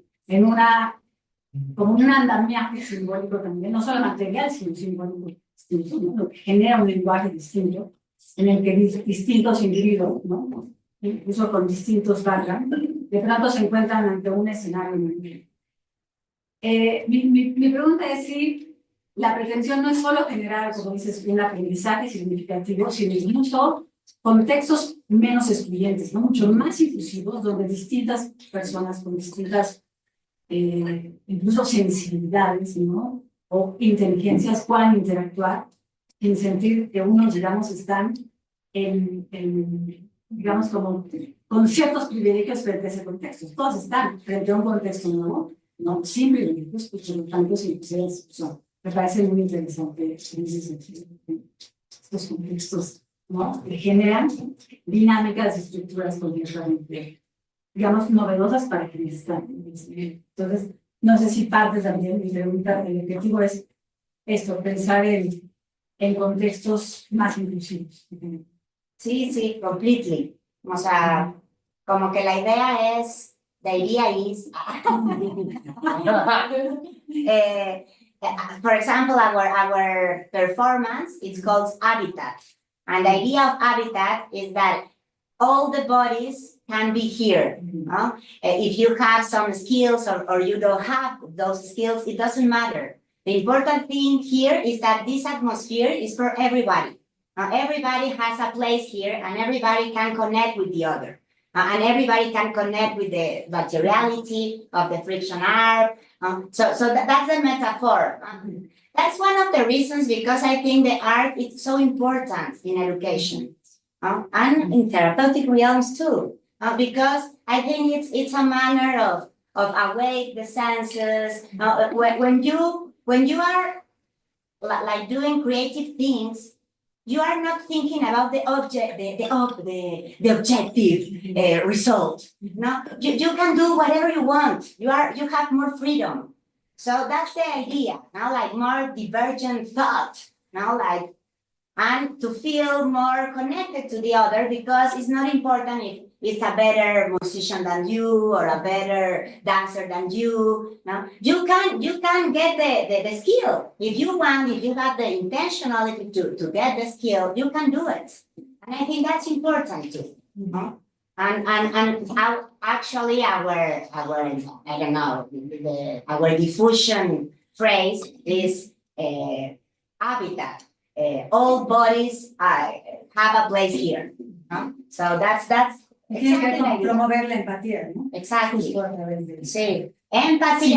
un andamiaje simbólico también, no solo material, sino simbólico distinto, ¿no? Lo que genera un lenguaje distinto, en el que distintos individuos, ¿no? Incluso con distintos backgrounds, de pronto se encuentran ante un escenario muy mi pregunta es si la pretensión no es solo generar, como dices, un aprendizaje significativo, sino incluso contextos menos excluyentes, ¿no? Mucho más inclusivos, donde distintas personas con distintas, incluso sensibilidades, ¿no? O inteligencias puedan interactuar sin sentir que unos, digamos, están digamos, como con ciertos privilegios frente a ese contexto. Todos están frente a un contexto nuevo, no sin privilegios, pues por lo tanto, sin discusión. Me parece muy interesante en ese sentido. Estos contextos, ¿no? Que generan dinámicas y estructuras completamente, digamos, novedosas para quienes están. Entonces, no sé si parte también mi pregunta, el objetivo es esto, pensar en contextos más inclusivos. Sí, completely. O sea, como que la idea es, the idea is, for example, our performance is called habitat. And the idea of habitat is that all the bodies can be here. If you have some skills or you don't have those skills, it doesn't matter. The important thing here is that this atmosphere is for everybody. Everybody has a place here and everybody can connect with the other. and everybody can connect with the materiality of the friction arc. That's a metaphor. That's one of the reasons because I think the art is so important in education and in therapeutic realms too, because I think it's a manner of awake the senses. When you are like doing creative things, you are not thinking about the object, the objective result. No, you can do whatever you want. You have more freedom. So that's the idea. Now, like more divergent thought. Now, like and to feel more connected to the other because it's not important if it's a better musician than you or a better dancer than you. No, you can get the skill. If you want, if you have the intentionality to get the skill, you can do it. And I think that's important too. And actually our I don't know, our diffusion phrase is habitat. All bodies have a place here. So that's exactly like promover la empatía, ¿no? Exactly. Sí. Empathy,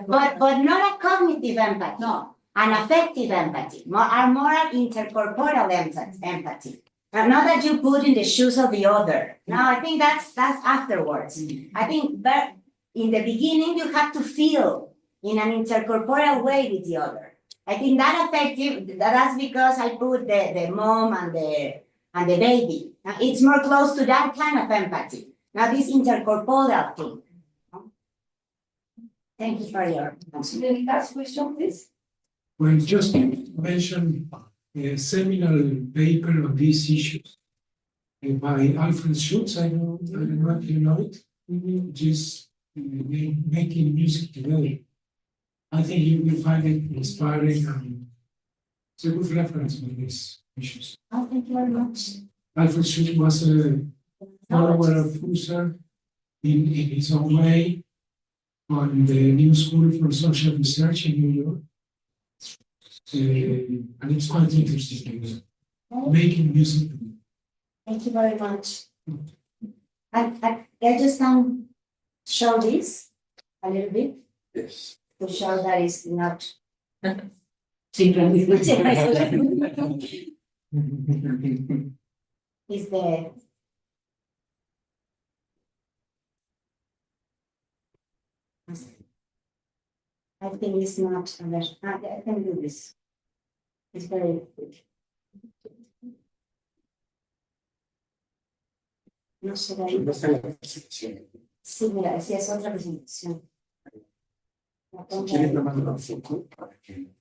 but not a cognitive empathy. No. An affective empathy, more intercorporeal empathy. Not that you put in the shoes of the other. No, I think that's afterwards. I think that in the beginning you have to feel in an intercorporeal way with the other. I think that affective, that's because I put the mom and the baby. Now, it's more close to that kind of empathy. Now this intercorporeal thing. Thank you for your answer. The last question, please. Well, just mention a seminal paper on these issues by Alfred Schutz. I don't know if you know it, which is making music today. I think you will find it inspiring and it's a good reference for these issues. Oh, thank you very much. Alfred Schutz was a follower of Husserl in his own way on the New School for Social Research in New York. And it's quite interesting, making music. Thank you very much. I just show this a little bit. Yes. To show that it's not. Is the. I think it's not. I can do this. It's very good. No será. Sí, mira, sí, es otra presentación. ¿Quieres tomar una foto para que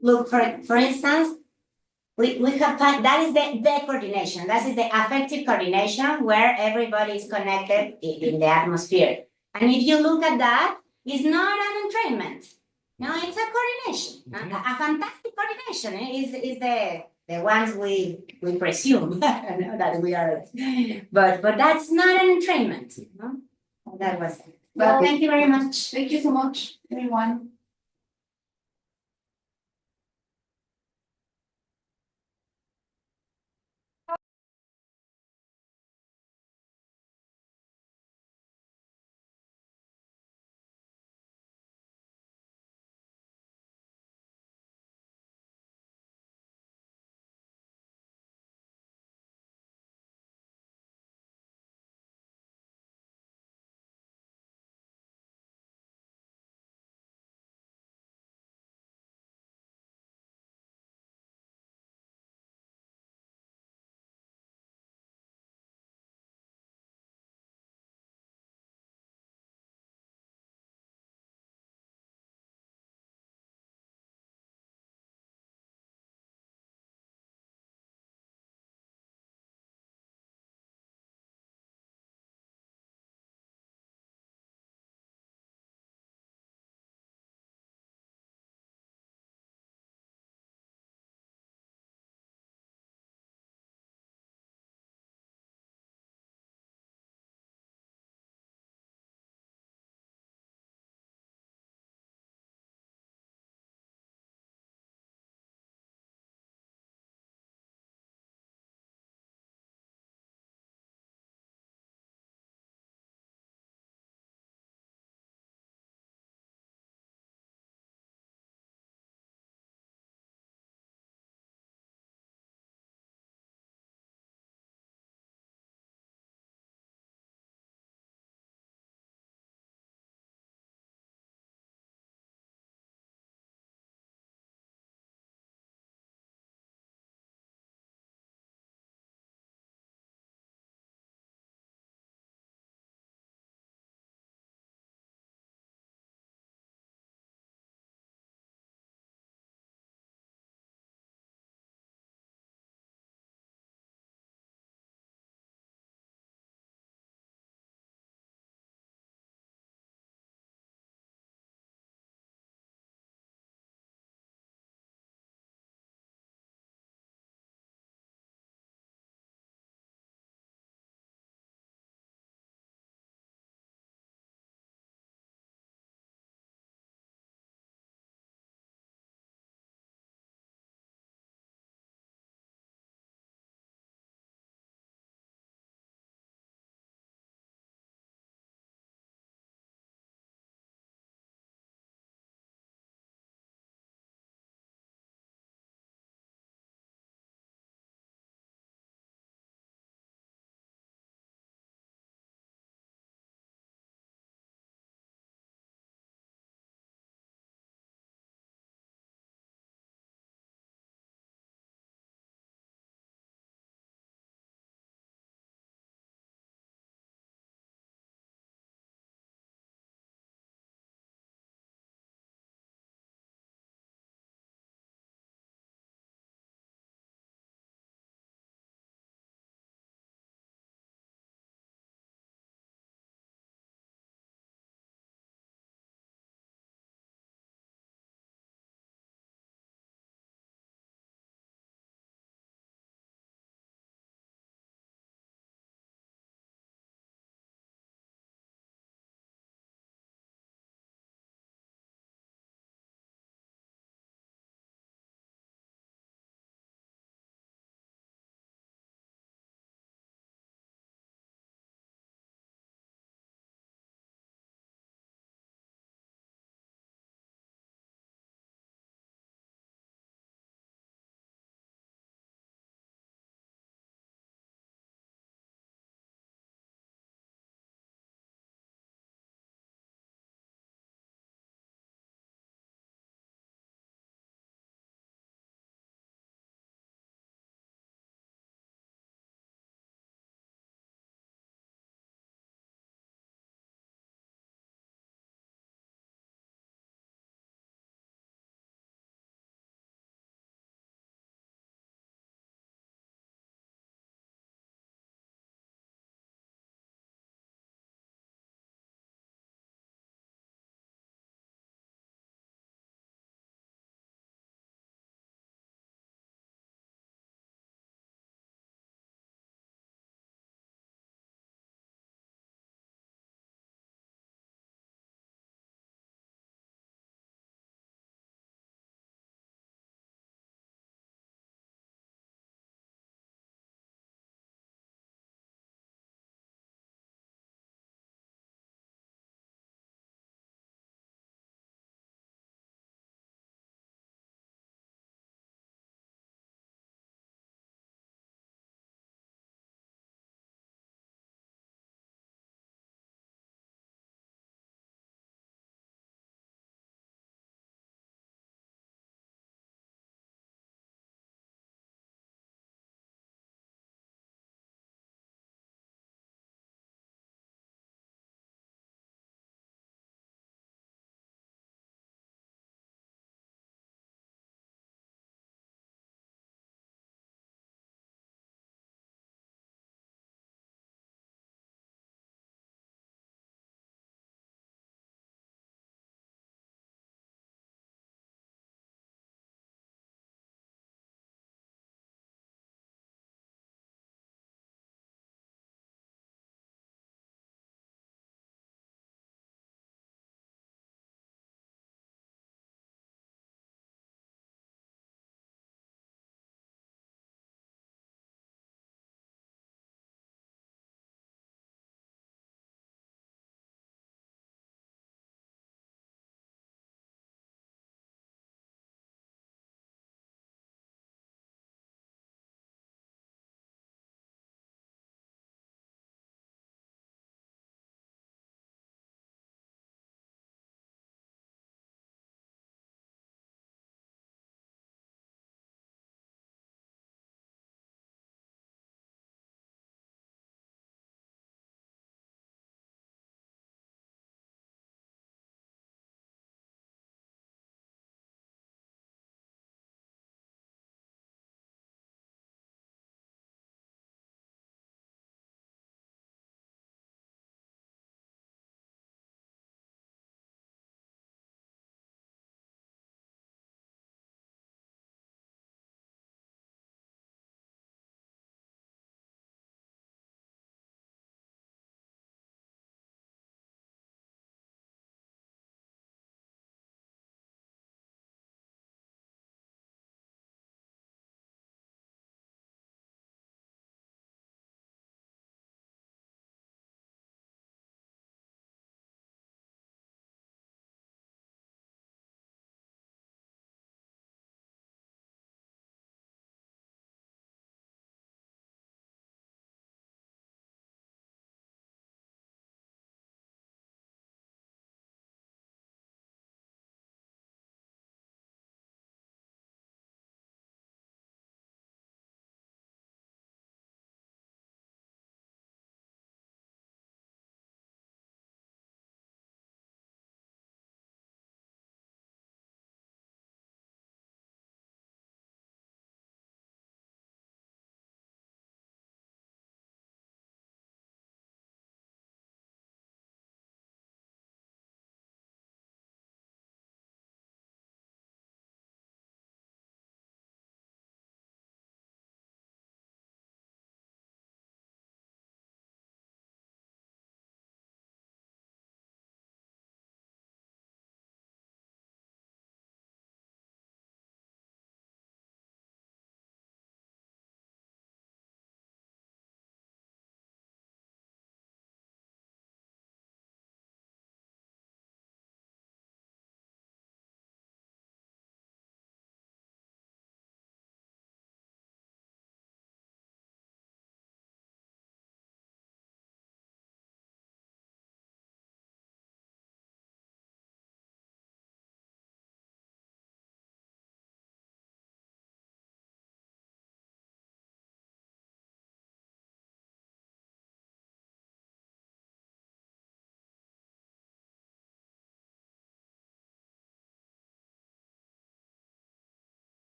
Look, for instance, we have that is the coordination. That is the affective coordination where everybody is connected in the atmosphere. And if you look at that, it's not an entrainment. No, it's a coordination. A fantastic coordination is the ones we presume that we are. But that's not an entrainment. No? That was it. Well, thank you very much. Thank you so much, everyone.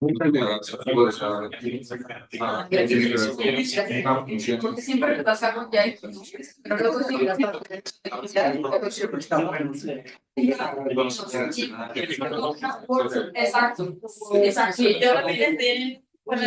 Porque siempre le pasamos ya pero luego sí, exacto, exacto. Sí, yo realmente bueno,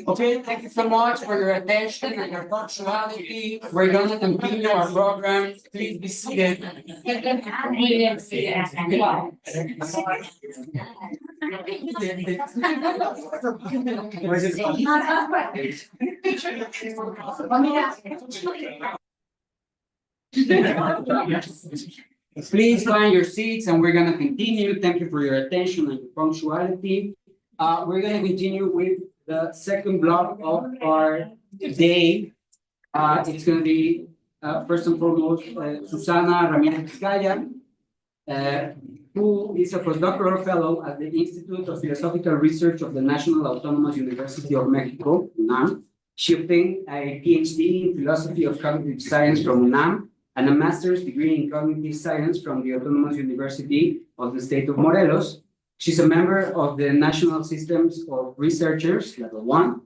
Okay, thank you so much for your attention and your punctuality. We're going to continue our program. Please be seated. Please find your seats and we're going to continue. Thank you for your attention and your punctuality. We're going to continue with the second block of our day. It's going to be, first and foremost, Susana Ramírez-Vizcaya, who is a postdoctoral fellow at the Institute of Philosophical Research of the National Autonomous University of Mexico, UNAM. She obtained a PhD in Philosophy of Cognitive Science from UNAM and a master's degree in Cognitive Science from the Autonomous University of the State of Morelos. She's a member of the National Systems of Researchers, Level 1,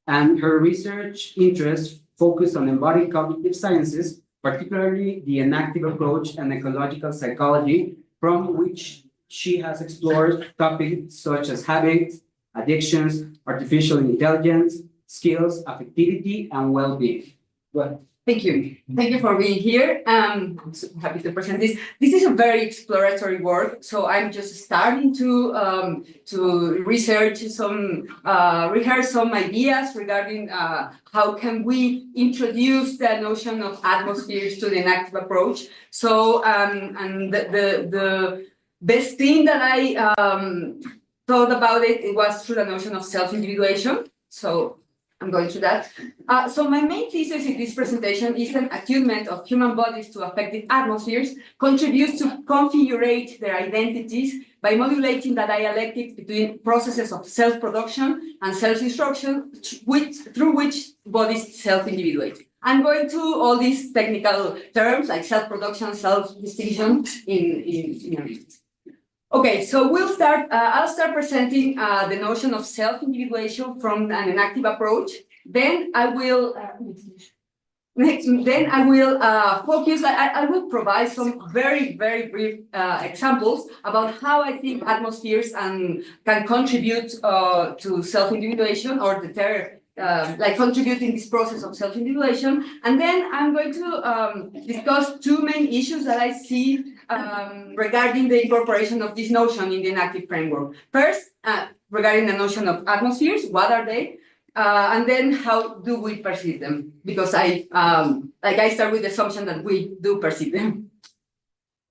and her research interests focus on embodied cognitive sciences, particularly the enactive approach and ecological psychology, from which she has explored topics such as habits, addictions, artificial intelligence, skills, affectivity, and well-being. Well, thank you. Thank you for being here. I'm so happy to present this. This is a very exploratory work, so I'm just starting to research some, rehearse some ideas regarding how can we introduce the notion of atmospheres to the enactive approach. So, and the best thing that I thought about it was through the notion of self-individuation. So I'm going to that. So my main thesis in this presentation is an attunement of human bodies to affective atmospheres contributes to configurate their identities by modulating the dialectic between processes of self-production and self-destruction through which bodies self-individuate. I'm going to all these technical terms like self-production, self-distinction in a minute. Okay, so we'll start, I'll start presenting the notion of self-individuation from an enactive approach. Then I will, focus, I will provide some very, very brief examples about how I think atmospheres can contribute to self-individuation or deter, like contribute in this process of self-individuation. And then I'm going to discuss two main issues that I see regarding the incorporation of this notion in the enactive framework. First, regarding the notion of atmospheres, what are they? And then how do we perceive them? Because I start with the assumption that we do perceive them.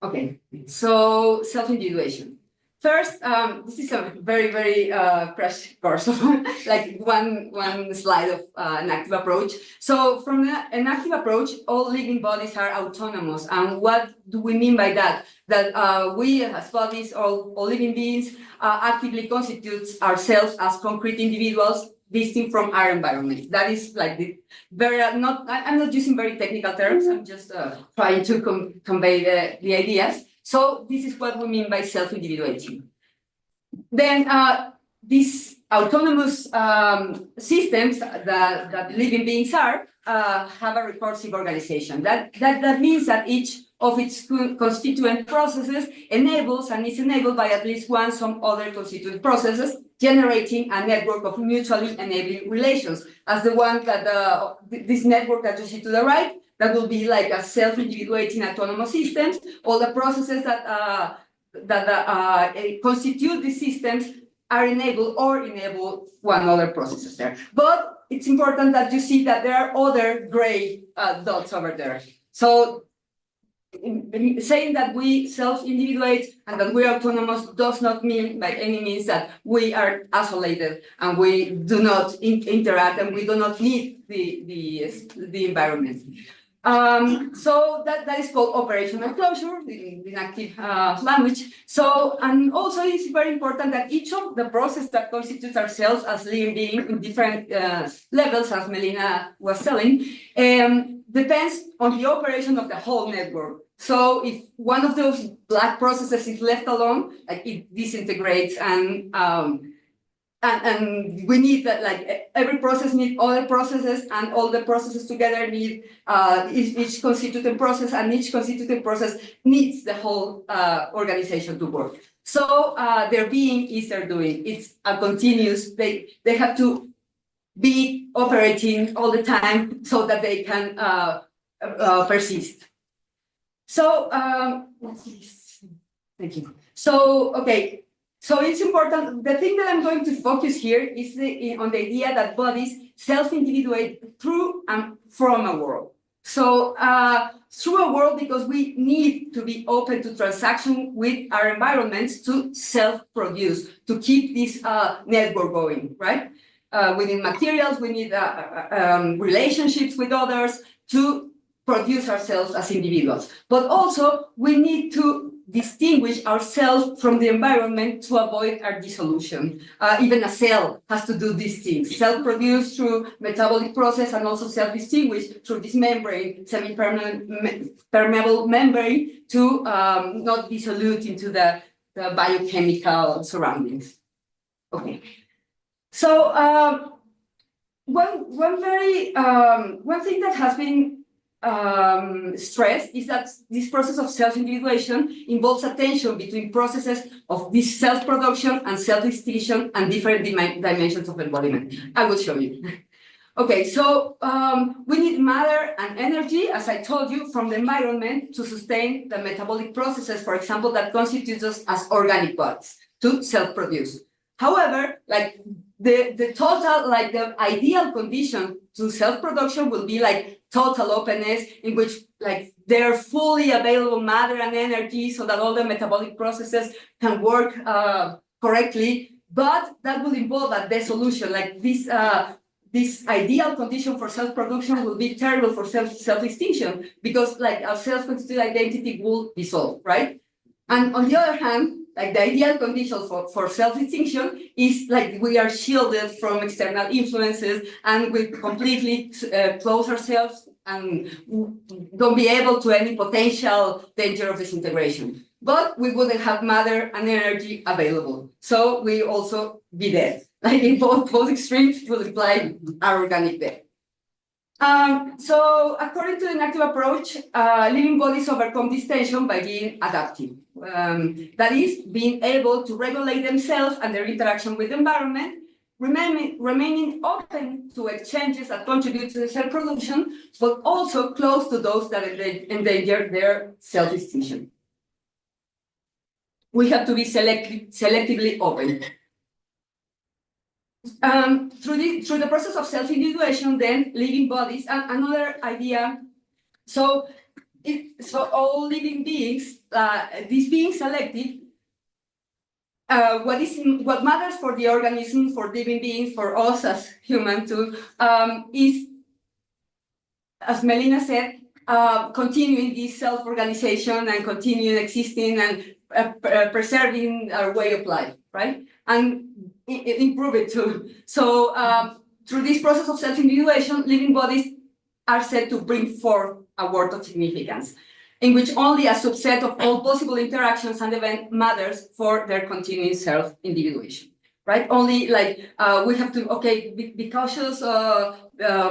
Okay, so self-individuation. First, this is a very, very crash course of like one slide of an active approach. So from an active approach, all living bodies are autonomous. And what do we mean by that? That we as bodies, all living beings, actively constitute ourselves as concrete individuals distinct from our environment. That is like the very, I'm not using very technical terms. I'm just trying to convey the ideas. So this is what we mean by self-individuating. Then these autonomous systems that living beings are have a recursive organization. That means that each of its constituent processes enables and is enabled by at least some other constituent processes, generating a network of mutually enabling relations. As the one that this network that you see to the right, that will be like a self-individuating autonomous systems. All the processes that constitute these systems are enabled or enable one other processes there. But it's important that you see that there are other gray dots over there. So saying that we self-individuate and that we are autonomous does not mean by any means that we are isolated and we do not interact and we do not need the environment. So that is called operational closure in active language. So, and also it's very important that each of the processes that constitutes ourselves as living beings in different levels, as Melina was telling, depends on the operation of the whole network. So if one of those black processes is left alone, like it disintegrates and we need that, like every process needs other processes and all the processes together need each constitutive process, and each constitutive process needs the whole organization to work. So their being is their doing. It's a continuous, they have to be operating all the time so that they can persist. So, thank you. So, okay. So it's important, the thing that I'm going to focus here is on the idea that bodies self-individuate through and from a world. So through a world because we need to be open to transaction with our environments to self-produce, to keep this network going, right? We need materials, we need relationships with others to produce ourselves as individuals. But also we need to distinguish ourselves from the environment to avoid our dissolution. Even a cell has to do these things, self-produce through metabolic process and also self-distinguish through this membrane, semi-permeable membrane to not dissolute into the biochemical surroundings. Okay. So one thing that has been stressed is that this process of self-individuation involves a tension between processes of this self-production and self-distinction and different dimensions of embodiment. I will show you. Okay, so we need matter and energy, as I told you, from the environment to sustain the metabolic processes, for example, that constitutes us as organic bodies to self-produce. However, like the total, like the ideal condition to self-production will be like total openness, in which like they're fully available matter and energy so that all the metabolic processes can work correctly, but that will involve a dissolution. Like this ideal condition for self-production will be terrible for self-distinction because like our self-constituted identity will dissolve, right? And on the other hand, like the ideal condition for self-distinction is like we are shielded from external influences and we completely close ourselves and don't be able to any potential danger of disintegration. But we wouldn't have matter and energy available. So we also be dead. Like in both extremes will imply our organic death. So according to the active approach, living bodies overcome this tension by being adaptive. That is, being able to regulate themselves and their interaction with the environment, remaining open to exchanges that contribute to the self-production, but also close to those that endanger their self-distinction. We have to be selectively open. Through the process of self-individuation, then living bodies, and another idea. So all living beings, these being selective, what matters for the organism, for living beings, for us as human too, is, as Melina said, continuing this self-organization and continuing existing and preserving our way of life, right? And improve it too. So through this process of self-individuation, living bodies are said to bring forth a world of significance, in which only a subset of all possible interactions and events matters for their continuing self-individuation, right? Only like we have to, be cautious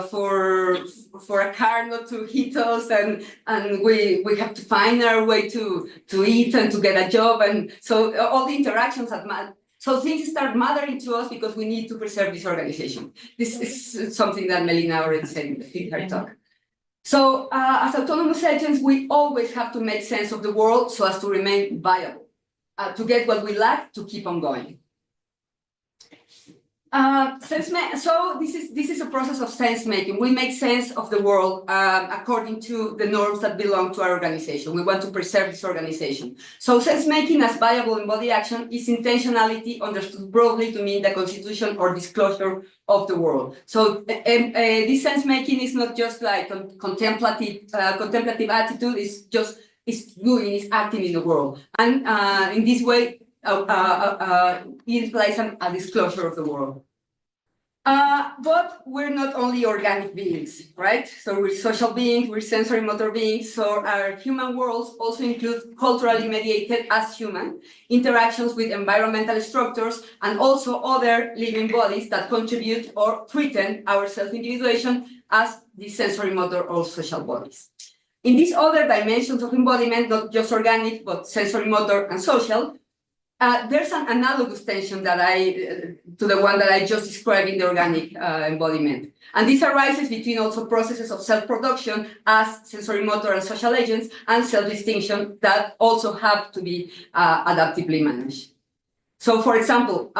for a car not to hit us, and we have to find our way to eat and to get a job, and so all the interactions that matter. So things start mattering to us because we need to preserve this organization. This is something that Melina already said in her talk. So as autonomous agents, we always have to make sense of the world so as to remain viable. to get what we lack to keep on going. So this is a process of sense making. We make sense of the world according to the norms that belong to our organization. We want to preserve this organization. So sense making as viable embodied action is intentionality understood broadly to mean the constitution or disclosure of the world. So this sense making is not just like a contemplative attitude. It's doing, it's acting in the world, and in this way. It implies a disclosure of the world. But we're not only organic beings, right? So we're social beings, we're sensory motor beings, so our human worlds also include culturally mediated as human interactions with environmental structures and also other living bodies that contribute or threaten our self-individuation as the sensory motor or social bodies. In these other dimensions of embodiment, not just organic, but sensory motor and social, there's an analogous tension that to the one that I just described in the organic embodiment. And this arises between also processes of self-production as sensory motor and social agents and self-distinction that also have to be adaptively managed. So for example,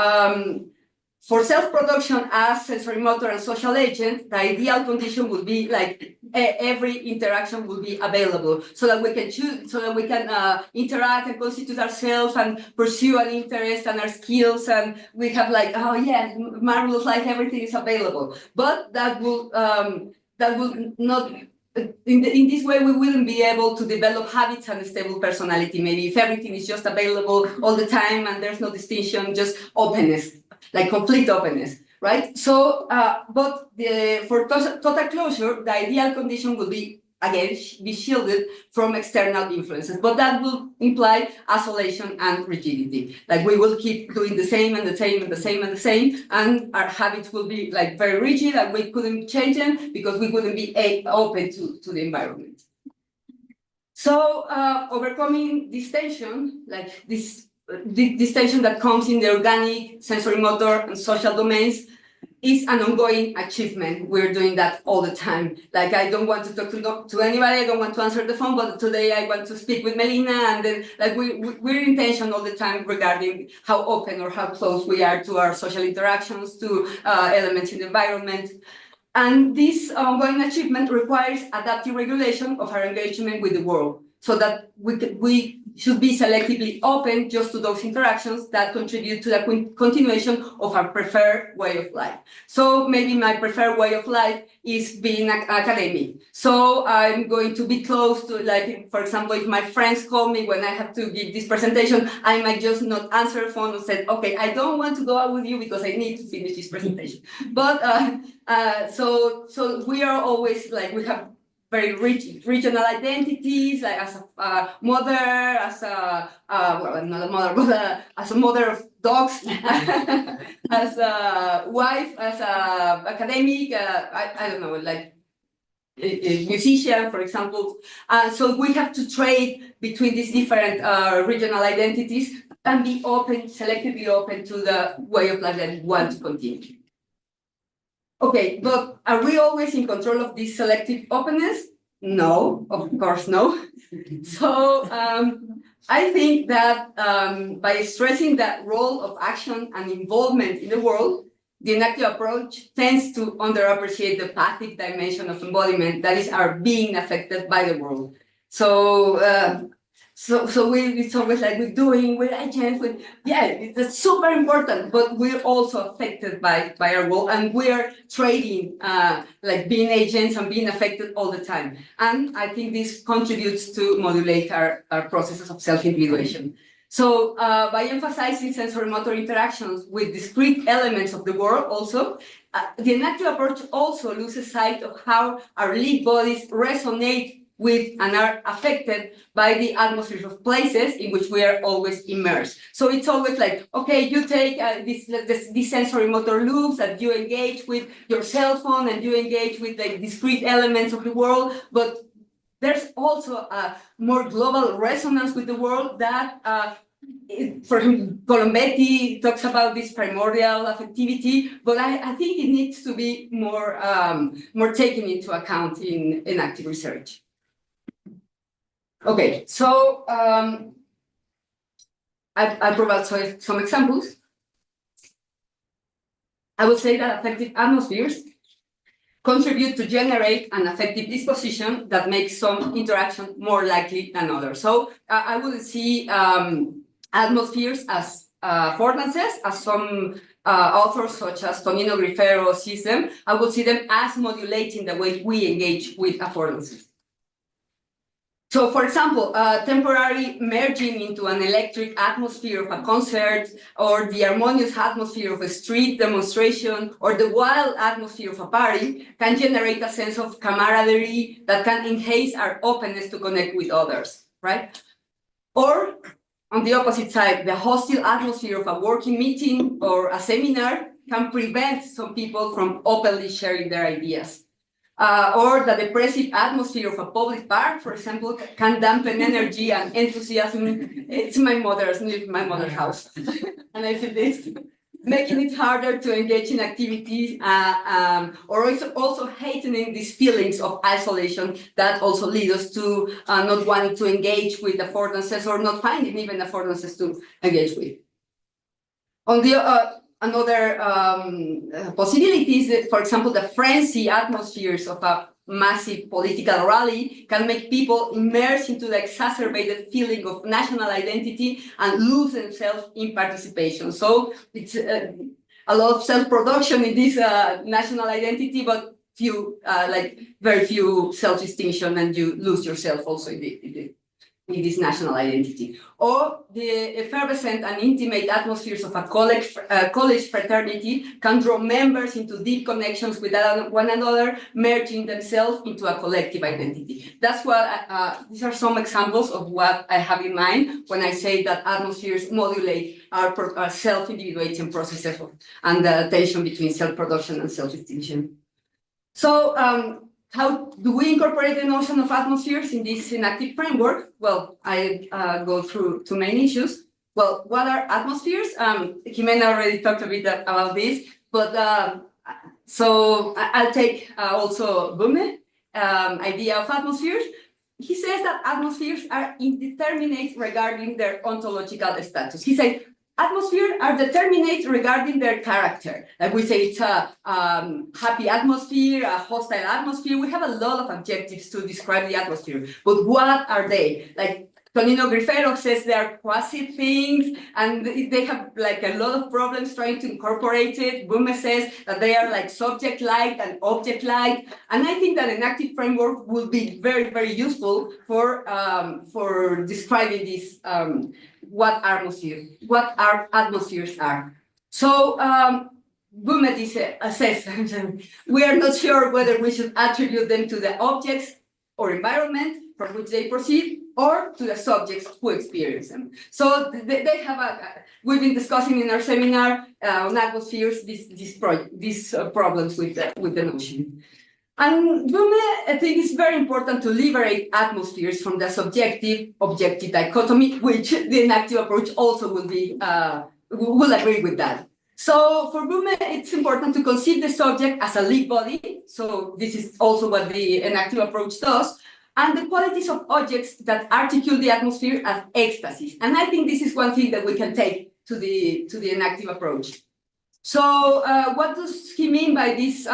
for self-production as sensory motor and social agent, the ideal condition would be like every interaction will be available so that we can choose, so that we can interact and constitute ourselves and pursue an interest and our skills, and we have like, oh yeah, marvelous, like everything is available. But that will not. In this way, we wouldn't be able to develop habits and a stable personality. Maybe if everything is just available all the time and there's no distinction, just openness, like complete openness, right? So, but for total closure, the ideal condition would be, again, be shielded from external influences, but that will imply isolation and rigidity. Like we will keep doing the same and the same and the same and the same, and our habits will be like very rigid and we couldn't change them because we wouldn't be open to the environment. So overcoming this tension, like this tension that comes in the organic, sensory motor, and social domains is an ongoing achievement. We're doing that all the time. Like I don't want to talk to anybody, I don't want to answer the phone, but today I want to speak with Melina, and then like we're in tension all the time regarding how open or how close we are to our social interactions, to elements in the environment. And this ongoing achievement requires adaptive regulation of our engagement with the world, so that we should be selectively open just to those interactions that contribute to the continuation of our preferred way of life. So maybe my preferred way of life is being academic. So I'm going to be close to, like, for example, if my friends call me when I have to give this presentation, I might just not answer the phone and say, okay, I don't want to go out with you because I need to finish this presentation. But so we are always like, we have very rich regional identities, like as a mother, as a well, not a mother, but as a mother of dogs, as a wife, as a academic, I don't know, like a musician, for example. So we have to trade between these different regional identities and be open, selectively open to the way of life that we want to continue. Okay, but are we always in control of this selective openness? No, of course no. So I think that by stressing that role of action and involvement in the world, the enactive approach tends to underappreciate the pathic dimension of embodiment, that is our being affected by the world. So it's always like we're agents, it's super important, but we're also affected by our world, and we're trading like being agents and being affected all the time. And I think this contributes to modulate our processes of self-individuation. So by emphasizing sensory motor interactions with discrete elements of the world also, the enactive approach also loses sight of how our lived bodies resonate with and are affected by the atmospheres of places in which we are always immersed. So it's always like, okay, you take these sensory motor loops that you engage with your cell phone and you engage with the discrete elements of the world, but there's also a more global resonance with the world that, for him, Colombetti talks about this primordial affectivity, but I think it needs to be more taken into account in active research. Okay, so I provide some examples. I would say that affective atmospheres contribute to generate an affective disposition that makes some interaction more likely than others. So I would see atmospheres as affordances, as some authors such as Tonino Grifero sees them. I would see them as modulating the way we engage with affordances. So, for example, temporary merging into an electric atmosphere of a concert, or the harmonious atmosphere of a street demonstration, or the wild atmosphere of a party can generate a sense of camaraderie that can enhance our openness to connect with others, right? Or, on the opposite side, the hostile atmosphere of a working meeting or a seminar can prevent some people from openly sharing their ideas. Or the depressive atmosphere of a public park, for example, can dampen energy and enthusiasm. It's my mother's house, and I feel this, making it harder to engage in activities, or also heightening these feelings of isolation that also lead us to not wanting to engage with affordances or not finding even affordances to engage with. On the another possibility is, for example, the frenzy atmospheres of a massive political rally can make people immerse into the exacerbated feeling of national identity and lose themselves in participation. So it's a lot of self-production in this national identity, but very few self-distinction, and you lose yourself also in this national identity. Or the effervescent and intimate atmospheres of a college fraternity can draw members into deep connections with one another, merging themselves into a collective identity. That's what, these are some examples of what I have in mind when I say that atmospheres modulate our self-individuation processes and the tension between self-production and self-distinction. So, how do we incorporate the notion of atmospheres in this enactive framework? Well, I go through two main issues. Well, what are atmospheres? Ximena already talked a bit about this, but so I'll take also Böhme idea of atmospheres. He says that atmospheres are indeterminate regarding their ontological status. He says, atmospheres are determinate regarding their character. Like we say, it's a happy atmosphere, a hostile atmosphere. We have a lot of adjectives to describe the atmosphere, but what are they? Like Tonino Grifero says they are quasi things, and they have like a lot of problems trying to incorporate it. Böhme says that they are like subject-like and object-like, and I think that an active framework will be very, very useful for describing this. What our atmospheres are. So Böhme says we are not sure whether we should attribute them to the objects or environment from which they proceed, or to the subjects who experience them. So they have we've been discussing in our seminar on atmospheres these problems with the notion. And Böhme, I think it's very important to liberate atmospheres from the subjective-objective dichotomy, which the enactive approach also will agree with that. So for Böhme, it's important to conceive the subject as a lived body. So this is also what the enactive approach does. And the qualities of objects that articulate the atmosphere as ecstasies. And I think this is one thing that we can take to the enactive approach. So what does he mean by these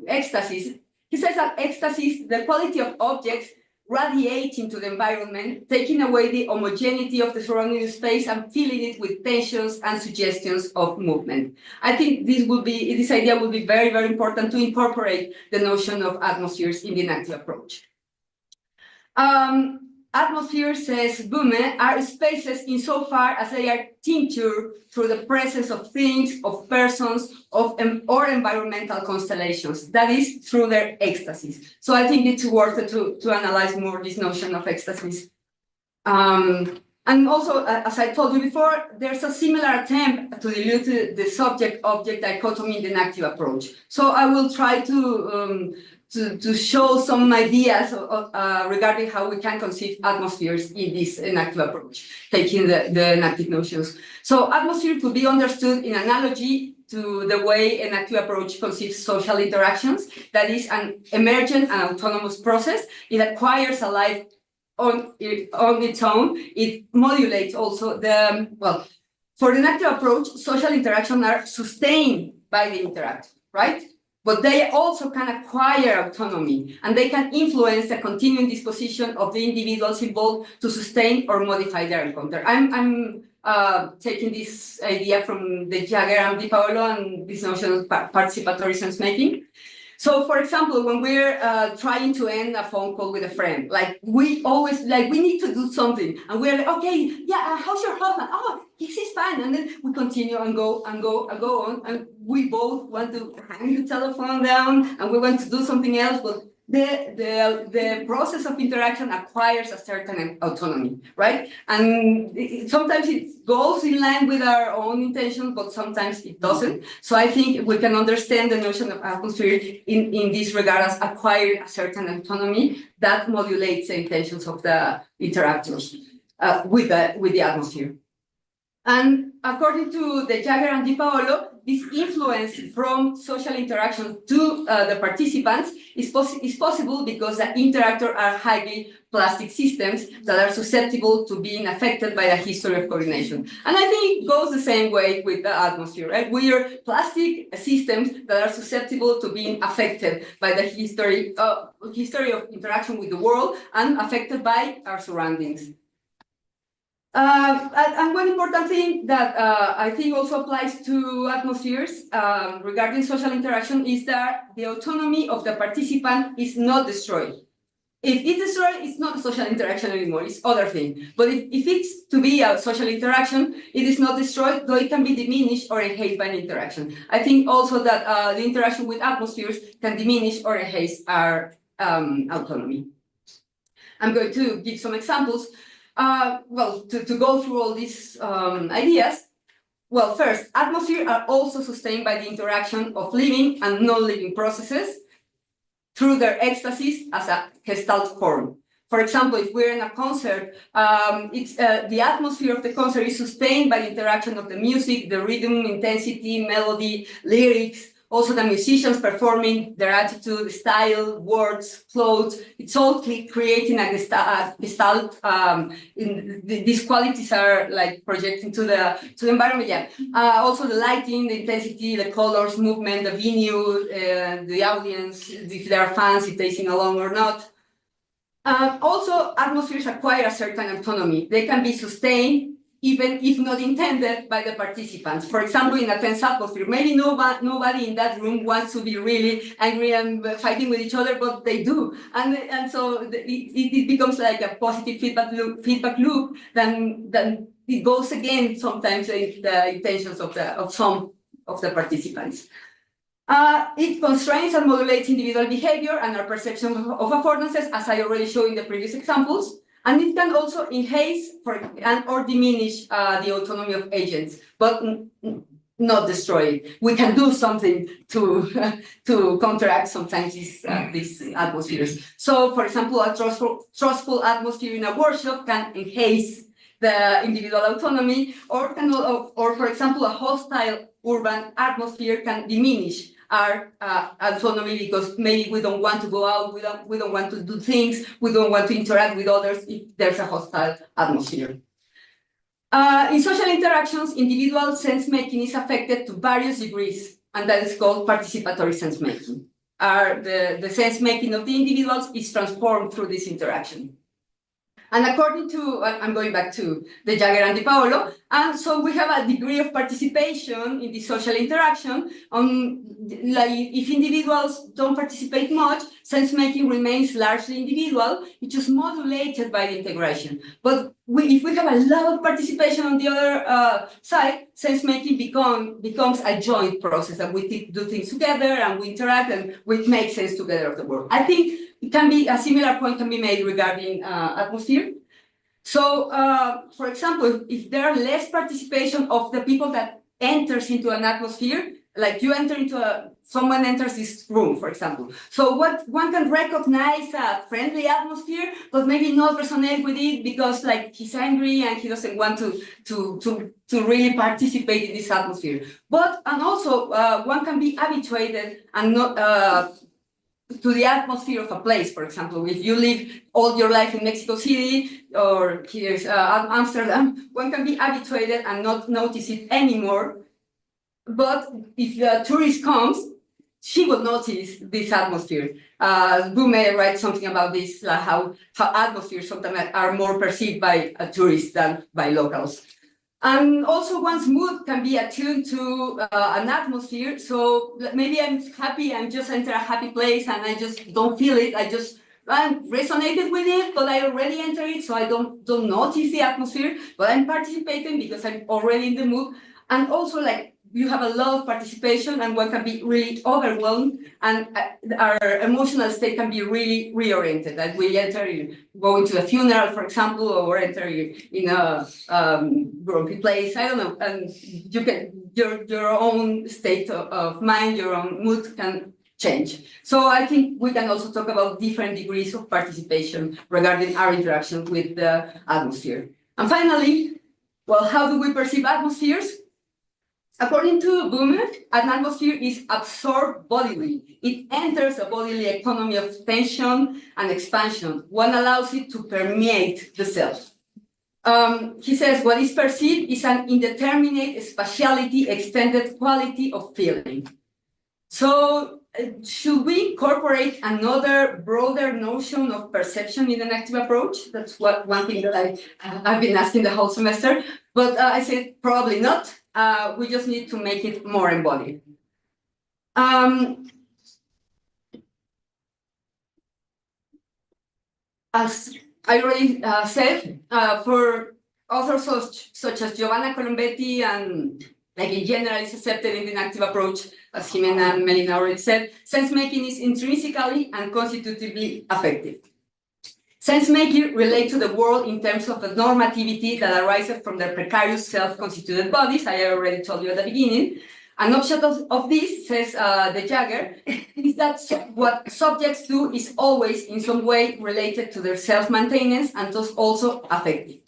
ecstasies? He says that ecstasies, the quality of objects, radiate into the environment, taking away the homogeneity of the surrounding space and filling it with tensions and suggestions of movement. I think this idea would be very, very important to incorporate the notion of atmospheres in the enactive approach. Atmospheres, says Böhme, are spaces insofar as they are tinctured through the presence of things, of persons, or environmental constellations. That is, through their ecstasies. So I think it's worth it to analyze more this notion of ecstasies. And also, as I told you before, there's a similar attempt to dilute the subject-object dichotomy in the enactive approach. So I will try to show some ideas regarding how we can conceive atmospheres in this enactive approach, taking the enactive notions. So atmosphere could be understood in analogy to the way enactive approach conceives social interactions. That is an emergent and autonomous process. It acquires a life on its own, it modulates also the, well, for the active approach, social interactions are sustained by the interactor, right? But they also can acquire autonomy, and they can influence the continuing disposition of the individuals involved to sustain or modify their encounter. I'm taking this idea from the Jagger and Di Paolo and this notion of participatory sense making. So, for example, when we're trying to end a phone call with a friend, like we always, like we need to do something, and we're like, okay, yeah, how's your husband? Oh, he's fine, and then we continue and go on, and we both want to hang the telephone down, and we want to do something else, but the process of interaction acquires a certain autonomy, right? And sometimes it goes in line with our own intention, but sometimes it doesn't. So I think we can understand the notion of atmosphere in this regard as acquiring a certain autonomy that modulates the intentions of the interactors with the atmosphere. And according to the Jagger and Di Paolo, this influence from social interaction to the participants is possible because the interactors are highly plastic systems that are susceptible to being affected by the history of coordination. And I think it goes the same way with the atmosphere, right? We are plastic systems that are susceptible to being affected by the history of interaction with the world and affected by our surroundings. And one important thing that I think also applies to atmospheres regarding social interaction is that the autonomy of the participant is not destroyed. If it's destroyed, it's not a social interaction anymore, it's other thing. But if it's to be a social interaction, it is not destroyed, though it can be diminished or enhanced by an interaction. I think also that the interaction with atmospheres can diminish or enhance our autonomy. I'm going to give some examples. Well, to go through all these ideas, well, first, atmospheres are also sustained by the interaction of living and non-living processes through their ecstasies as a gestalt form. For example, if we're in a concert, the atmosphere of the concert is sustained by the interaction of the music, the rhythm, intensity, melody, lyrics, also the musicians performing, their attitude, style, words, clothes. It's all creating a gestalt. These qualities are like projecting to the environment. Yeah. Also the lighting, the intensity, the colors, movement, the venue, the audience, if they are fans, if they sing along or not. Also, atmospheres acquire a certain autonomy. They can be sustained, even if not intended by the participants. For example, in a tense atmosphere, maybe nobody in that room wants to be really angry and fighting with each other, but they do. And so it becomes like a positive feedback loop, then it goes again sometimes in the intentions of some of the participants. It constrains and modulates individual behavior and our perception of affordances, as I already showed in the previous examples. And it can also enhance or diminish the autonomy of agents, but not destroy it. We can do something to counteract sometimes these atmospheres. So, for example, a trustful atmosphere in a workshop can enhance the individual autonomy, or for example, a hostile urban atmosphere can diminish our autonomy, because maybe we don't want to go out, we don't want to do things, we don't want to interact with others if there's a hostile atmosphere. In social interactions, individual sense-making is affected to various degrees, and that is called participatory sense-making. The sense-making of the individuals is transformed through this interaction. And according to, I'm going back to the Jagger and Di Paolo, and so we have a degree of participation in the social interaction. Like if individuals don't participate much, sense-making remains largely individual, which is modulated by the integration. But if we have a lot of participation on the other side, sense-making becomes a joint process, that we do things together and we interact and we make sense together of the world. I think it can be a similar point can be made regarding atmosphere. So, for example, if there are less participation of the people that enters into an atmosphere, like you enter into someone enters this room, for example. So what one can recognize a friendly atmosphere, but maybe not resonate with it because like he's angry and he doesn't want to really participate in this atmosphere. And also one can be habituated and not to the atmosphere of a place. For example, if you live all your life in Mexico City or here's Amsterdam, one can be habituated and not notice it anymore. But if a tourist comes, she will notice this atmosphere. Bume writes something about this, how atmospheres sometimes are more perceived by tourists than by locals. And also one's mood can be attuned to an atmosphere. So maybe I'm happy, I'm just enter a happy place and I just don't feel it. I'm resonated with it, but I already enter it, so I don't notice the atmosphere, but I'm participating because I'm already in the mood. And also like you have a lot of participation and one can be really overwhelmed and our emotional state can be really reoriented. Like we go into a funeral, for example, or enter in a grumpy place, I don't know, and you can, your own state of mind, your own mood can change. So I think we can also talk about different degrees of participation regarding our interaction with the atmosphere. And finally, well, how do we perceive atmospheres? According to Boomer, an atmosphere is absorbed bodily. It enters a bodily economy of tension and expansion. One allows it to permeate the self. He says, what is perceived is an indeterminate spatiality, extended quality of feeling. So should we incorporate another broader notion of perception in an active approach? That's one thing that I've been asking the whole semester, but I said probably not. We just need to make it more embodied. As I already said, for authors such as Giovanna Colombetti and like in general is accepted in the active approach, as Ximena and Melina already said, sense-making is intrinsically and constitutively affective. Sense-making relate to the world in terms of the normativity that arises from their precarious self-constituted bodies. I already told you at the beginning. An object of this, says De Jager, is that what subjects do is always in some way related to their self-maintenance and thus also affective.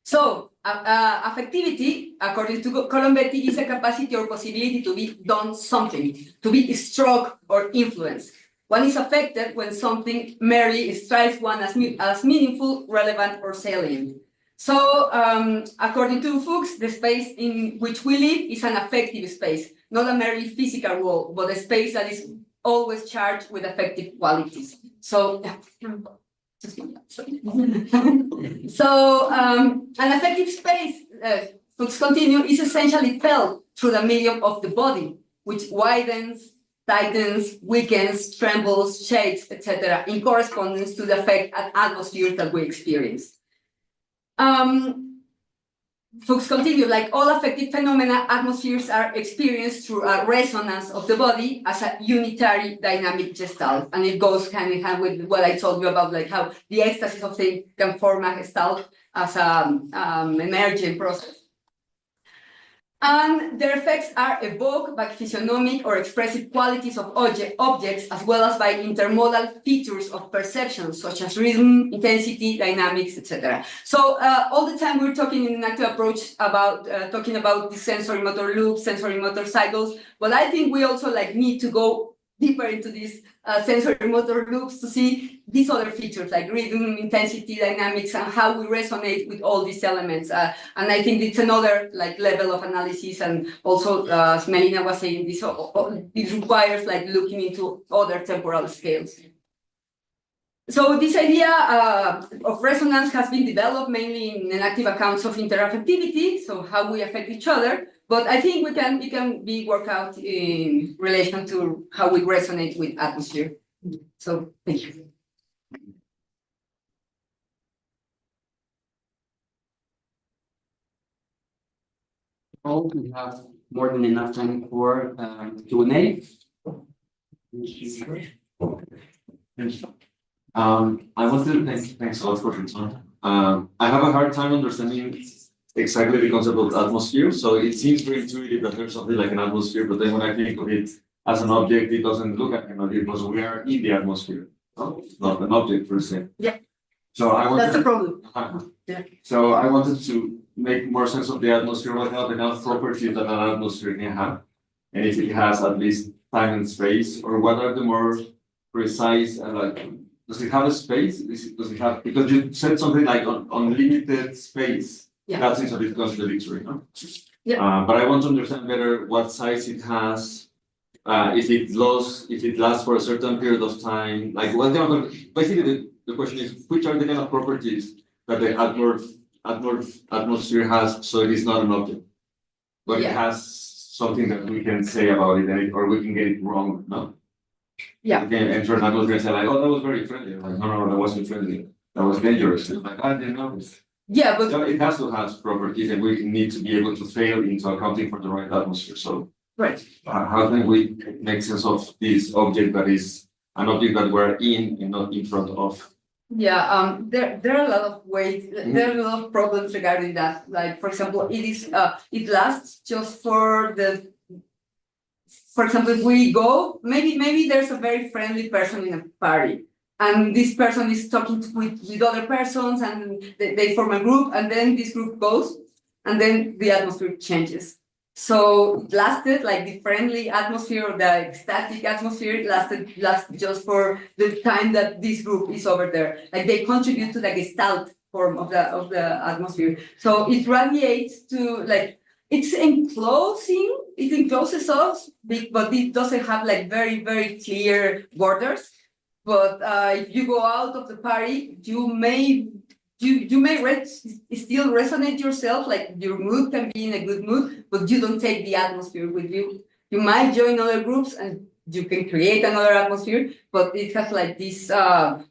So, affectivity, according to Colombetti, is a capacity or possibility to be done something, to be struck or influenced. One is affected when something merely strikes one as meaningful, relevant, or salient. So, according to Fuchs, the space in which we live is an affective space, not a merely physical world, but a space that is always charged with affective qualities. So, an affective space, Fuchs continue, is essentially felt through the medium of the body, which widens, tightens, weakens, trembles, shakes, etc., in correspondence to the effect and atmosphere that we experience. Fuchs continue, like all affective phenomena, atmospheres are experienced through a resonance of the body as a unitary dynamic gestalt. And it goes hand in hand with what I told you about, like how the ecstasy of things can form a gestalt as an emergent process. And their effects are evoked by physiognomic or expressive qualities of objects, as well as by intermodal features of perception, such as rhythm, intensity, dynamics, etc. So all the time we're talking in an active approach about talking about the sensory motor loops, sensory motor cycles, but I think we also need to go deeper into these sensory motor loops to see these other features like rhythm, intensity, dynamics, and how we resonate with all these elements. And I think it's another level of analysis. And also, as Melina was saying, this requires looking into other temporal scales. So this idea of resonance has been developed mainly in enactive accounts of interaffectivity, so how we affect each other. But I think it can be worked out in relation to how we resonate with atmosphere. So thank you. Oh, we have more than enough time for Q&A. I wanted to thanks a lot for your time. I have a hard time understanding exactly the concept of atmosphere. So it seems very intuitive that there's something like an atmosphere, but then when I think of it as an object, it doesn't look like an object because we are in the atmosphere, not an object per se. Yeah. So that's the problem. Yeah. So I wanted to make more sense of the atmosphere. What are the health properties that an atmosphere can have, and if it has at least time and space, or what are the more precise, does it have a space? Does it have, because you said something like unlimited space. Yeah. That seems a bit contradictory, no? Yeah. But I want to understand better what size it has, if it lasts for a certain period of time, like what kind of, basically the question is, which are the kind of properties that the atmosphere has, so it is not an object, but it has something that we can say about it, or we can get it wrong, no? Yeah. We can enter an atmosphere and say like, oh, that was very friendly. Like, no, that wasn't friendly. That was dangerous. Like, I didn't know. Yeah, but so it has to have properties, and we need to be able to fail into accounting for the right atmosphere. So, right. How can we make sense of this object that is an object that we're in and not in front of? Yeah, there are a lot of ways. There are a lot of problems regarding that. Like, for example, it lasts just for the. For example, if we go, maybe there's a very friendly person in a party, and this person is talking with other persons, and they form a group, and then this group goes, and then the atmosphere changes. So it lasted, like the friendly atmosphere or the ecstatic atmosphere lasted just for the time that this group is over there. Like they contribute to the gestalt form of the atmosphere. So it radiates to like it's enclosing. It encloses us, but it doesn't have like very, very clear borders. But if you go out of the party, you may still resonate yourself, like your mood can be in a good mood, but you don't take the atmosphere with you. You might join other groups and you can create another atmosphere, but it has like these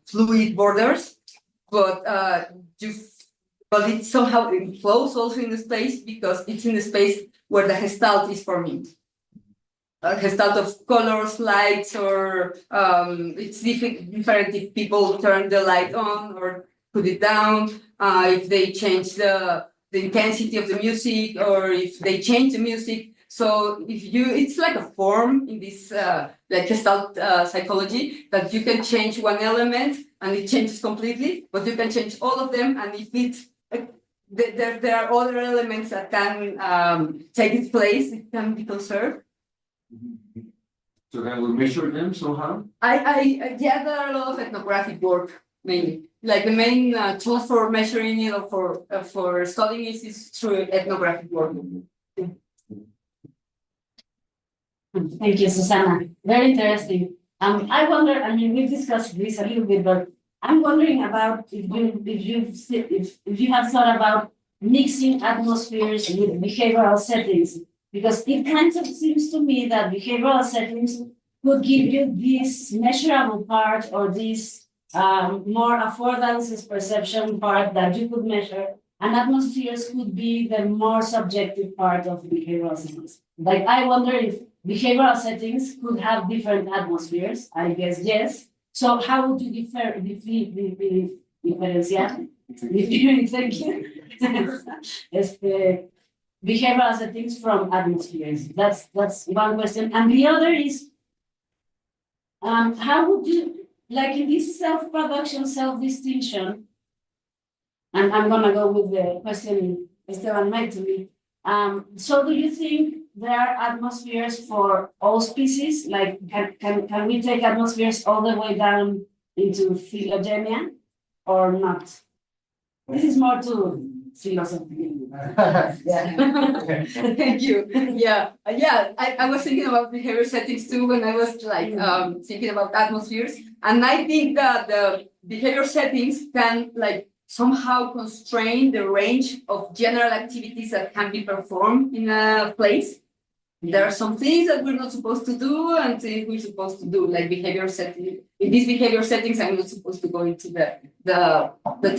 fluid borders, but it somehow encloses also in the space because it's in the space where the gestalt is forming. A gestalt of colors, lights, or it's different if people turn the light on or put it down, if they change the intensity of the music, or if they change the music. So it's like a form in this like Gestalt psychology that you can change one element and it changes completely, but you can change all of them, and if there are other elements that can take its place, it can be conserved. So can we measure them somehow? Yeah, there are a lot of ethnographic work mainly. Like the main tool for measuring it or for studying it is through ethnographic work. Thank you, Susana. Very interesting. I wonder. I mean, we've discussed this a little bit, but I'm wondering about if you have thought about mixing atmospheres with behavioral settings, because it kind of seems to me that behavioral settings could give you this measurable part or this more affordances perception part that you could measure, and atmospheres could be the more subjective part of behavioral settings. Like, I wonder if behavioral settings could have different atmospheres. I guess yes. So how would you differentiate? Thank you. Behavioral settings from atmospheres. That's one question. And the other is, how would you, like in this self-production, self-distinction, and I'm gonna go with the question Esteban made to me. So do you think there are atmospheres for all species? Like, can we take atmospheres all the way down into phylogeny or not? This is more to philosophy. Thank you. Yeah. I was thinking about behavior settings too when I was like thinking about atmospheres, and I think that the behavior settings can like somehow constrain the range of general activities that can be performed in a place. There are some things that we're not supposed to do and things we're supposed to do, like behavior settings. In these behavior settings, I'm not supposed to go into the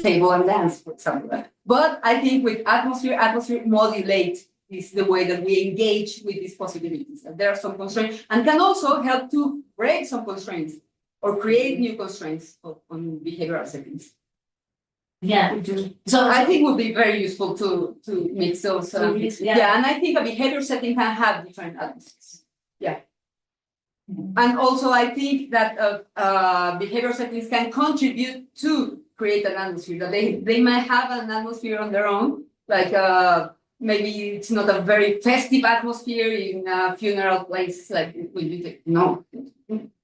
table and dance, for example. But I think with atmosphere modulate is the way that we engage with these possibilities. That there are some constraints and can also help to break some constraints or create new constraints on behavioral settings. Yeah. So I think it would be very useful to mix those. Yeah, and I think a behavior setting can have different atmospheres. Yeah. And also I think that behavior settings can contribute to create an atmosphere. That they might have an atmosphere on their own, like maybe it's not a very festive atmosphere in a funeral place, like when you take, no.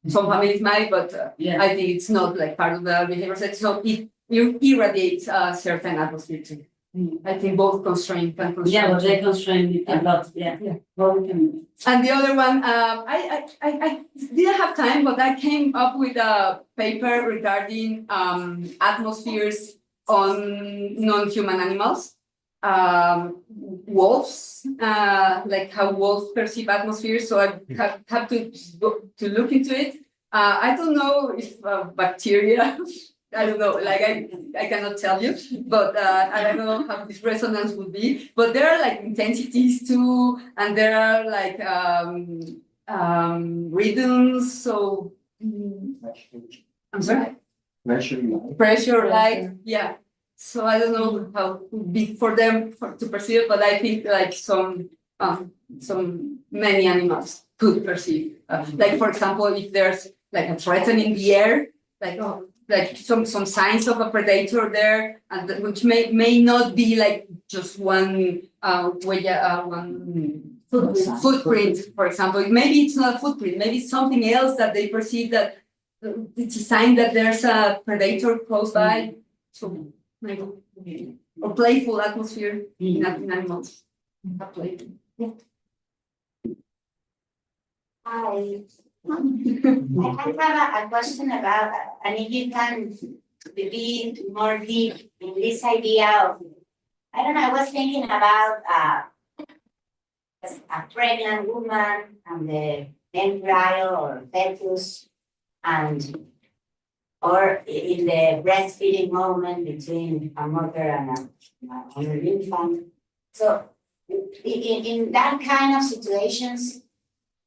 some families might, but I think it's not like part of the behavior set. So it irradiates a certain atmosphere too. I think both constrain can constrain. Yeah, but they constrain it a lot, yeah. And the other one, I didn't have time, but I came up with a paper regarding atmospheres on non-human animals. Wolves, like how wolves perceive atmospheres. So I have to look into it. I don't know if bacteria, I don't know, like I cannot tell you, but I don't know how this resonance would be. But there are like intensities too, and there are like rhythms. So I'm sorry. Pressure, light, yeah. So I don't know how big for them to perceive, but I think like some many animals could perceive. Like for example, if there's like a threat in the air, like some signs of a predator there, and which may not be like just one footprint, for example. Maybe it's not a footprint. Maybe it's something else that they perceive that it's a sign that there's a predator close by. So. Or playful atmosphere in animals. Playful. Yeah. Hi. I have a question about, and if you can be more deep in this idea of, I don't know, I was thinking about a pregnant woman and the embryo or fetus, and or in the breastfeeding moment between a mother and an infant. So in that kind of situations,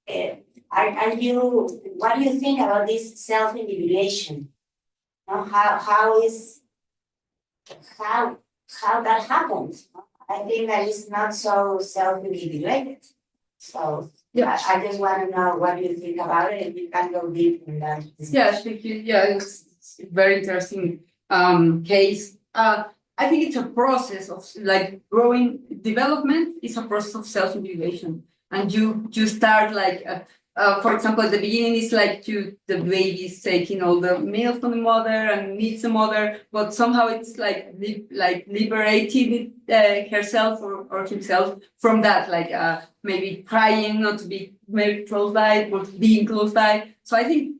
what do you think about this self-individuation? How that happens? I think that it's not so self-individuated. So yeah, I just want to know what you think about it, if you can go deep in that. Yeah, thank you. Yeah, it's very interesting case. I think it's a process of like growing development is a process of self-individuation, and you start like for example at the beginning it's like the baby is taking all the milk from the mother and needs the mother, but somehow it's like liberating herself or himself from that, like maybe crying not to be very close by but being close by. So I think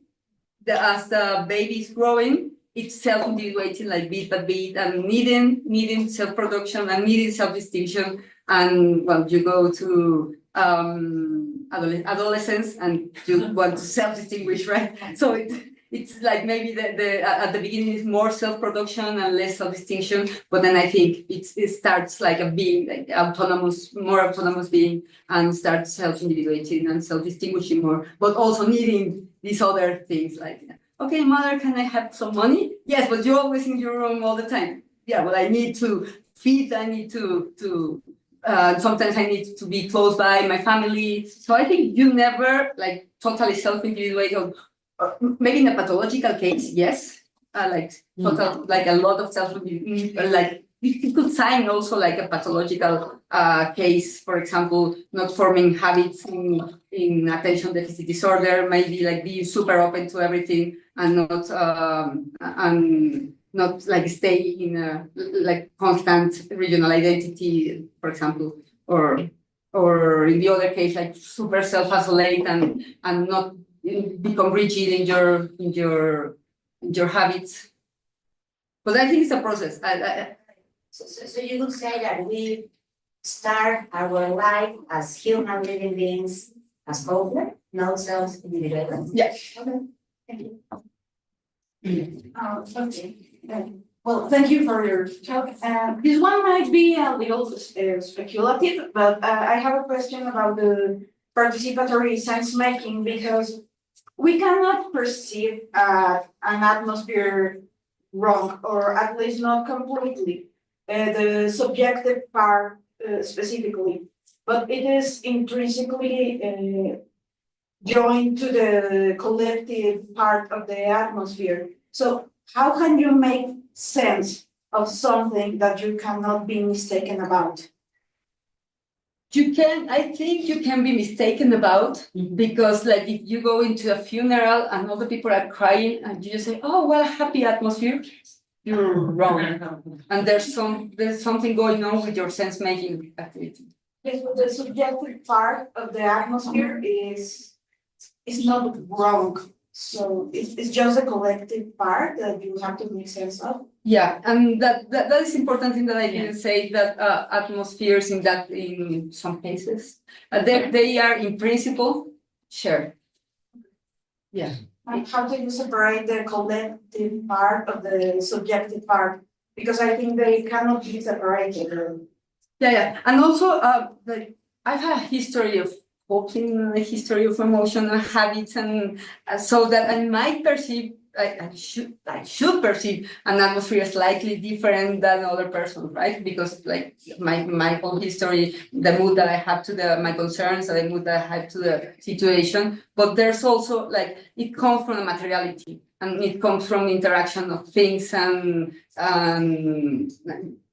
as the baby is growing, it's self-individuating like bit by bit and needing self-production and needing self-distinction. And well, you go to adolescence and you want to self-distinguish, right? So it's like maybe at the beginning is more self-production and less self-distinction, but then I think it starts like a being like more autonomous being, and starts self-individuating and self-distinguishing more, but also needing these other things like, okay, mother, can I have some money? Yes, but you're always in your room all the time. Yeah, well, I need to feed, I need to sometimes I need to be close by my family. So I think you never like totally self-individuate, or maybe in a pathological case, yes, like total, like a lot of like it could sign also like a pathological case, for example, not forming habits in attention deficit disorder, maybe like being super open to everything and not like stay in a like constant regional identity, for example, or in the other case like super self-isolate and not become rigid in your habits. But I think it's a process. So you would say that we start our life as human living beings as whole, not self-individual. Yes. Okay. Thank you. Okay. Well, thank you for your talk. This one might be a little speculative, but I have a question about the participatory sense making, because we cannot perceive an atmosphere wrong, or at least not completely, the subjective part specifically, but it is intrinsically joined to the collective part of the atmosphere. So how can you make sense of something that you cannot be mistaken about? I think you can be mistaken about, because like if you go into a funeral and all the people are crying and you just say, oh, what a happy atmosphere, you're wrong. And there's something going on with your sense-making activity. Yes, but the subjective part of the atmosphere is not wrong. So it's just a collective part that you have to make sense of. Yeah, and that is important thing that I didn't say, that atmospheres in some cases, they are in principle shared. Yeah. And how do you separate the collective part of the subjective part? Because I think they cannot be separated. Yeah, and also like I've had a history of coping, a history of emotional habits, and so that I might perceive, I should perceive an atmosphere slightly different than other person, right? Because like my whole history, the mood that I have to my concerns, the mood that I have to the situation, but there's also like it comes from the materiality, and it comes from the interaction of things and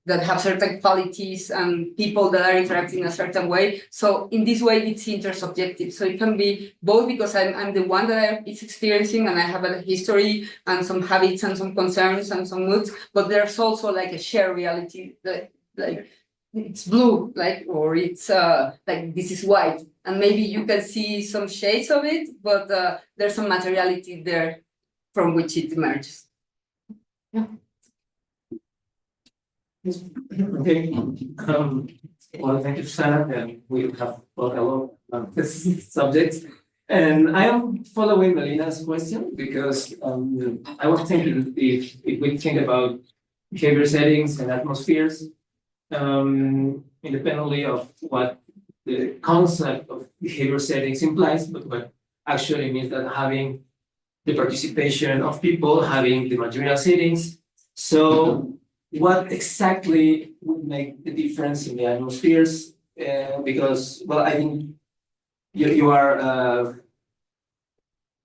that have certain qualities and people that are interacting in a certain way. So in this way, it's intersubjective. So it can be both, because I'm the one that is experiencing and I have a history and some habits and some concerns and some moods, but there's also like a shared reality that like it's blue, like, or it's like this is white. And maybe you can see some shades of it, but there's some materiality there from which it emerges. Yeah. Okay. Well, thank you, Susana, and we have talked a lot on this subject. And I am following Melina's question because I was thinking if we think about behavior settings and atmospheres, independently of what the concept of behavior settings implies, but what actually means that having the participation of people, having the material settings. So what exactly would make the difference in the atmospheres? Because, well, I think you are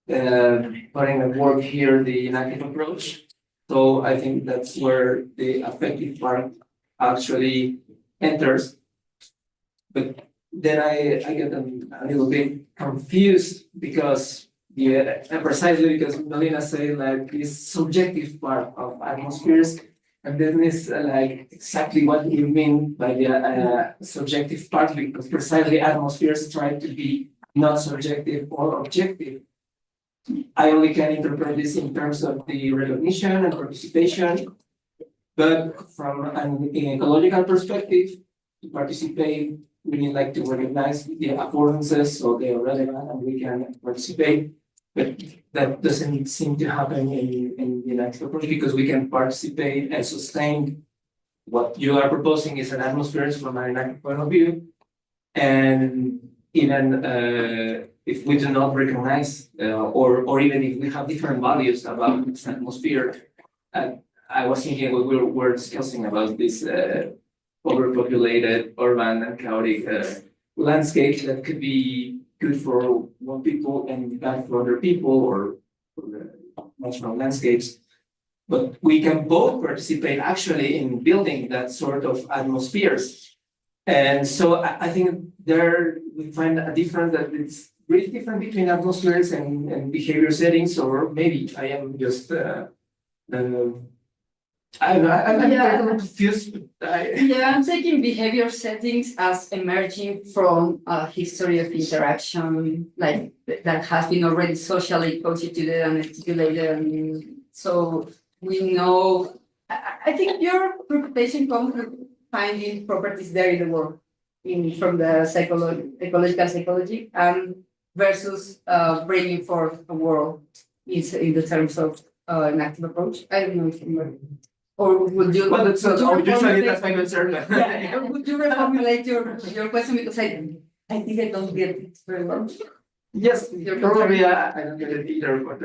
putting at work here the enactive approach. So I think that's where the affective part actually enters. But then I get a little bit confused because, and precisely because Melina said like this subjective part of atmospheres. And then it's like exactly what you mean by the subjective part, because precisely atmospheres try to be not subjective or objective. I only can interpret this in terms of the recognition and participation, but from an ecological perspective, to participate, we need like to recognize the affordances or the relevant, and we can participate. But that doesn't seem to happen in the enactive approach, because we can participate and sustain what you are proposing is an atmosphere from an enactive point of view. And even if we do not recognize, or even if we have different values about this atmosphere, I was thinking when we were discussing about this overpopulated, urban, and chaotic landscape that could be good for one people and bad for other people, or for the national landscapes. But we can both participate actually in building that sort of atmospheres. And so I think there we find a difference that it's really different between atmospheres and behavior settings, or maybe I am just I'm confused. I'm taking behavior settings as emerging from a history of interaction, like that has been already socially constituted and articulated. And so we know, I think your preoccupation comes with finding properties there in the world, from the ecological psychology, versus bringing forth a world in the terms of an active approach. I don't know if you or would you? Well, usually that's my concern. Yeah. Would you reformulate your question, because I think I don't get it very well. Yes, probably I don't get it either, but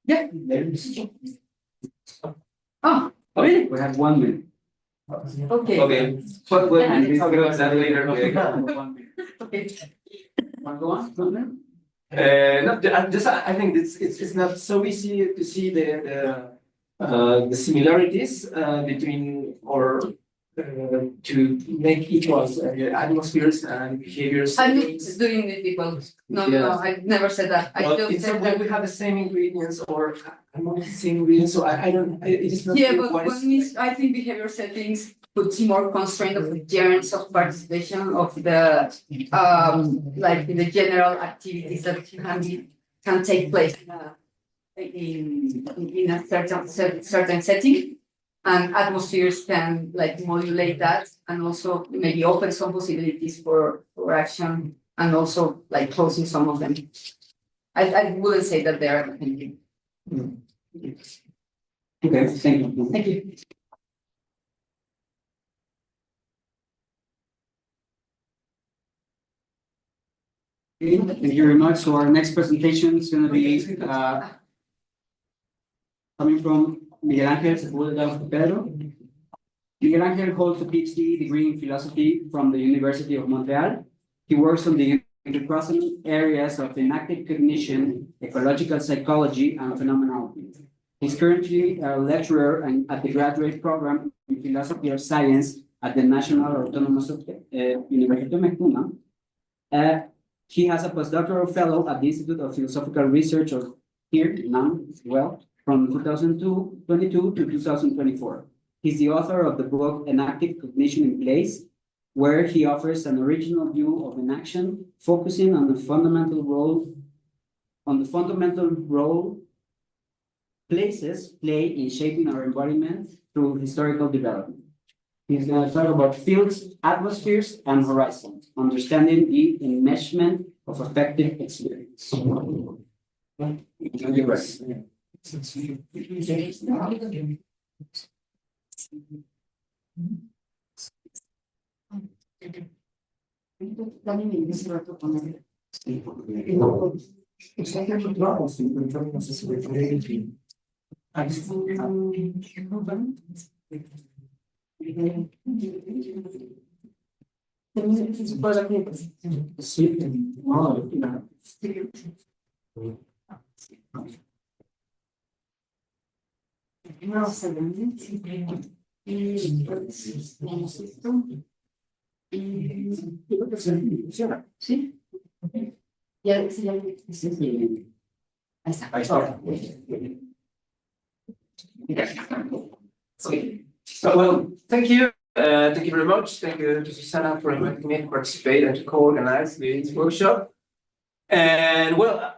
yeah. Oh, really? We have 1 minute. Okay. Okay. But we'll talk about that later. Okay. Want to go on? No, I think it's not so easy to see the similarities between or to make equals atmospheres and behaviors. I'm not doing it equal. No, I never said that. I Well, just in some said way that. we have the same ingredients or among the same ingredients, so I don't, it is not. Yeah, clear but what is- one is, I think behavior settings puts more constraint of the germs of participation of the, like in the general activities that can take place in a certain setting. And atmospheres can like modulate that and also maybe open some possibilities for action and also like closing some of them. I wouldn't say that they are the same thing. Okay, thank you. Thank you. Okay, thank you very much. So our next presentation is going to be coming from Miguel Sepulveda-Pedro. Miguel Ángel holds a PhD degree in philosophy from the University of Montreal. He works on the interpersonal areas of enactive cognition, ecological psychology, and phenomenology. He's currently a lecturer at the graduate program in philosophy of science at the National Autonomous University of Melina. He has a postdoctoral fellow at the Institute of Philosophical Research here in UNAM as well, from 2022 to 2024. He's the author of the book Enactive Cognition in Place, where he offers an original view of enaction, focusing on the fundamental role places play in shaping our embodiment through historical development. He's going to talk about fields, atmospheres, and horizons, understanding the enmeshment of affective experience. ¿Sí? Ya, sí, ya. Ahí está. Ahí está. Well, thank you. Thank you very much. Thank you to Susana for inviting me to participate and to co-organize this workshop. And well,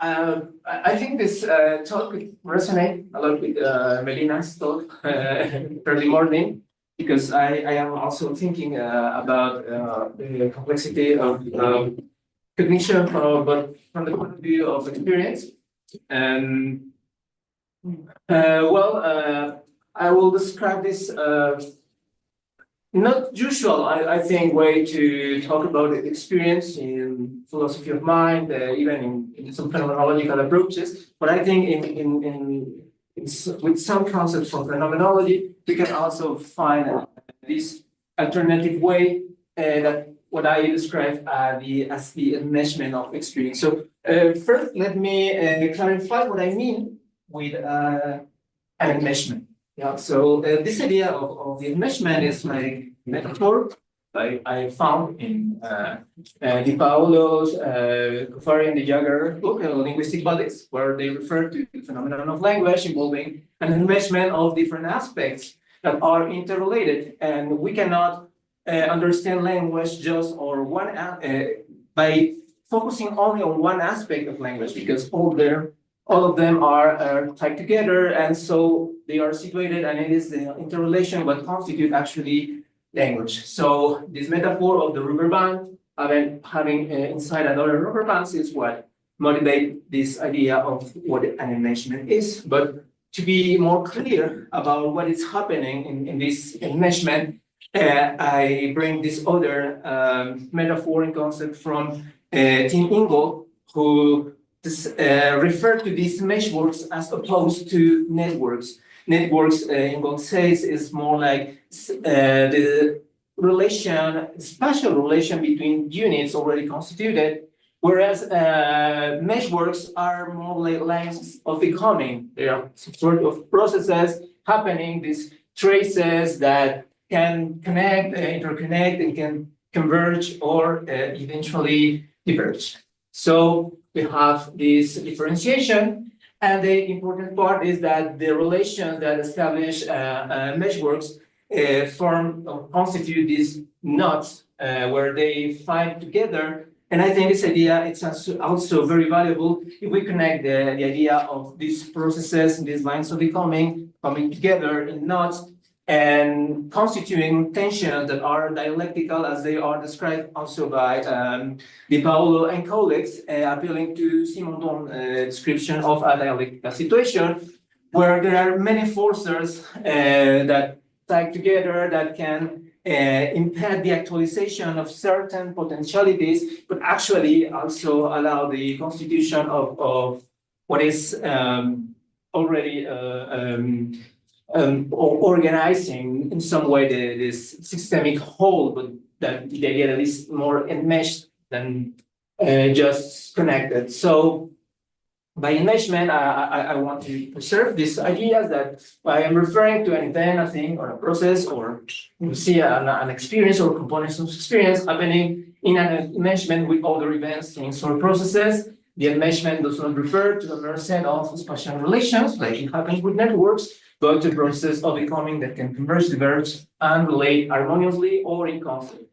I think this talk could resonate a lot with Melina's talk early morning, because I am also thinking about the complexity of cognition, but from the point of view of experience. And I will describe this not usual, I think, way to talk about experience in philosophy of mind, even in some phenomenological approaches. But I think with some concepts from phenomenology, we can also find this alternative way that what I describe as the enmeshment of experience. So first, let me clarify what I mean with an enmeshment. Yeah, so this idea of the enmeshment is like metaphor I found in Di Paolo's Kufari and the Jagger book, Linguistic Bodies, where they refer to the phenomenon of language involving an enmeshment of different aspects that are interrelated, and we cannot understand language just or one by focusing only on one aspect of language, because all of them are tied together, and so they are situated, and it is the interrelation what constitutes actually language. So this metaphor of the rubber band having inside another rubber band is what motivates this idea of what an enmeshment is. But to be more clear about what is happening in this enmeshment, I bring this other metaphor and concept from Tim Ingold, who refer to these meshworks as opposed to networks. Networks, Ingold says, is more like the spatial relation between units already constituted, whereas meshworks are more like lines of becoming. They are some sort of processes happening, these traces that can connect, interconnect, and can converge or eventually diverge. So we have this differentiation, and the important part is that the relations that establish meshworks form or constitute these knots where they find together. And I think this idea it's also very valuable if we connect the idea of these processes, these lines of becoming, coming together in knots and constituting tensions that are dialectical as they are described also by Di Paolo and colleagues, appealing to Simondon's description of a dialectical situation where there are many forces that tie together that can impede the actualization of certain potentialities, but actually also allow the constitution of what is already organizing in some way this systemic whole, but that the idea that is more enmeshed than just connected. So by enmeshment, I want to preserve these ideas that I am referring to an event, a thing, or a process, or you see an experience or components of experience happening in an enmeshment with other events, things, or processes. The enmeshment does not refer to a mere set of spatial relations, like it happens with networks, but to process of becoming that can converge, diverge, and relate harmoniously or in conflict.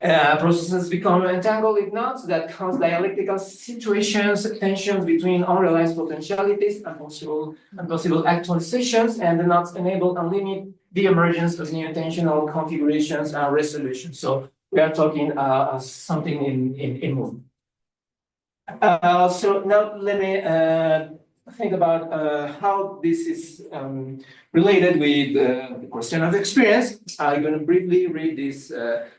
Processes become entangled in knots that cause dialectical situations, tensions between unrealized potentialities and possible actualizations, and the knots enable and limit the emergence of new intentional configurations and resolutions. So we are talking something in movement. So now let me think about how this is related with the question of experience. I'm going to briefly read this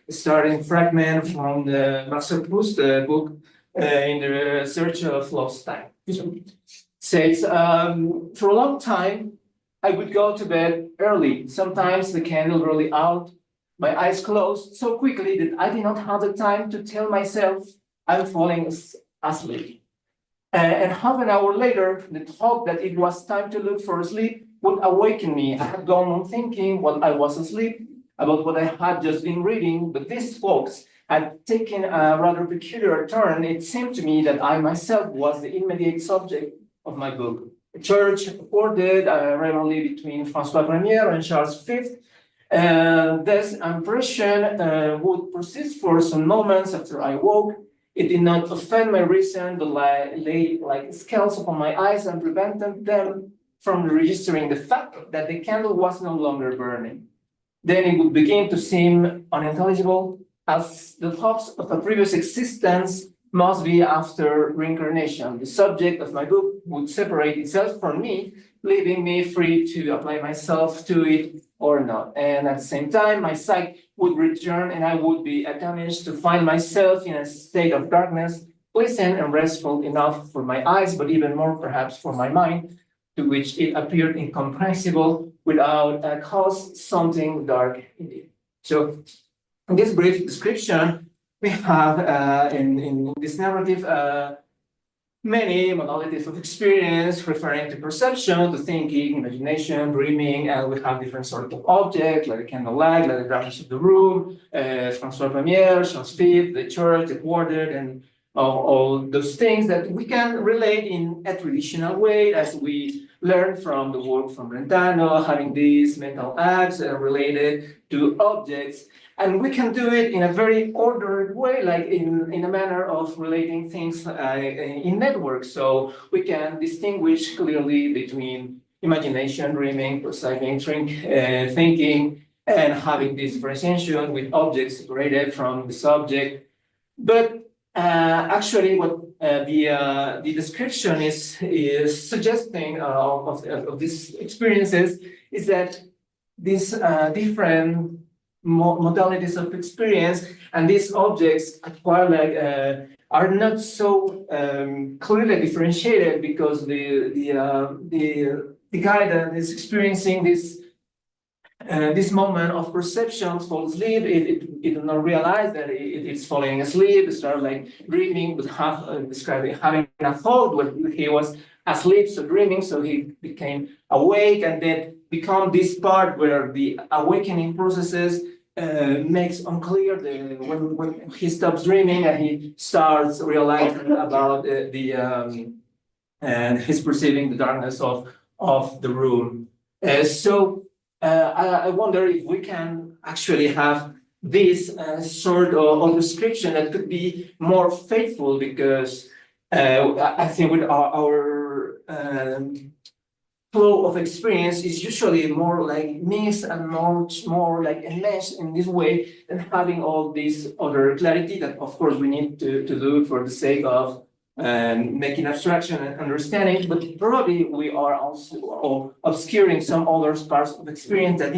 starting fragment from the Marcel Proust book in the Search of Lost Time. It says, for a long time, I would go to bed early, sometimes the candle really out, my eyes closed so quickly that I did not have the time to tell myself I'm falling asleep. And half an hour later, the thought that it was time to look for sleep would awaken me. I had gone on thinking while I was asleep about what I had just been reading, but these thoughts had taken a rather peculiar turn. It seemed to me that I myself was the immediate subject of my book. A church recorded a rivalry between François Premier and Charles V. This impression would persist for some moments after I woke. It did not offend my reason, but lay like scales upon my eyes and prevented them from registering the fact that the candle was no longer burning. Then it would begin to seem unintelligible, as the thoughts of a previous existence must be after reincarnation. The subject of my book would separate itself from me, leaving me free to apply myself to it or not. And at the same time, my sight would return and I would be astonished to find myself in a state of darkness, pleasant and restful enough for my eyes, but even more perhaps for my mind, to which it appeared incomprehensible without cause something dark indeed. So in this brief description, we have in this narrative many modalities of experience referring to perception, to thinking, imagination, dreaming, and we have different sorts of objects like the candlelight, like the darkness of the room, François Premier, Charles V, the church, the quarter, and all those things that we can relate in a traditional way as we learn from the work from Brentano, having these mental acts related to objects. And we can do it in a very ordered way, like in a manner of relating things in networks. So we can distinguish clearly between imagination, dreaming, perceiving, thinking, and having this differentiation with objects separated from the subject. But actually, what the description is suggesting of these experiences is that these different modalities of experience and these objects acquire are not so clearly differentiated, because the guy that is experiencing this moment of perception falls asleep. It does not realize that it's falling asleep. It starts like dreaming, but describing having a thought when he was asleep, so dreaming, so he became awake, and then become this part where the awakening processes makes unclear when he stops dreaming and he starts realizing about and he's perceiving the darkness of the room. I wonder if we can actually have this sort of description that could be more faithful, because I think with our flow of experience is usually more like mixed and much more like enmeshed in this way than having all this other clarity that of course we need to do for the sake of making abstraction and understanding, but probably we are also obscuring some other parts of experience that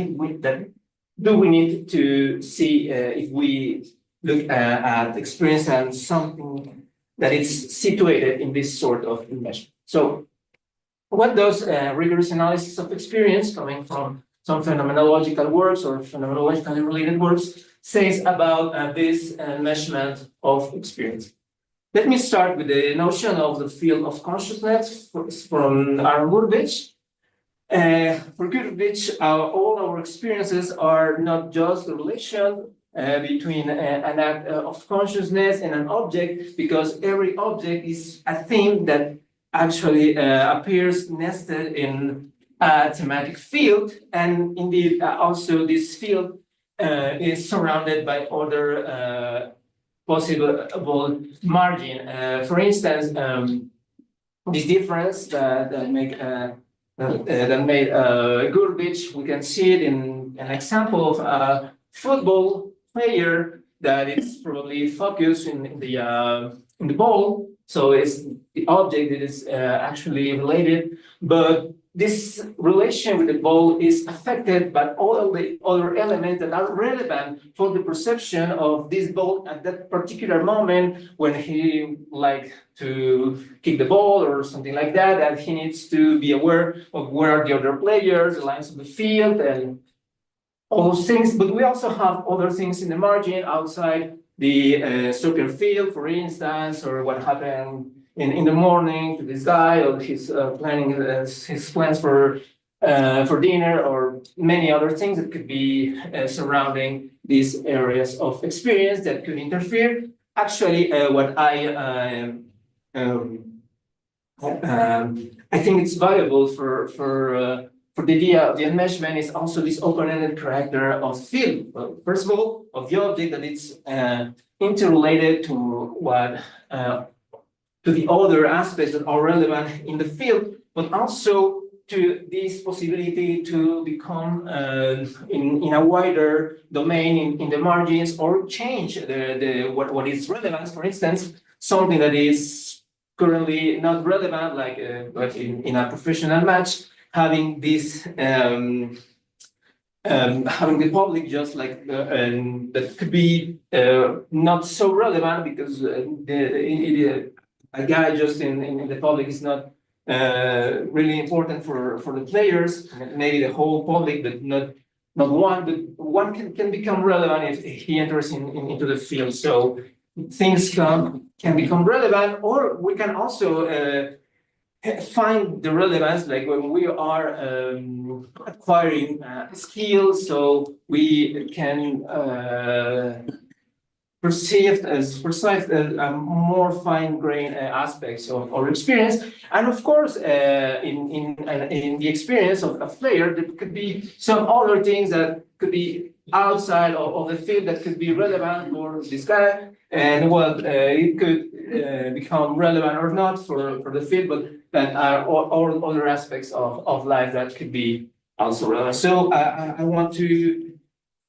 we need to see if we look at experience and something that is situated in this sort of enmeshment. So what does rigorous analysis of experience coming from some phenomenological works or phenomenologically related works says about this enmeshment of experience? Let me start with the notion of the field of consciousness from Aaron Gurvich. For Gurvich, all our experiences are not just the relation between an act of consciousness and an object, because every object is a thing that actually appears nested in a thematic field, and indeed also this field is surrounded by other possible margin. For instance, this difference that made Gurvich, we can see it in an example of a football player that is probably focused in the ball. So it's the object that is actually related, but this relation with the ball is affected by all of the other elements that are relevant for the perception of this ball at that particular moment when he like to kick the ball or something like that, that he needs to be aware of where are the other players, the lines of the field, and all those things. But we also have other things in the margin outside the soccer field, for instance, or what happened in the morning to this guy, or his planning his plans for dinner, or many other things that could be surrounding these areas of experience that could interfere. Actually, what I think it's valuable for the idea of the enmeshment is also this open-ended character of field. First of all, of the object, that it's interrelated to what to the other aspects that are relevant in the field, but also to this possibility to become in a wider domain in the margins, or change what is relevant. For instance, something that is currently not relevant, like in a professional match, having this having the public just like that could be not so relevant, because a guy just in the public is not really important for the players, maybe the whole public, but not one, but one can become relevant if he enters into the field. So things can become relevant, or we can also find the relevance, like when we are acquiring skills, so we can perceived as precise more fine-grained aspects of our experience. And of course, in the experience of a player, there could be some other things that could be outside of the field that could be relevant for this guy, and well, it could become relevant or not for the field, but that are all other aspects of life that could be also relevant. So I want to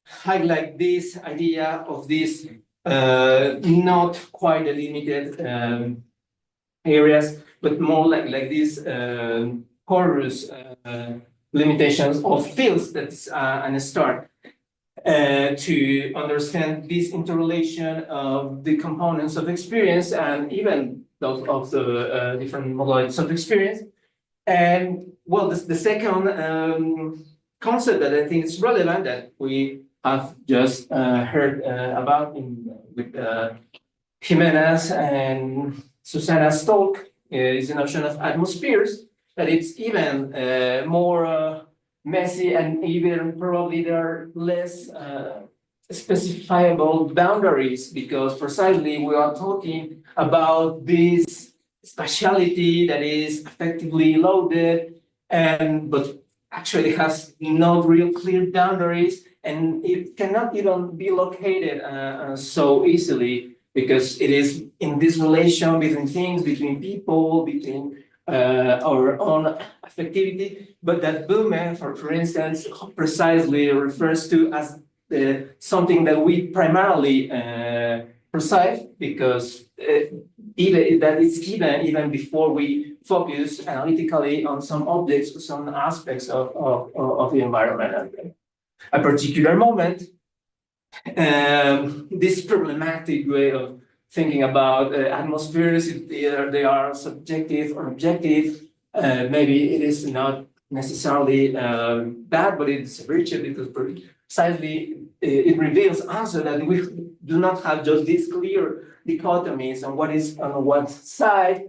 highlight this idea of this not quite delimited areas, but more like these porous limitations of fields. That's a start to understand this interrelation of the components of experience, and even those of the different modalities of experience. And well, the second concept that I think is relevant, that we have just heard about with Ximena's and Susana's talk, is the notion of atmospheres, that it's even more messy, and even probably there are less specifiable boundaries, because precisely we are talking about this spatiality that is effectively loaded but actually has no real clear boundaries, and it cannot even be located so easily, because it is in this relation between things, between people, between our own affectivity. But that Blume, for instance, precisely refers to as something that we primarily perceive, because even that is given even before we focus analytically on some objects or some aspects of the environment. A particular moment, this problematic way of thinking about atmospheres, either they are subjective or objective, maybe it is not necessarily bad, but it's a virtue, because precisely it reveals also that we do not have just these clear dichotomies on what is on one side.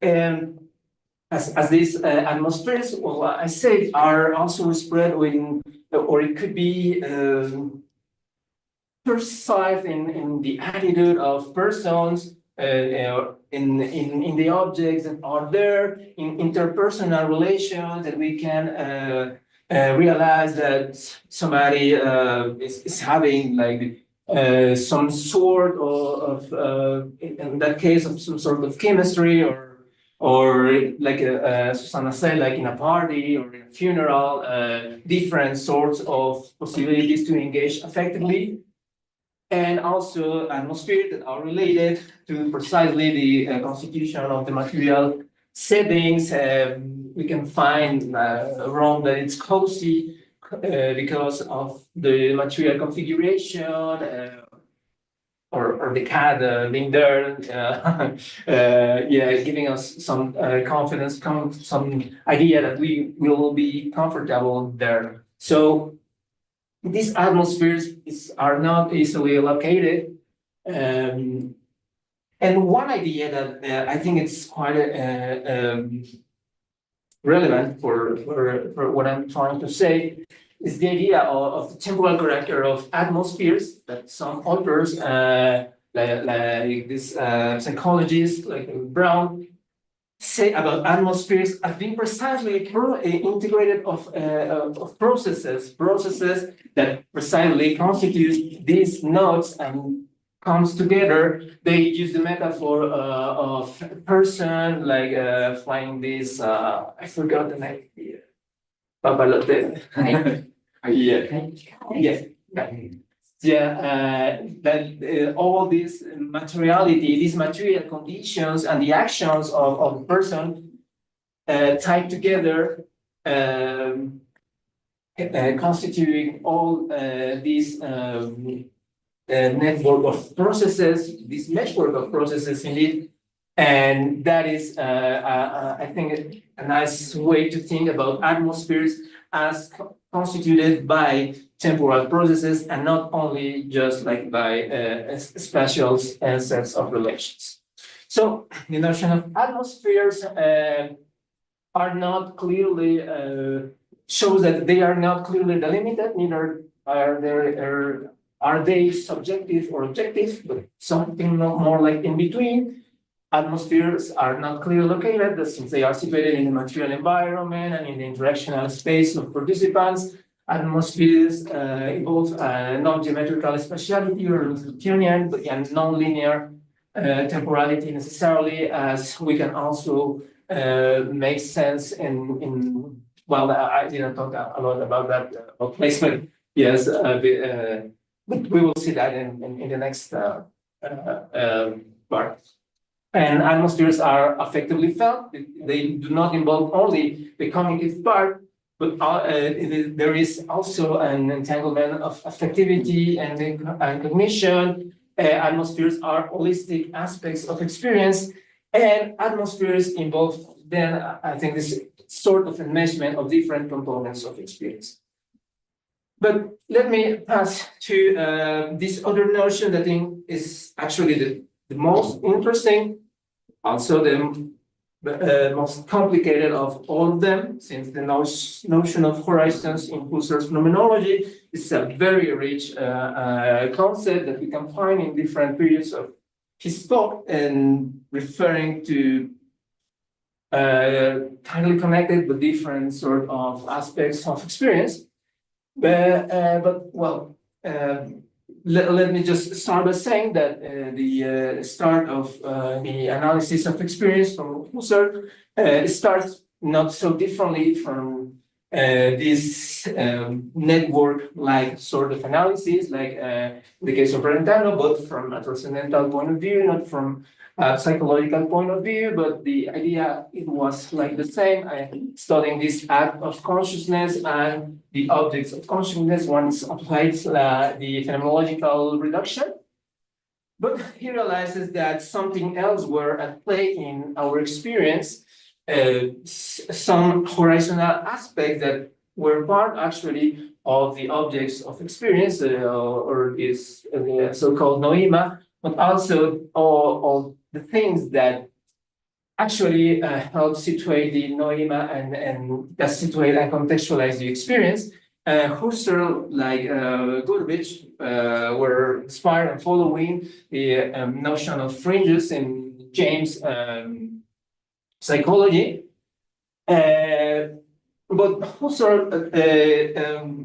And as these atmospheres, well, I say, are also spread within, or it could be perceived in the attitude of persons, in the objects that are there, in interpersonal relations, that we can realize that somebody is having like some sort of in that case, of some sort of chemistry, or like Susana said, like in a party or in a funeral, different sorts of possibilities to engage effectively. And also atmospheres that are related to precisely the constitution of the material settings. We can find around that it's cozy because of the material configuration, or the cat being there, giving us some confidence, some idea that we will be comfortable there. So these atmospheres are not easily located. And one idea that I think it's quite relevant for what I'm trying to say is the idea of the temporal character of atmospheres that some authors, like this psychologist like Brown, say about atmospheres as being precisely integrated of processes that precisely constitute these nodes and comes together. They use the metaphor of a person like flying this, I forgot the name. Papalote. That all this materiality, these material conditions and the actions of the person tied together, constituting all these network of processes, this network of processes indeed. And that is, I think, a nice way to think about atmospheres as constituted by temporal processes and not only just like by spatial sets of relations. So the notion of atmospheres are not clearly, shows that they are not clearly delimited, neither are they subjective or objective, but something more like in between. Atmospheres are not clearly located since they are situated in the material environment and in the interactional space of participants. Atmospheres involve non-geometrical spatiality or Newtonian and non-linear temporality necessarily, as we can also make sense in well, I didn't talk a lot about that placement. Yes, but we will see that in the next part. And atmospheres are affectively felt. They do not involve only the cognitive part, but there is also an entanglement of affectivity and cognition. Atmospheres are holistic aspects of experience, and atmospheres involve then, I think, this sort of enmeshment of different components of experience. But let me pass to this other notion that I think is actually the most interesting, also the most complicated of all of them, since the notion of horizons in Husserl's phenomenology is a very rich concept that we can find in different periods of his thought and referring to tightly connected but different sort of aspects of experience. But well, let me just start by saying that the start of the analysis of experience from Husserl starts not so differently from this network-like sort of analysis, like in the case of Brentano, but from a transcendental point of view, not from a psychological point of view, but the idea, it was like the same, studying this act of consciousness and the objects of consciousness once applies the phenomenological reduction. But he realizes that something else were at play in our experience, some horizontal aspects that were part actually of the objects of experience, or this so-called noema, but also all the things that actually help situate the noema and that situate and contextualize the experience. Husserl, like Gurevich, were inspired and following the notion of fringes in James' psychology. But Husserl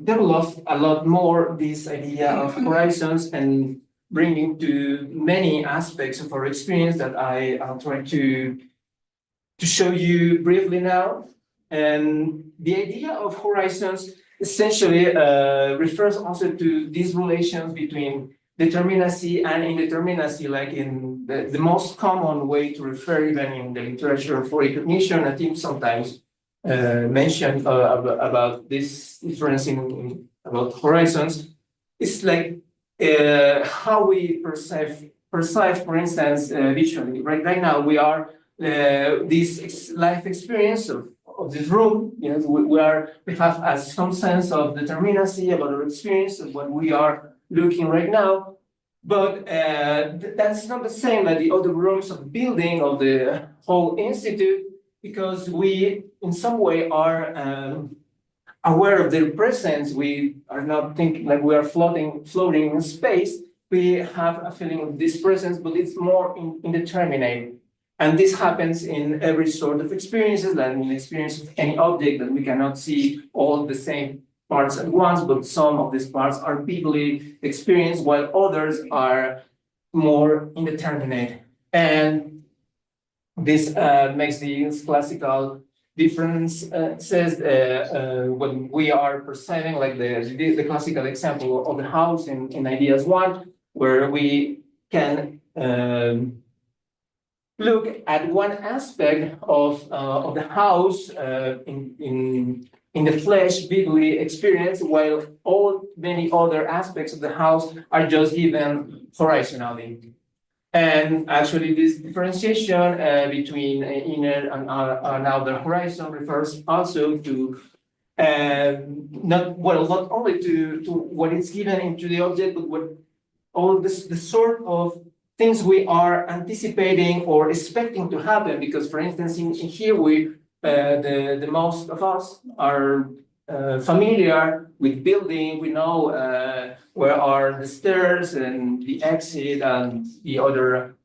developed a lot more this idea of horizons and bringing to many aspects of our experience that I'll try to show you briefly now. And the idea of horizons essentially refers also to these relations between determinacy and indeterminacy, like in the most common way to refer even in the literature for cognition. I think sometimes mentioned about this difference in about horizons. It's like how we perceive, for instance, visually. Right now we are this life experience of this room. You know, we have some sense of determinacy about our experience of what we are looking right now. But that's not the same as the other rooms of the building of the whole institute, because we in some way are aware of their presence. We are not thinking like we are floating in space. We have a feeling of this presence, but it's more indeterminate. And this happens in every sort of experiences, like in the experience of any object, that we cannot see all the same parts at once, but some of these parts are vividly experienced, while others are more indeterminate. And this makes the classical difference says when we are perceiving, like the classical example of the house in Ideas 1, where we can look at one aspect of the house in the flesh, vividly experienced, while many other aspects of the house are just given horizontally. And actually, this differentiation between inner and outer horizon refers also to not only to what is given into the object, but what all the sort of things we are anticipating or expecting to happen. Because, for instance, in here the most of us are familiar with building. We know where are the stairs and the exit and the other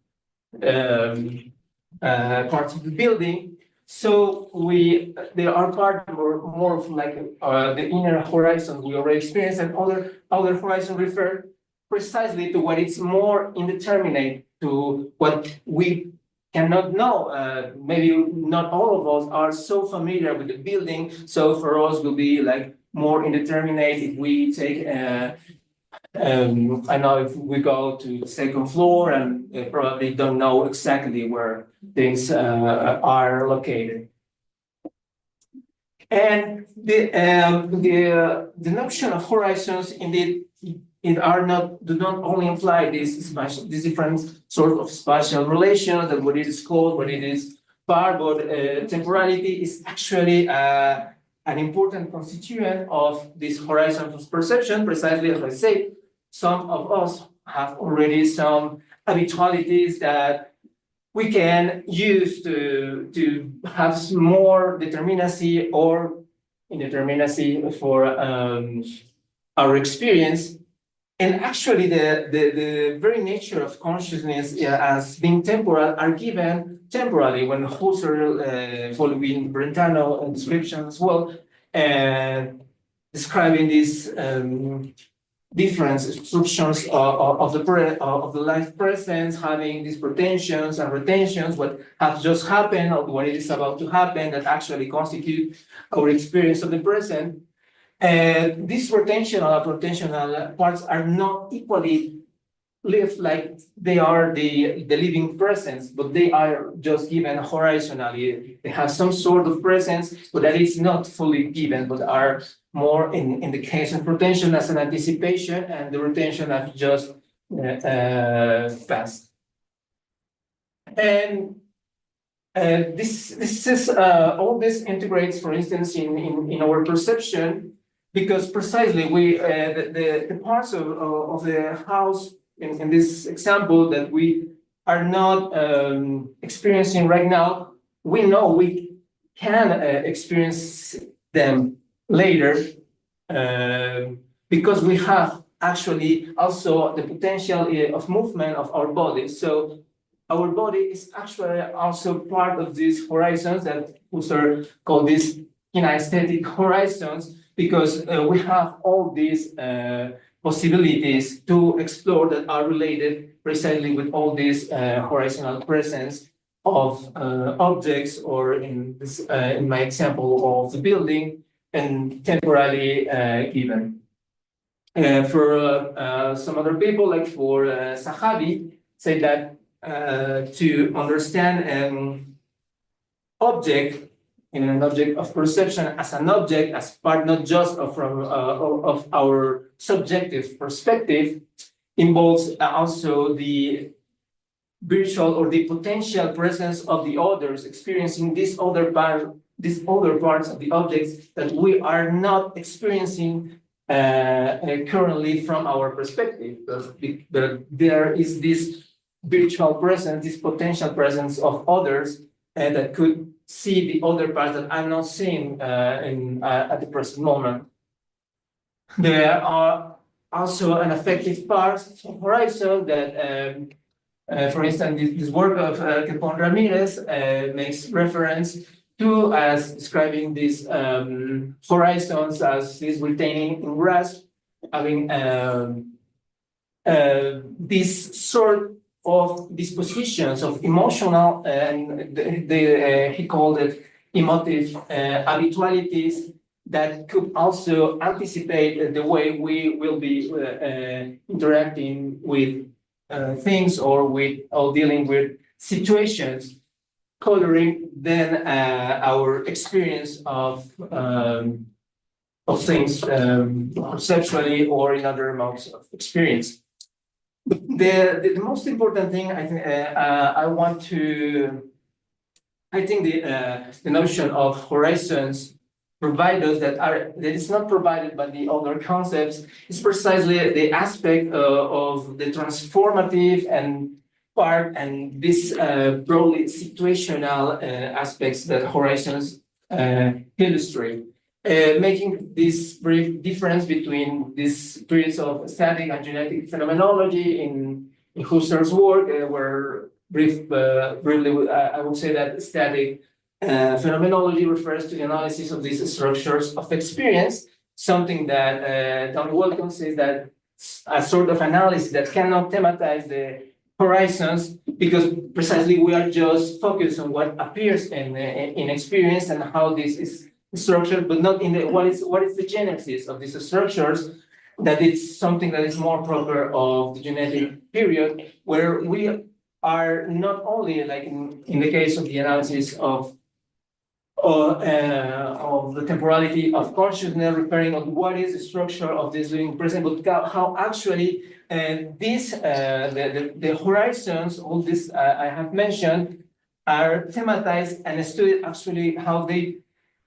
parts of the building. So they are part more of like the inner horizon we already experienced, and other horizon refer precisely to what is more indeterminate, to what we cannot know. Maybe not all of us are so familiar with the building, so for us will be like more indeterminate if we take I know if we go to the second floor and probably don't know exactly where things are located. And the notion of horizons indeed do not only imply this different sort of spatial relation, that what it is called, what it is part, but temporality is actually an important constituent of this horizon of perception. Precisely as I said, some of us have already some habitualities that we can use to have more determinacy or indeterminacy for our experience. And actually, the very nature of consciousness as being temporal are given temporally when Husserl, following Brentano description as well, describing these different structures of the life presence, having these pretensions and retentions, what has just happened or what is about to happen that actually constitute our experience of the present. These retentional and potential parts are not equally lived like they are the living presence, but they are just given horizontally. They have some sort of presence, but that is not fully given, but are more in the case of retention as an anticipation and the retention as just past. And this is all this integrates, for instance, in our perception, because precisely the parts of the house in this example that we are not experiencing right now, we know we can experience them later because we have actually also the potential of movement of our body. So our body is actually also part of these horizons that Husserl called these kinesthetic horizons, because we have all these possibilities to explore that are related precisely with all these horizontal presence of objects, or in this, in my example of the building, and temporally given. For some other people, like for Sahabi, say that to understand an object, in an object of perception as an object, as part not just of our subjective perspective, involves also the virtual or the potential presence of the others experiencing these other parts of the objects that we are not experiencing currently from our perspective. But there is this virtual presence, this potential presence of others that could see the other parts that I'm not seeing at the present moment. There are also an affective part of horizon that, for instance, this work of Capon Ramirez makes reference to as describing these horizons as this retaining in grasp, having this sort of dispositions of emotional, and he called it emotive habitualities that could also anticipate the way we will be interacting with things or dealing with situations, coloring then our experience of things conceptually or in other modes of experience. The most important thing I think the notion of horizons provide us that is not provided by the other concepts is precisely the aspect of the transformative and part and this broadly situational aspects that horizons illustrate. Making this brief difference between these periods of static and genetic phenomenology in Husserl's work, where briefly I would say that static phenomenology refers to the analysis of these structures of experience, something that Don Welton says that a sort of analysis that cannot thematize the horizons, because precisely we are just focused on what appears in experience and how this is structured, but not in the what is the genesis of these structures. That it's something that is more proper of the genetic period, where we are not only like in the case of the analysis of the temporality of consciousness, referring on what is the structure of this living present, but how actually the horizons, all this I have mentioned, are thematized and studied actually how they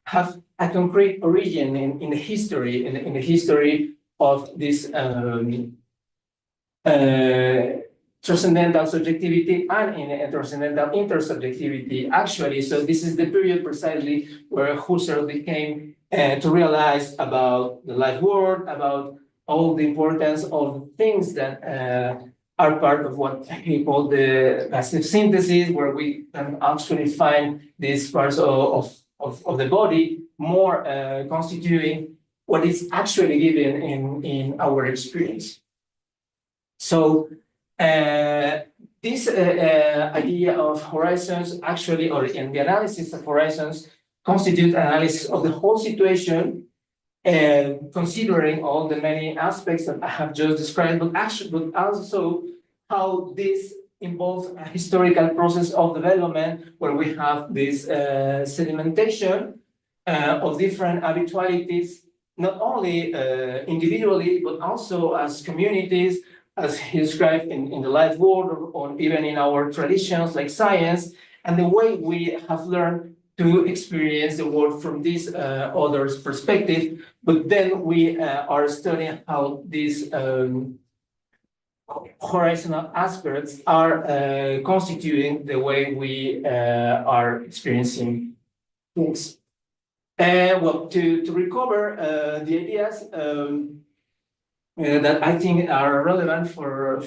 have a concrete origin in the history, in the history of this transcendental subjectivity and in transcendental intersubjectivity, actually. So this is the period precisely where Husserl became to realize about the life world, about all the importance of things that are part of what he called the passive synthesis, where we can actually find these parts of the body more constituting what is actually given in our experience. So this idea of horizons actually, or in the analysis of horizons, constitute analysis of the whole situation, considering all the many aspects that I have just described, but also how this involves a historical process of development where we have this sedimentation of different habitualities, not only individually, but also as communities, as he described in the life world, or even in our traditions like science, and the way we have learned to experience the world from this other's perspective. But then we are studying how these horizontal aspects are constituting the way we are experiencing things. Well, to recover the ideas that I think are relevant for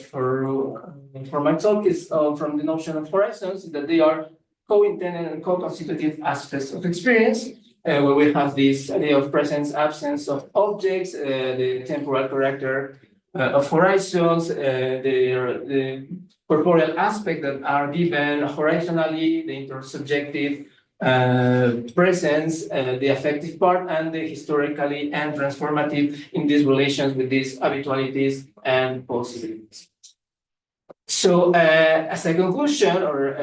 my talk is from the notion of horizons, that they are co-intended and co-constitutive aspects of experience, where we have this idea of presence, absence of objects, the temporal character of horizons, the corporeal aspect that are given horizontally, the intersubjective presence, the affective part, and the historically and transformative in these relations with these habitualities and possibilities. So as a conclusion, or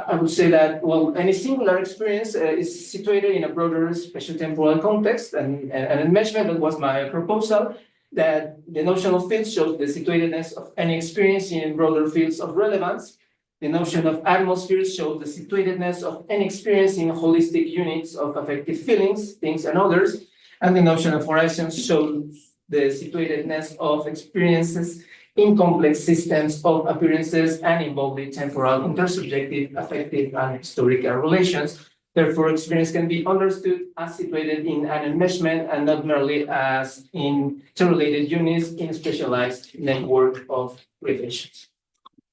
I would say that, well, any singular experience is situated in a broader spatiotemporal context, and enmeshment, that was my proposal, that the notion of field shows the situatedness of any experience in broader fields of relevance. The notion of atmospheres shows the situatedness of any experience in holistic units of affective feelings, things, and others. And the notion of horizons shows the situatedness of experiences in complex systems of appearances and involving temporal, intersubjective, affective, and historical relations. Therefore, experience can be understood as situated in an enmeshment and not merely as interrelated units in a specialized network of relations.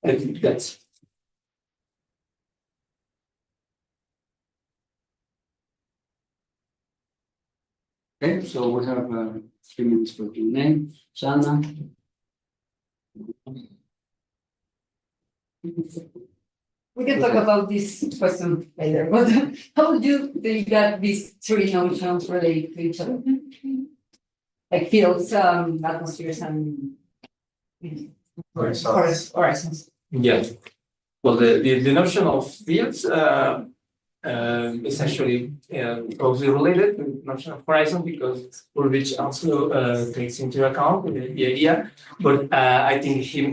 I think that's. Okay, so we have 3 minutes for Q&A. Susana. We can talk about this question later, but how would you think that these three notions relate to each other? Like fields, atmospheres, and horizons. Yeah. Well, the notion of fields is actually closely related to the notion of horizon, because Ulrich also takes into account the idea, but I think he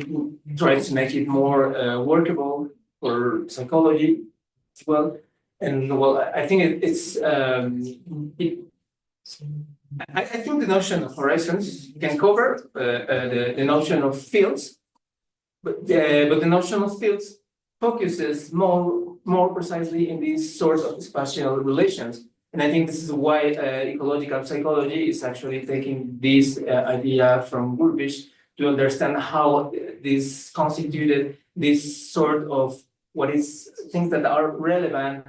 tries to make it more workable for psychology as well. And well, I think I think the notion of horizons can cover the notion of fields, but the notion of fields focuses more precisely in these sorts of spatial relations. And I think this is why ecological psychology is actually taking this idea from Ulrich to understand how this constituted this sort of what is things that are relevant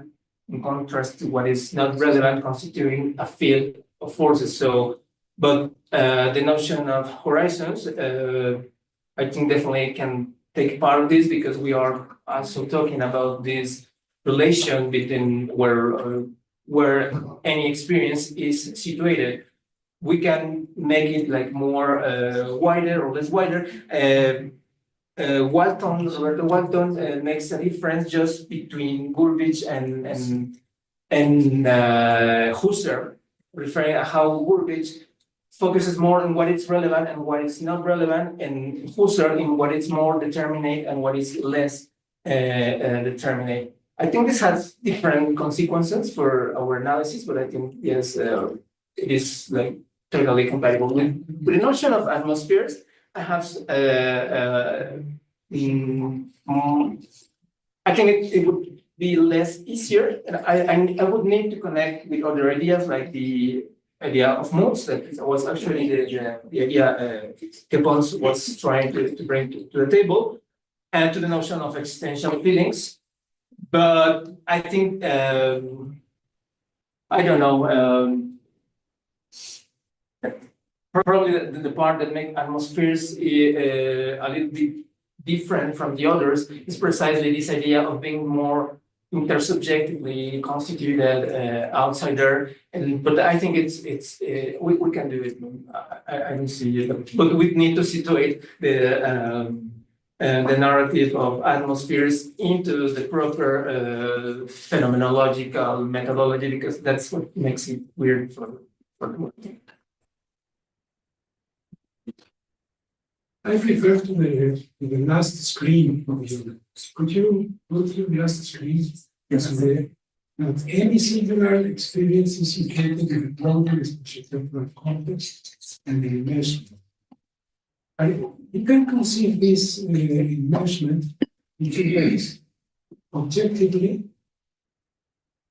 in contrast to what is not relevant, constituting a field of forces. So, but the notion of horizons, I think definitely can take part of this, because we are also talking about this relation between where any experience is situated. We can make it like more wider or less wider. Roberto Walton makes a difference just between Gurvich and Husserl, referring to how Gurvich focuses more on what is relevant and what is not relevant, and Husserl in what is more determinate and what is less determinate. I think this has different consequences for our analysis, but I think, yes, it is like totally compatible with the notion of atmospheres. I have I think it would be less easier. And I would need to connect with other ideas like the idea of moods that was actually the idea Kepons was trying to bring to the table, and to the notion of existential feelings. But I think I don't know. Probably the part that makes atmospheres a little bit different from the others is precisely this idea of being more intersubjectively constituted outsider. But I think we can do it. I don't see it, but we need to situate the narrative of atmospheres into the proper phenomenological methodology, because that's what makes it weird for the work. I refer to the last screen of your. Could you go to the last screen? Yes. That any singular experience is located in the broader spatial context and the enmeshment. You can conceive this enmeshment in two ways: objectively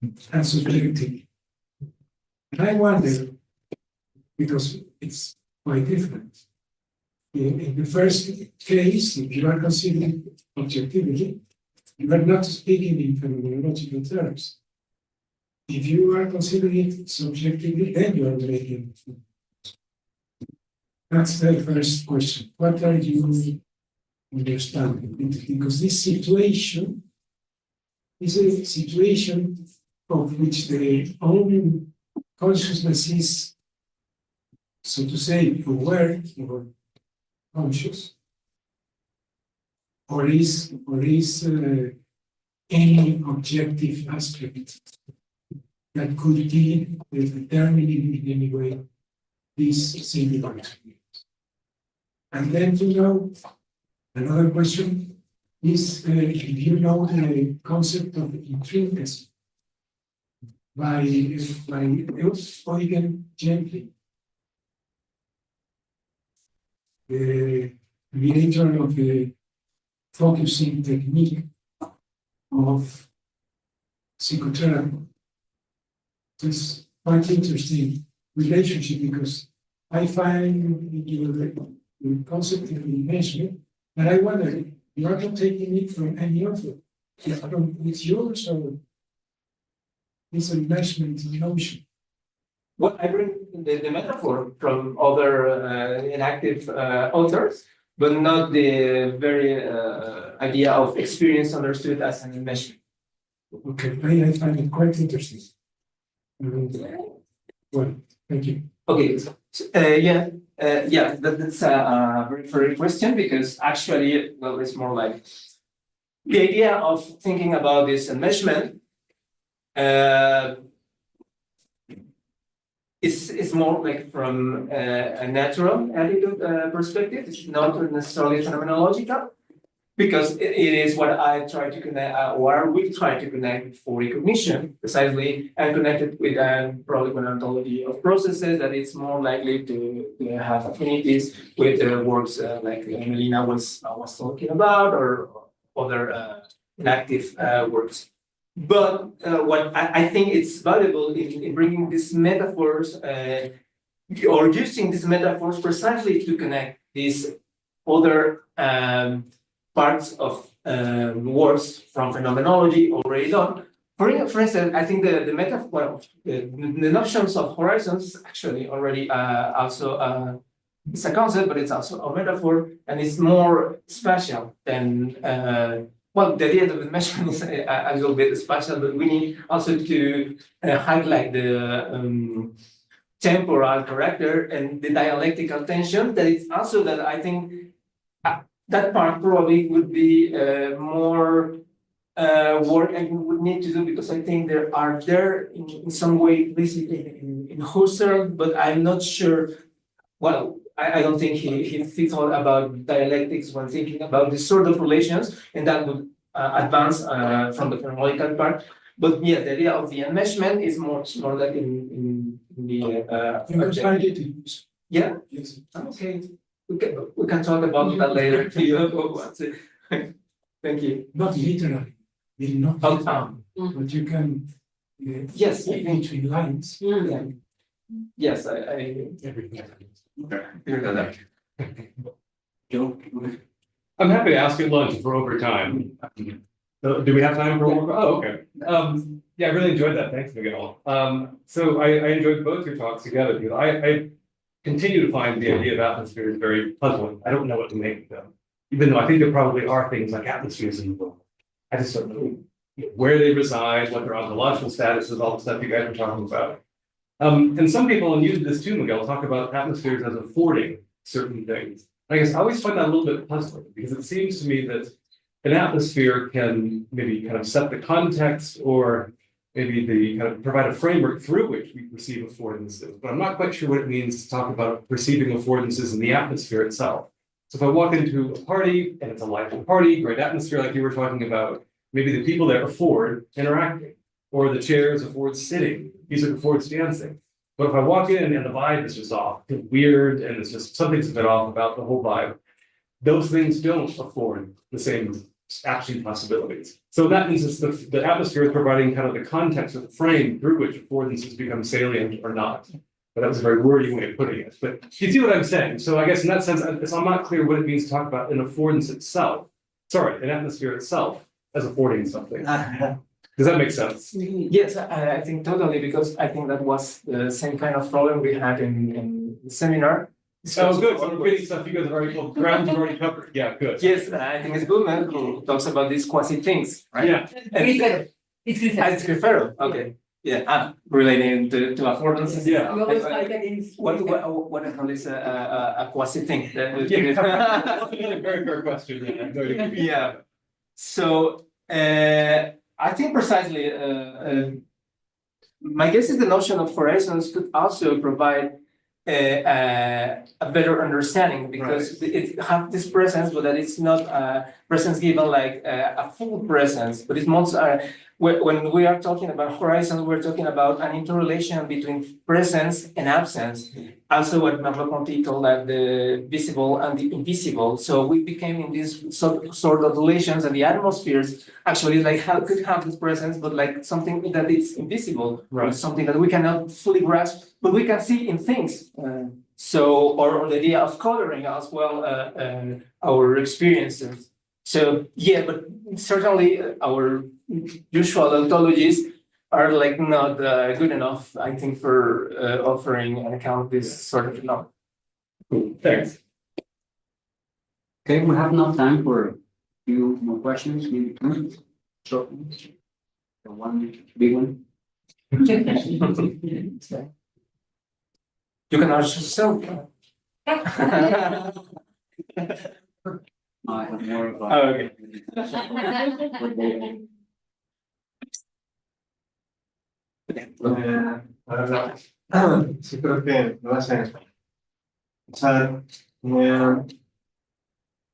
and subjectively. And I wonder, because it's quite different. In the first case, if you are considering objectivity, you are not speaking in phenomenological terms. If you are considering it subjectively, then you are making. That's the first question. What are you understanding? Because this situation is a situation of which the own consciousness is, so to say, aware or conscious, or is any objective aspect that could be determining in any way this singular experience. And then another question is if you know the concept of intrinsic by Eugen Gently, the creator of the focusing technique of psychotherapy. It's quite interesting relationship, because I find the concept of enmeshment, and I wonder, you are not taking it from any other. It's yours, or it's enmeshment notion? Well, I bring the metaphor from other inactive authors, but not the very idea of experience understood as an enmeshment. Okay, I find it quite interesting. Well, thank you. Okay, that's a very fair question, because actually, well, it's more like the idea of thinking about this enmeshment is more like from a natural attitude perspective. It's not necessarily phenomenological, because it is what I try to connect, or we try to connect for recognition, precisely, and connected with probably an ontology of processes that it's more likely to have affinities with works like Melina was talking about, or other inactive works. But what I think it's valuable in bringing these metaphors, or using these metaphors precisely to connect these other parts of works from phenomenology already done. For instance, I think the metaphor, the notions of horizons actually already also it's a concept, but it's also a metaphor, and it's more spatial than well, the idea of enmeshment is a little bit spatial, but we need also to highlight the temporal character and the dialectical tension. That it's also that I think that part probably would be more work I would need to do, because I think there are in some way implicit in Husserl, but I'm not sure. Well, I don't think he thought about dialectics when thinking about this sort of relations, and that would advance from the phenomenological part. But yeah, the idea of the enmeshment is more like in the yeah. Yes. Okay. We can talk about that later. Thank you. Not literally, not Oh, literally, but you can. Yes, I read think- between lines. Yeah. Yes, I. Everything. Joe? I'm happy to ask at lunch for overtime. Do we have time for one more? Oh, okay. Yeah, I really enjoyed that. Thanks, Miguel. So I enjoyed both your talks together because I continue to find the idea of atmospheres very puzzling. I don't know what to make of them, even though I think there probably are things like atmospheres in the world. I just don't know where they reside, what their ontological status is, all the stuff you guys are talking about. And some people, and you did this too, Miguel, talk about atmospheres as affording certain things. I guess I always find that a little bit puzzling because it seems to me that an atmosphere can maybe kind of set the context or maybe the kind of provide a framework through which we perceive affordances. But I'm not quite sure what it means to talk about perceiving affordances in the atmosphere itself. So if I walk into a party and it's a lively party, great atmosphere like you were talking about, maybe the people there afford interacting, or the chairs afford sitting, music affords dancing. But if I walk in and the vibe is just off, it's weird, and it's just something's a bit off about the whole vibe, those things don't afford the same action possibilities. So that means it's the atmosphere is providing kind of the context or the frame through which affordances become salient or not. But that was a very wordy way of putting it. But you see what I'm saying? So I guess in that sense, I'm not clear what it means to talk about an affordance itself. Sorry, an atmosphere itself as affording something. Does that make sense? Yes, I think totally, because I think that was the same kind of problem we had in the seminar. Oh, good. So we're getting stuff you guys have already, ground you've already covered. Yeah, good. Yes, I think it's Goodman who talks about these quasi things, right? Yeah. It's Grifero. Okay. Yeah, relating to affordances. Yeah. What the hell is a quasi thing? Very fair question. Yeah. So I think precisely my guess is the notion of horizons could also provide a better understanding, because it has this presence, but that it's not a presence given like a full presence, but it's most when we are talking about horizons, we're talking about an interrelation between presence and absence. Also, what Merleau-Ponty called like the visible and the invisible. So we became in these sort of relations, and the atmospheres actually like could have this presence, but like something that is invisible, right? Something that we cannot fully grasp, but we can see in things. Or the idea of coloring as well our experiences. So yeah, but certainly our usual ontologies are like not good enough, I think, for offering an account of this sort of phenomenon. Cool. Thanks. Okay, we have enough time for a few more questions, maybe two short ones, or one big one. You can ask yourself. I have more about. Oh, okay. Sí, creo que lo hacen. O sea,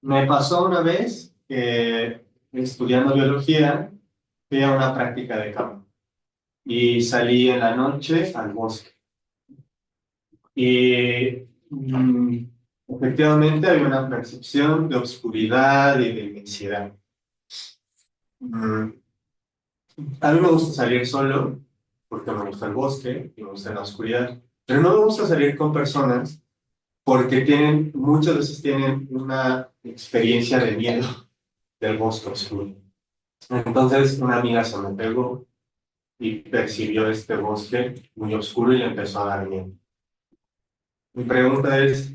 me pasó una vez que estudiando biología fui a una práctica de campo y salí en la noche al bosque. Y efectivamente había una percepción de oscuridad y de inmensidad. A mí me gusta salir solo, porque me gusta el bosque y me gusta la oscuridad, pero no me gusta salir con personas porque muchas veces tienen una experiencia de miedo del bosque oscuro. Entonces una amiga se me pegó y percibió este bosque muy oscuro y le empezó a dar miedo. Mi pregunta es,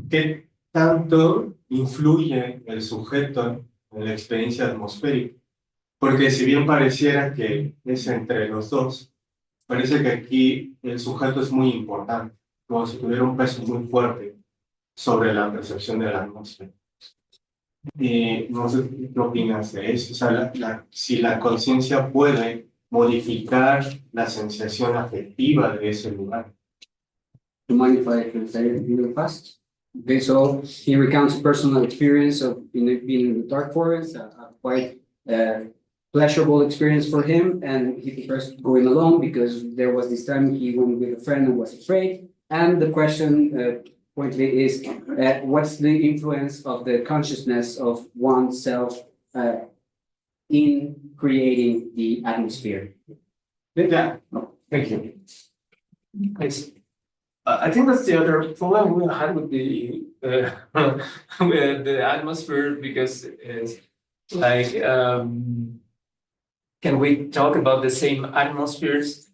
¿qué tanto influye el sujeto en la experiencia atmosférica? Porque si bien pareciera que es entre los dos, parece que aquí el sujeto es muy importante, como si tuviera un peso muy fuerte sobre la percepción de la atmósfera. Y no sé qué opinas de eso, o sea, si la conciencia puede modificar la sensación afectiva de ese lugar. Do you mind if I translate it really fast? Okay, so he recounts a personal experience of being in the dark forest, a quite pleasurable experience for him, and he prefers going alone because there was this time he went with a friend and was afraid. And the question quickly is what's the influence of the consciousness of oneself in creating the atmosphere? Yeah, Thank you. Yes. I think that's the other problem we had with the with the atmosphere, because it's like can we talk about the same atmospheres?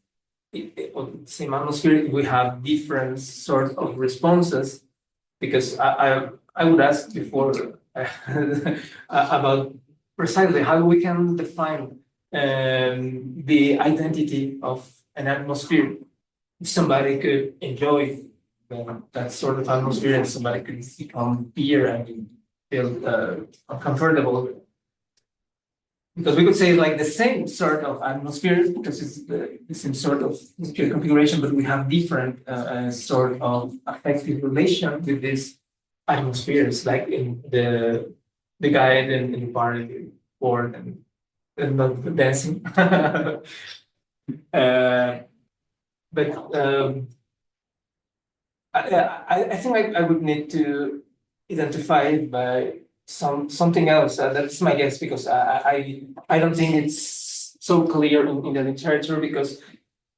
Same atmosphere, we have different sort of responses, because I would ask before about precisely how we can define the identity of an atmosphere. Somebody could enjoy that sort of atmosphere, and somebody could become fear and feel uncomfortable. Because we could say like the same sort of atmosphere, because it's the same sort of configuration, but we have different sort of affective relation with these atmospheres, like in the guy in the party or and not the dancing. But I think I would need to identify it by something else. That's my guess, because I don't think it's so clear in the literature, because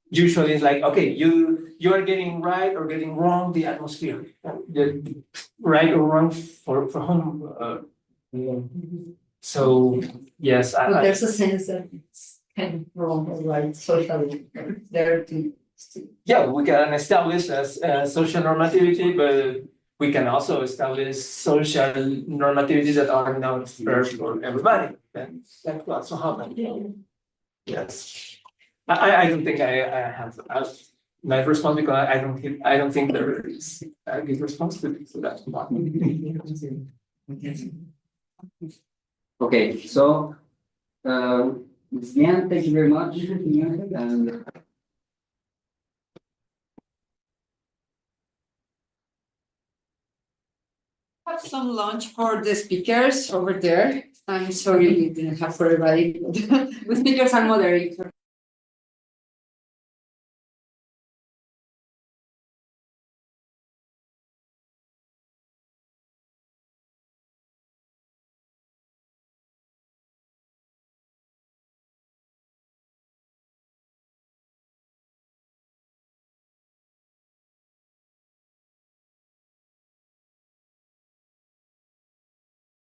usually it's like, okay, you are getting right or getting wrong the atmosphere, the right or wrong for whom. So yes, But there's a sense that it's kind of wrong or right socially. There to yeah, we can establish as social normativity, but we can also establish social normativities that are not fair for everybody. And that will also happen. Yes, I don't think I have my response, because I don't think there is a good response to that. Okay, so Ms. Lian, thank you very much. And Have some lunch for the speakers over there. I'm sorry we didn't have for everybody. The speakers and moderators.